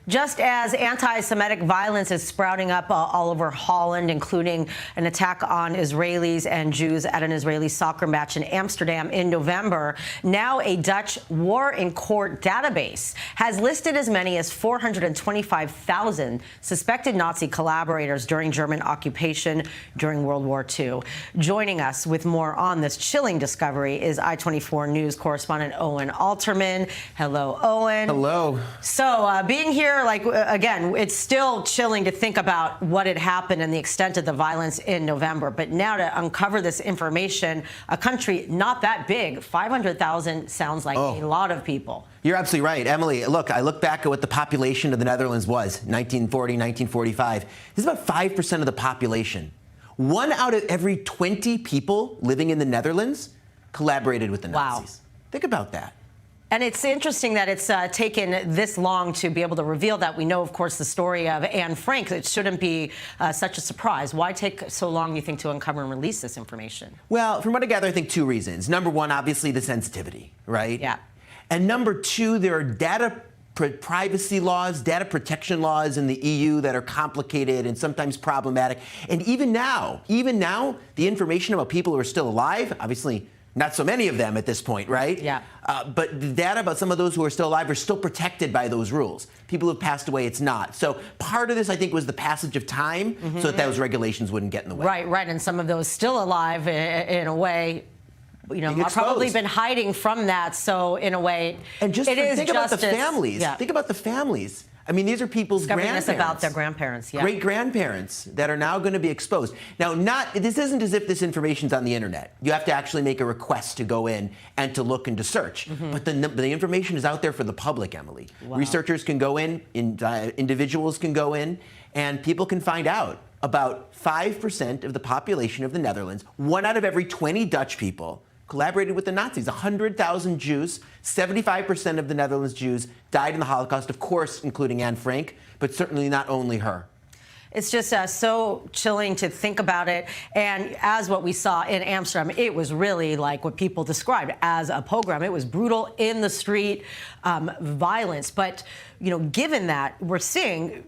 Just as anti-Semitic violence is sprouting up all over Holland, including an attack on Israelis and Jews at an Israeli soccer match in Amsterdam in November, now a Dutch war in court database has listed as many as 425,000 suspected Nazi collaborators during German occupation during World War II. Joining us with more on this chilling discovery is I-24 News correspondent Owen Alterman. Hello, Owen. Hello. So being here, again, it's still chilling to think about what had happened and the extent of the violence in November. But now to uncover this information, a country not that big, 500,000 sounds like a lot of people. You're absolutely right. Emily, look, I look back at what the population of the Netherlands was, 1940, 1945. This is about 5% of the population. 1 out of every 20 people living in the Netherlands collaborated with the Nazis. Think about that. And it's interesting that it's taken this long to be able to reveal that. We know, of course, the story of Anne Frank. It shouldn't be such a surprise. Why take so long, you think, to uncover and release this information? Well, from what I gather, I think two reasons. Number one, obviously, the sensitivity, right? Yeah. And number two, there are data privacy laws, data protection laws in the EU that are complicated and sometimes problematic. And even now, the information about people who are still alive, obviously, not so many of them at this point, right? Yeah. But the data about some of those who are still alive are still protected by those rules. People who have passed away, it's not. So part of this, I think, was the passage of time so that those regulations wouldn't get in the way. Right. And some of those still alive, in a way, have probably been hiding from that. So in a way, and just think about the families. Yeah. Think about the families. I mean, these are people's grandparents. About their grandparents, great-grandparents that are now going to be exposed. Now, this isn't as if this information's on the internet. You have to actually make a request to go in and to look and to search. But the information is out there for the public, Emily. Wow. Researchers can go in, individuals can go in, and people can find out. About 5% of the population of the Netherlands, 1 out of every 20 Dutch people, collaborated with the Nazis. 100,000 Jews, 75% of the Netherlands Jews died in the Holocaust, of course, including Anne Frank, but certainly not only her. It's just so chilling to think about it. And as what we saw in Amsterdam, it was really like what people described as a pogrom. It was brutal, in the street, violence. But, given that, we're seeing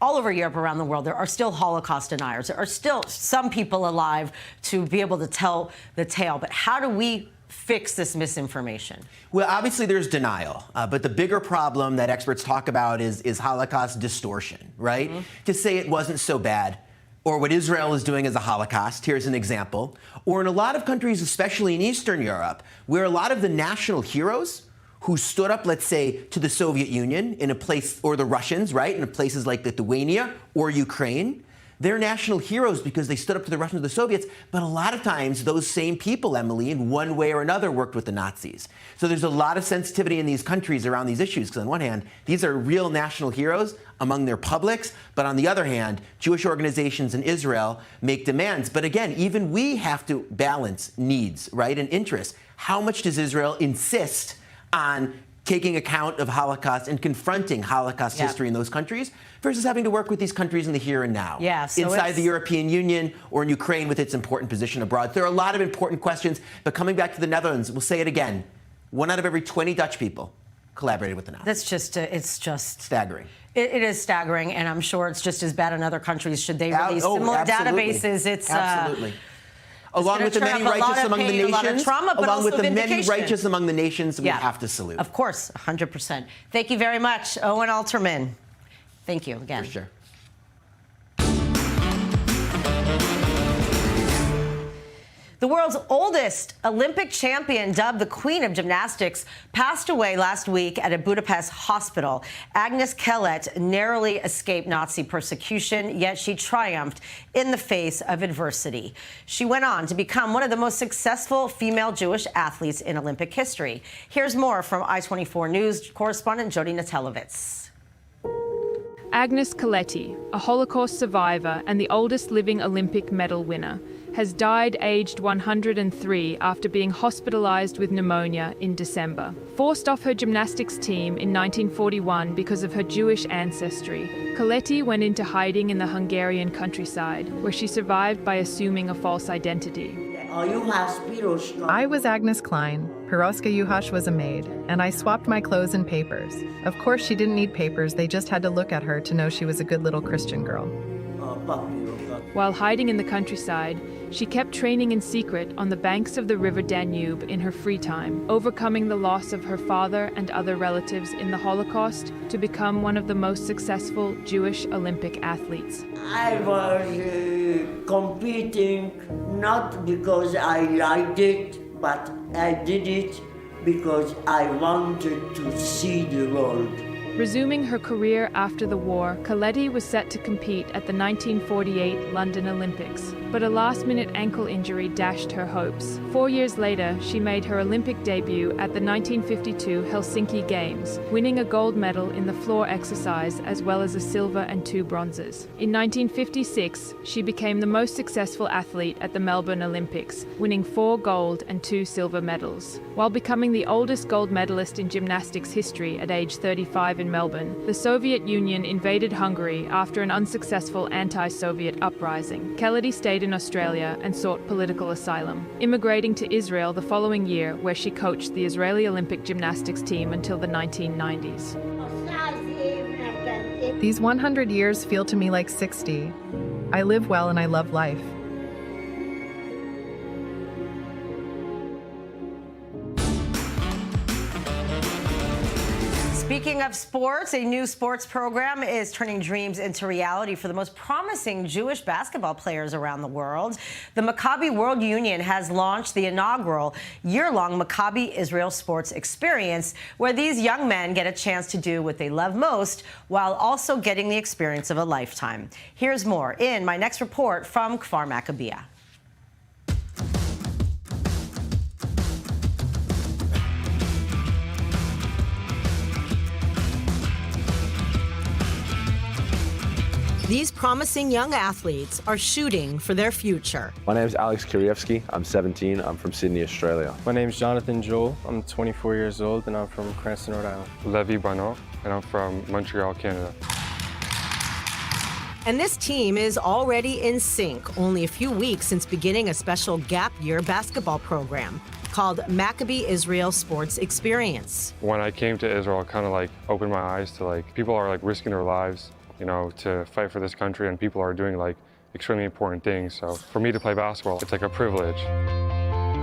all over Europe, around the world, there are still Holocaust deniers. There are still some people alive to be able to tell the tale. But how do we fix this misinformation? Well, obviously there's denial, but the bigger problem that experts talk about is Holocaust distortion, right? To say it wasn't so bad, or what Israel is doing as a Holocaust. Here's an example. Or in a lot of countries, especially in Eastern Europe, where a lot of the national heroes who stood up, let's say, to the Soviet Union in a place, or the Russians, right, in places like Lithuania or Ukraine. They're national heroes because they stood up to the Russians or the Soviets, but a lot of times those same people, Emily, in one way or another worked with the Nazis. So there's a lot of sensitivity in these countries around these issues, because on one hand, these are real national heroes among their publics, but on the other hand, Jewish organizations in Israel make demands. But again, even we have to balance needs, right, and interests. How much does Israel insist on taking account of Holocaust and confronting Holocaust history in those countries versus having to work with these countries in the here and now, so inside the European Union or in Ukraine with its important position abroad? There are a lot of important questions, but coming back to the Netherlands, we'll say it again, 1 out of every 20 Dutch people collaborated with the Nazis. That's just, it's just staggering. It is staggering, and I'm sure it's just as bad in other countries. Should they release similar databases? It's absolutely. Along with the many righteous among the nations, along with the many righteous among the nations, we have to salute. Of course, 100%. Thank you very much, Owen Alterman. Thank you again. For sure. The world's oldest Olympic champion, dubbed the Queen of Gymnastics, passed away last week at a Budapest hospital. Agnes Kellett narrowly escaped Nazi persecution, yet she triumphed in the face of adversity. She went on to become one of the most successful female Jewish athletes in Olympic history. Here's more from I-24 News correspondent Jody Natelovitz. Agnes Kellett, a Holocaust survivor and the oldest living Olympic medal winner, has died aged 103 after being hospitalized with pneumonia in December. Forced off her gymnastics team in 1941 because of her Jewish ancestry, Kellett went into hiding in the Hungarian countryside, where she survived by assuming a false identity. I was Agnes Klein. Piroska Juhasz was a maid, and I swapped my clothes and papers. Of course, she didn't need papers. They just had to look at her to know she was a good little Christian girl. While hiding in the countryside, she kept training in secret on the banks of the river Danube in her free time, overcoming the loss of her father and other relatives in the Holocaust to become one of the most successful Jewish Olympic athletes. I was competing not because I liked it, but I did it because I wanted to see the world. Resuming her career after the war, Khaledi was set to compete at the 1948 London Olympics, but a last-minute ankle injury dashed her hopes. 4 years later, she made her Olympic debut at the 1952 Helsinki Games, winning a gold medal in the floor exercise as well as a silver and 2 bronzes. In 1956, she became the most successful athlete at the Melbourne Olympics, winning 4 gold and 2 silver medals. While becoming the oldest gold medalist in gymnastics history at age 35 in Melbourne, the Soviet Union invaded Hungary after an unsuccessful anti-Soviet uprising. Khaledi stayed in Australia and sought political asylum, immigrating to Israel the following year, where she coached the Israeli Olympic gymnastics team until the 1990s. These 100 years feel to me like 60. I live well and I love life. Speaking of sports, a new sports program is turning dreams into reality for the most promising Jewish basketball players around the world. The Maccabi World Union has launched the inaugural year-long Maccabi Israel Sports Experience, where these young men get a chance to do what they love most while also getting the experience of a lifetime. Here's more in my next report from Kfar Maccabea. These promising young athletes are shooting for their future. My name is Alex Kirievsky. I'm 17. I'm from Sydney, Australia. My name is Jonathan Joel. I'm 24 years old and I'm from Cranston, Rhode Island. Levi Bano, and I'm from Montreal, Canada. And this team is already in sync, only a few weeks since beginning a special gap year basketball program called Maccabi Israel Sports Experience. When I came to Israel, it kind of like opened my eyes to people are risking their lives, to fight for this country, and people are doing extremely important things. So for me to play basketball, it's like a privilege.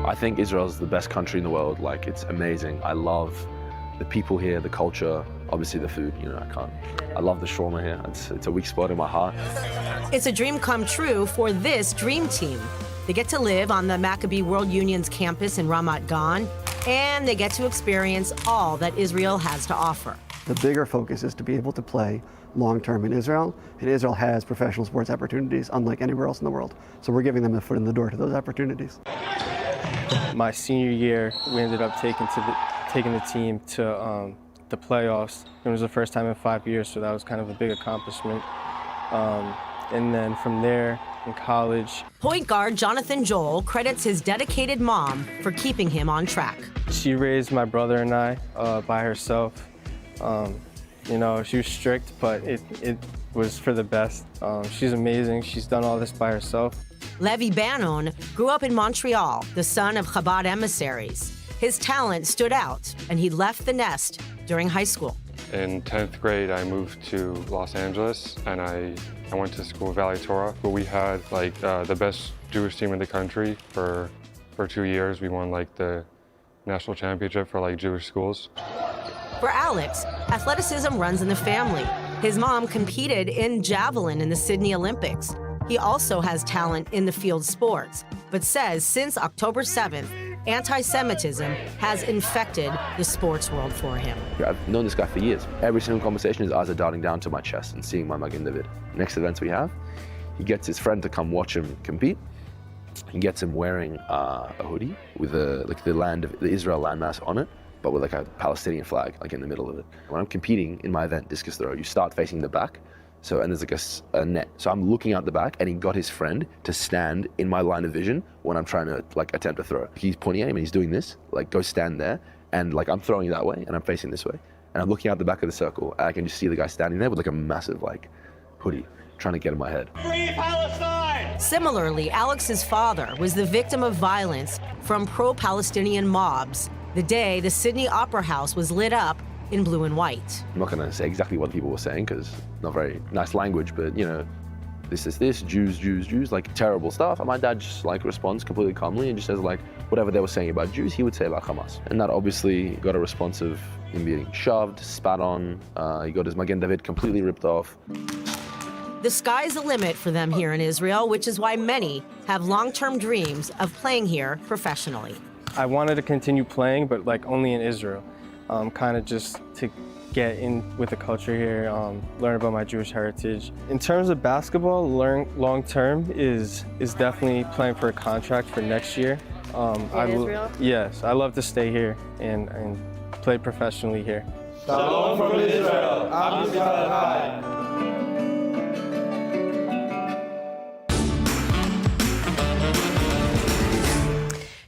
I think Israel is the best country in the world. It's amazing. I love the people here, the culture, obviously the food. I love the shawarma here. It's a weak spot in my heart. It's a dream come true for this dream team. They get to live on the Maccabi World Union's campus in Ramat Gan, and they get to experience all that Israel has to offer. The bigger focus is to be able to play long-term in Israel, and Israel has professional sports opportunities unlike anywhere else in the world. So we're giving them a foot in the door to those opportunities. My senior year, we ended up taking the team to the playoffs. It was the first time in 5 years, so that was kind of a big accomplishment. And then from there, in college. Point guard Jonathan Joel credits his dedicated mom for keeping him on track. She raised my brother and I by herself. She was strict, but it was for the best. She's amazing. She's done all this by herself. Levi Banon grew up in Montreal, the son of Chabad emissaries. His talent stood out, and he left the nest during high school. In 10th grade, I moved to Los Angeles, and I went to school, Valley Torah, where we had the best Jewish team in the country for 2 years. We won the national championship for Jewish schools. For Alex, athleticism runs in the family. His mom competed in javelin in the Sydney Olympics. He also has talent in the field sports, but says since October 7th, anti-Semitism has infected the sports world for him. I've known this guy for years. Every single conversation, his eyes are darting down to my chest and seeing my Magen David. Next events we have, he gets his friend to come watch him compete. He gets him wearing a hoodie with the Israel landmass on it, but with a Palestinian flag in the middle of it. When I'm competing in my event, discus throw, you start facing the back. And there's a net. So I'm looking out the back, and he got his friend to stand in my line of vision when I'm trying to attempt a throw. He's pointing at him and he's doing this, go stand there. And I'm throwing that way and I'm facing this way. And I'm looking out the back of the circle, and I can just see the guy standing there with a massive hoodie, trying to get in my head. Free Palestine! Similarly, Alex's father was the victim of violence from pro-Palestinian mobs the day the Sydney Opera House was lit up in blue and white. I'm not going to say exactly what people were saying because not very nice language, but this is this, Jews, Jews, Jews, terrible stuff. And my dad just responds completely calmly and just says whatever they were saying about Jews, he would say about Hamas. And that obviously got a response of him being shoved, spat on. He got his Magen David completely ripped off. The sky's the limit for them here in Israel, which is why many have long-term dreams of playing here professionally. I wanted to continue playing, but only in Israel. Kind of just to get in with the culture here, learn about my Jewish heritage. In terms of basketball, long term is definitely playing for a contract for next year. Israel? Yes, I love to stay here and play professionally here. Shalom from Israel. Am Yisrael Chai.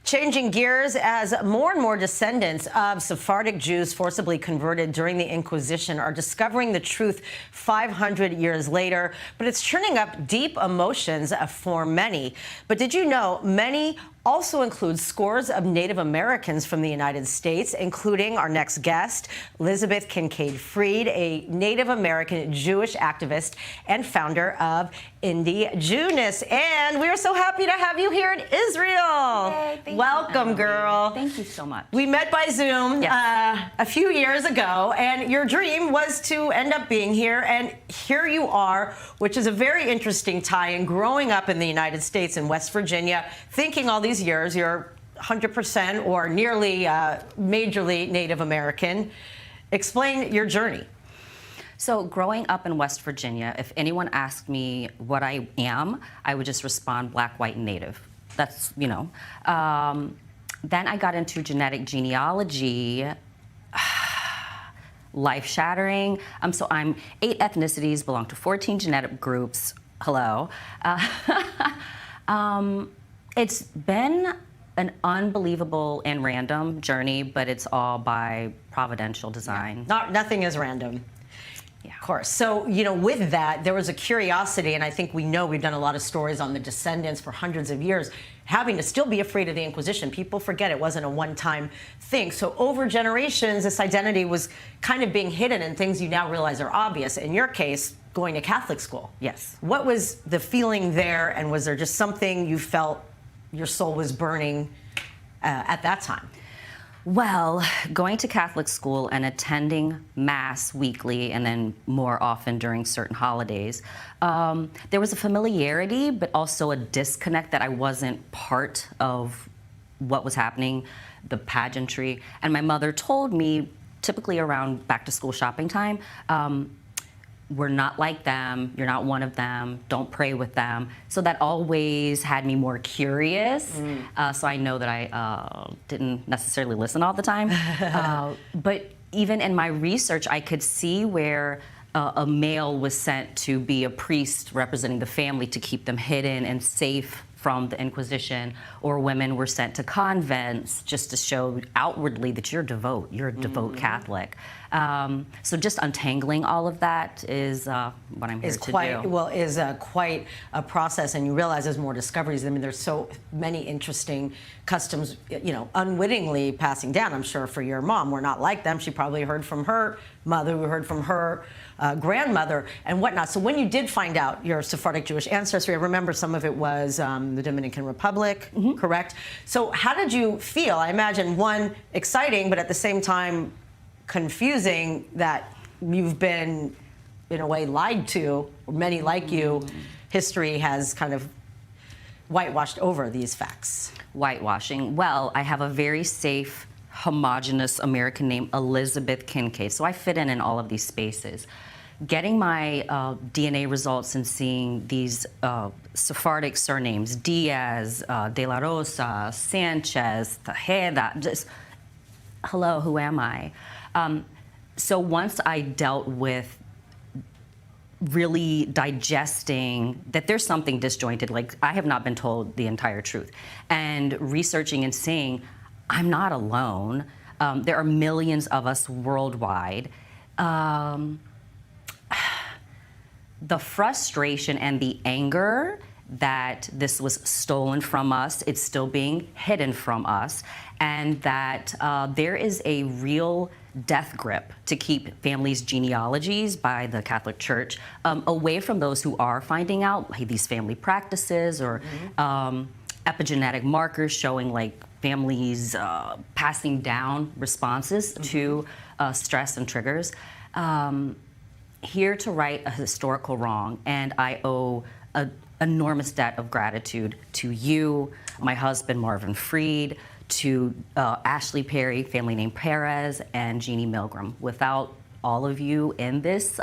Changing gears as more and more descendants of Sephardic Jews forcibly converted during the Inquisition are discovering the truth 500 years later, but it's churning up deep emotions for many. But did you know many also includes scores of Native Americans from the United States, including our next guest, Elizabeth Kincaid-Freed, a Native American Jewish activist and founder of Indie Jewness. And we are so happy to have you here in Israel. Yay, Welcome, girl. Thank you so much. We met by Zoom a few years ago, and your dream was to end up being here, and here you are, which is a very interesting tie-in, growing up in the United States in West Virginia, thinking all these years you're 100% or nearly majorly Native American. Explain your journey. So growing up in West Virginia, if anyone asked me what I am, I would just respond Black, white, and Native. That's, you know. Then I got into genetic genealogy, life-shattering. So I'm 8 ethnicities, belong to 14 genetic groups. Hello. It's been an unbelievable and random journey, but it's all by providential design. Nothing is random. Yeah. Of course. So, you know, with that, there was a curiosity, and I think we know we've done a lot of stories on the descendants for hundreds of years, having to still be afraid of the Inquisition. People forget it wasn't a one-time thing. So over generations, this identity was kind of being hidden, and things you now realize are obvious. In your case, going to Catholic school. Yes. What was the feeling there, and was there just something you felt your soul was burning at that time? Well, going to Catholic school and attending Mass weekly and then more often during certain holidays, there was a familiarity, but also a disconnect that I wasn't part of what was happening, the pageantry. And my mother told me, typically around back to school shopping time, we're not like them, you're not one of them, don't pray with them. So that always had me more curious. So I know that I didn't necessarily listen all the time. But even in my research, I could see where a male was sent to be a priest representing the family to keep them hidden and safe from the Inquisition, or women were sent to convents just to show outwardly that you're devout, you're a devout Catholic. So just untangling all of that is what I'm here to do. Well, is quite a process, and you realize there's more discoveries. I mean, there's so many interesting customs, you know, unwittingly passing down. I'm sure for your mom, we're not like them. She probably heard from her mother, we heard from her grandmother and whatnot. So when you did find out your Sephardic Jewish ancestry, I remember some of it was the Dominican Republic, correct? So how did you feel? I imagine, one, exciting, but at the same time, confusing that you've been, in a way, lied to, or many like you. History has kind of whitewashed over these facts. Whitewashing. Well, I have a very safe, homogenous American name, Elizabeth Kincaid. So I fit in all of these spaces. Getting my DNA results and seeing these Sephardic surnames, Diaz, De La Rosa, Sanchez, Tejeda, just, hello, who am I? So once I dealt with really digesting that there's something disjointed, like I have not been told the entire truth, and researching and seeing I'm not alone. There are millions of us worldwide. The frustration and the anger that this was stolen from us, it's still being hidden from us, and that there is a real death grip to keep families' genealogies by the Catholic Church away from those who are finding out these family practices or epigenetic markers showing like families passing down responses to stress and triggers. Here to right a historical wrong, and I owe an enormous debt of gratitude to you, my husband Marvin Freed, to Ashley Perry, family name Perez, and Jeannie Milgram. Without all of you in this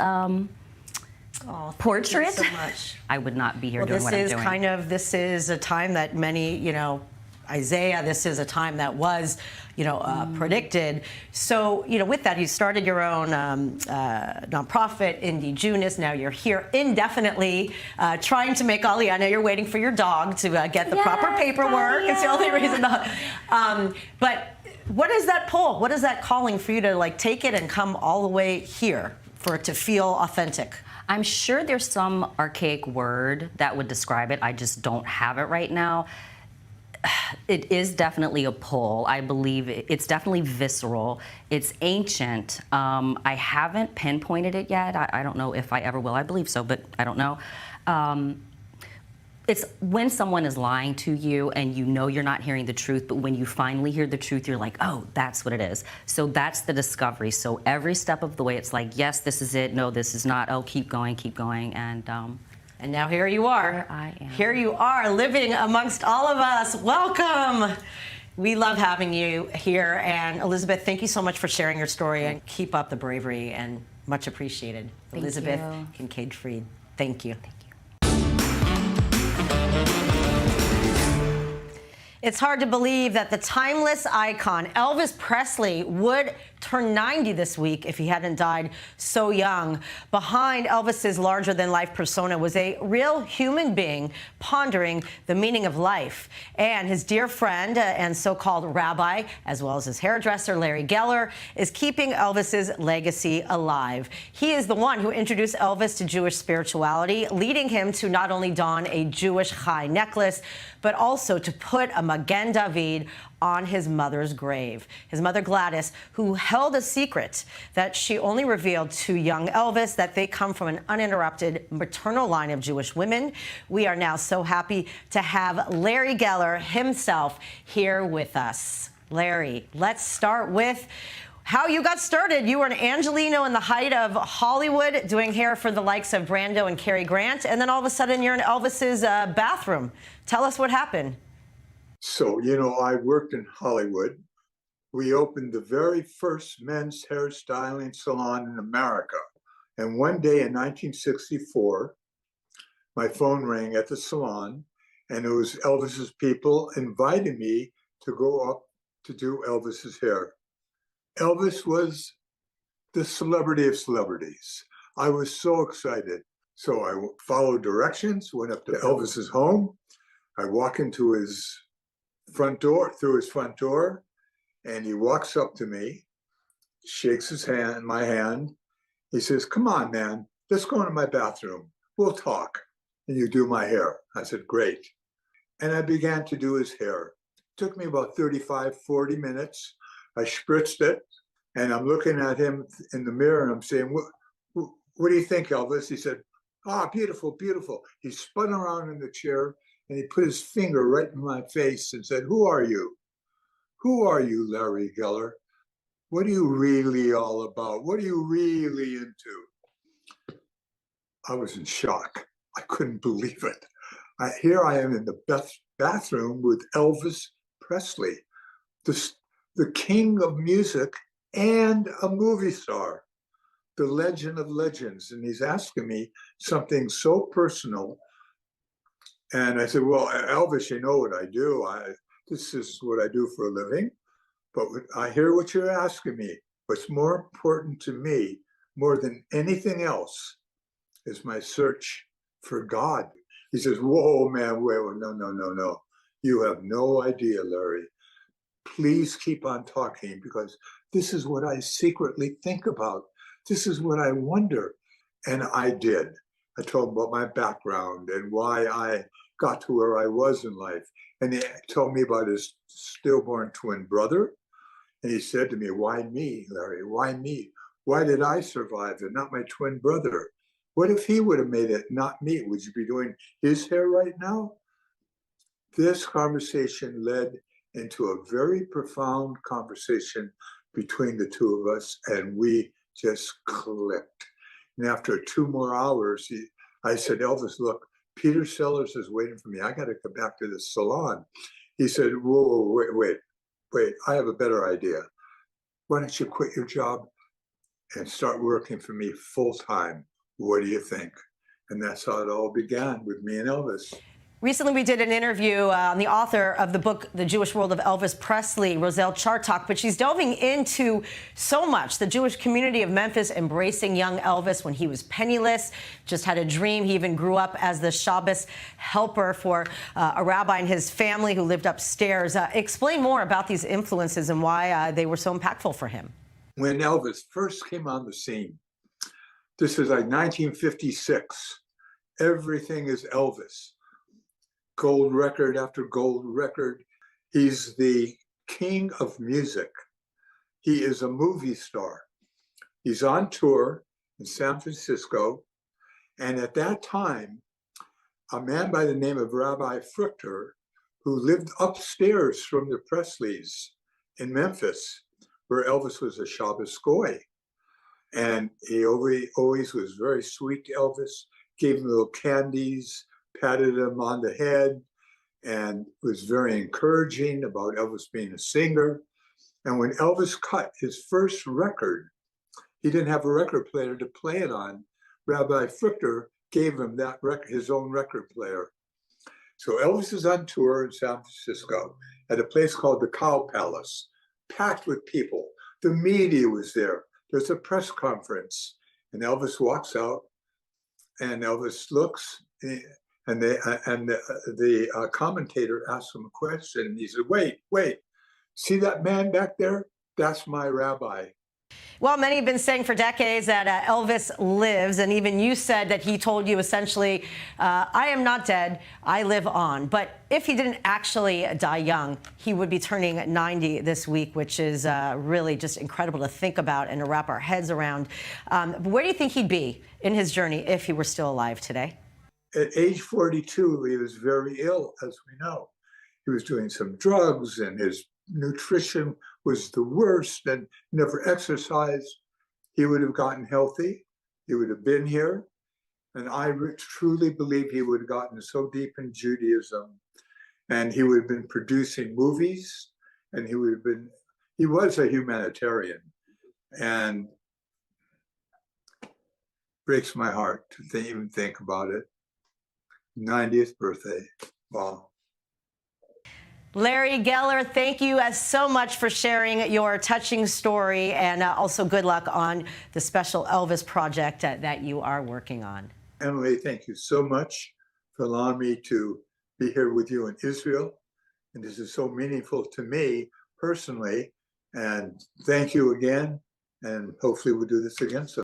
portrait. Thank you so much. I would not be here doing what I'm doing. This is a time that many, Isaiah, this is a time that was, predicted. So, with that, you started your own nonprofit, Indie Junis. Now you're here indefinitely trying to make Aliyah. I know you're waiting for your dog to get the proper paperwork. It's the only reason. But what is that pull? What is that calling for you to take it and come all the way here for it to feel authentic? I'm sure there's some archaic word that would describe it. I just don't have it right now. It is definitely a pull. I believe it's definitely visceral. It's ancient. I haven't pinpointed it yet. I don't know if I ever will. I believe so, but I don't know. It's when someone is lying to you and you know you're not hearing the truth, but when you finally hear the truth, you're like, oh, that's what it is. So that's the discovery. So every step of the way, it's like, yes, this is it. No, this is not. Oh, keep going, keep going. And now here you are. Here I am. Here you are, living amongst all of us. Welcome. We love having you here. And Elizabeth, thank you so much for sharing your story, and keep up the bravery, and much appreciated. Thank Elizabeth you. Kincaid-Fried, thank you. It's hard to believe that the timeless icon Elvis Presley would turn 90 this week if he hadn't died so young. Behind Elvis's larger-than-life persona was a real human being pondering the meaning of life. And his dear friend and so-called rabbi, as well as his hairdresser, Larry Geller, is keeping Elvis's legacy alive. He is the one who introduced Elvis to Jewish spirituality, leading him to not only don a Jewish chai necklace, but also to put a Magen David on his mother's grave. His mother, Gladys, who held a secret that she only revealed to young Elvis, that they come from an uninterrupted maternal line of Jewish women. We are now so happy to have Larry Geller himself here with us. Larry, let's start with how you got started. You were an Angelino in the height of Hollywood, doing hair for the likes of Brando and Cary Grant, and then all of a sudden you're in Elvis's bathroom. Tell us what happened. So, I worked in Hollywood. We opened the very first men's hairstyling salon in America. And one day in 1964, my phone rang at the salon, and it was Elvis's people inviting me to go up to do Elvis's hair. Elvis was the celebrity of celebrities. I was so excited. So I followed directions, went up to Elvis's home. I walk into his front door, through his front door, and he walks up to me, shakes his hand, my hand. He says, "Come on, man, let's go into my bathroom. We'll talk, and you do my hair." I said, "Great." And I began to do his hair. It took me about 35, 40 minutes. I spritzed it, and I'm looking at him in the mirror, and I'm saying, what do you think, Elvis? He said, "Ah, beautiful, beautiful." He spun around in the chair, and he put his finger right in my face and said, "Who are you? Who are you, Larry Geller? What are you really all about? What are you really into?" I was in shock. I couldn't believe it. Here I am in the bathroom with Elvis Presley, the king of music and a movie star, the legend of legends. And he's asking me something so personal. And I said, "Well, Elvis, you know what I do. This is what I do for a living. But I hear what you're asking me. What's more important to me, more than anything else, is my search for God." He says, "Whoa, man, wait, no. You have no idea, Larry. Please keep on talking, because this is what I secretly think about. This is what I wonder." And I did. I told him about my background and why I got to where I was in life. And he told me about his stillborn twin brother. And he said to me, "Why me, Larry? Why me? Why did I survive and not my twin brother? What if he would have made it, not me? Would you be doing his hair right now?" This conversation led into a very profound conversation between the two of us, and we just clicked. And after 2 more hours, I said, "Elvis, look, Peter Sellers is waiting for me. I got to come back to the salon." He said, "Whoa, wait, I have a better idea. Why don't you quit your job and start working for me full time. What do you think? And that's how it all began with me and Elvis. Recently, we did an interview on the author of the book, The Jewish World of Elvis Presley, Roselle Chartok, but she's delving into so much. The Jewish community of Memphis embracing young Elvis when he was penniless, just had a dream. He even grew up as the Shabbos helper for a rabbi and his family who lived upstairs. Explain more about these influences and why they were so impactful for him. When Elvis first came on the scene, this was like 1956. Everything is Elvis. Gold record after gold record. He's the king of music. He is a movie star. He's on tour in San Francisco. And at that time, a man by the name of Rabbi Fruchter, who lived upstairs from the Presleys in Memphis, where Elvis was a Shabbos goy. And he always was very sweet to Elvis, gave him little candies, patted him on the head, and was very encouraging about Elvis being a singer. And when Elvis cut his first record, he didn't have a record player to play it on. Rabbi Fruchter gave him that record, his own record player. So Elvis is on tour in San Francisco at a place called the Cow Palace, packed with people. The media was there. There's a press conference, and Elvis walks out, and Elvis looks, and the commentator asked him a question, and he said, wait, see that man back there? That's my rabbi. Well, many have been saying for decades that Elvis lives, and even you said that he told you essentially, I am not dead, I live on. But if he didn't actually die young, he would be turning 90 this week, which is really just incredible to think about and to wrap our heads around. But where do you think he'd be in his journey if he were still alive today? At age 42, he was very ill, as we know. He was doing some drugs, and his nutrition was the worst, and never exercised. He would have gotten healthy. He would have been here. And I truly believe he would have gotten so deep in Judaism, and he would have been producing movies, and he was a humanitarian. And breaks my heart to even think about it. 90th birthday. Wow. Larry Geller, thank you so much for sharing your touching story, and also good luck on the special Elvis project that you are working on. Emily, thank you so much for allowing me to be here with you in Israel. And this is so meaningful to me personally. And thank you again. And hopefully we'll do this again soon.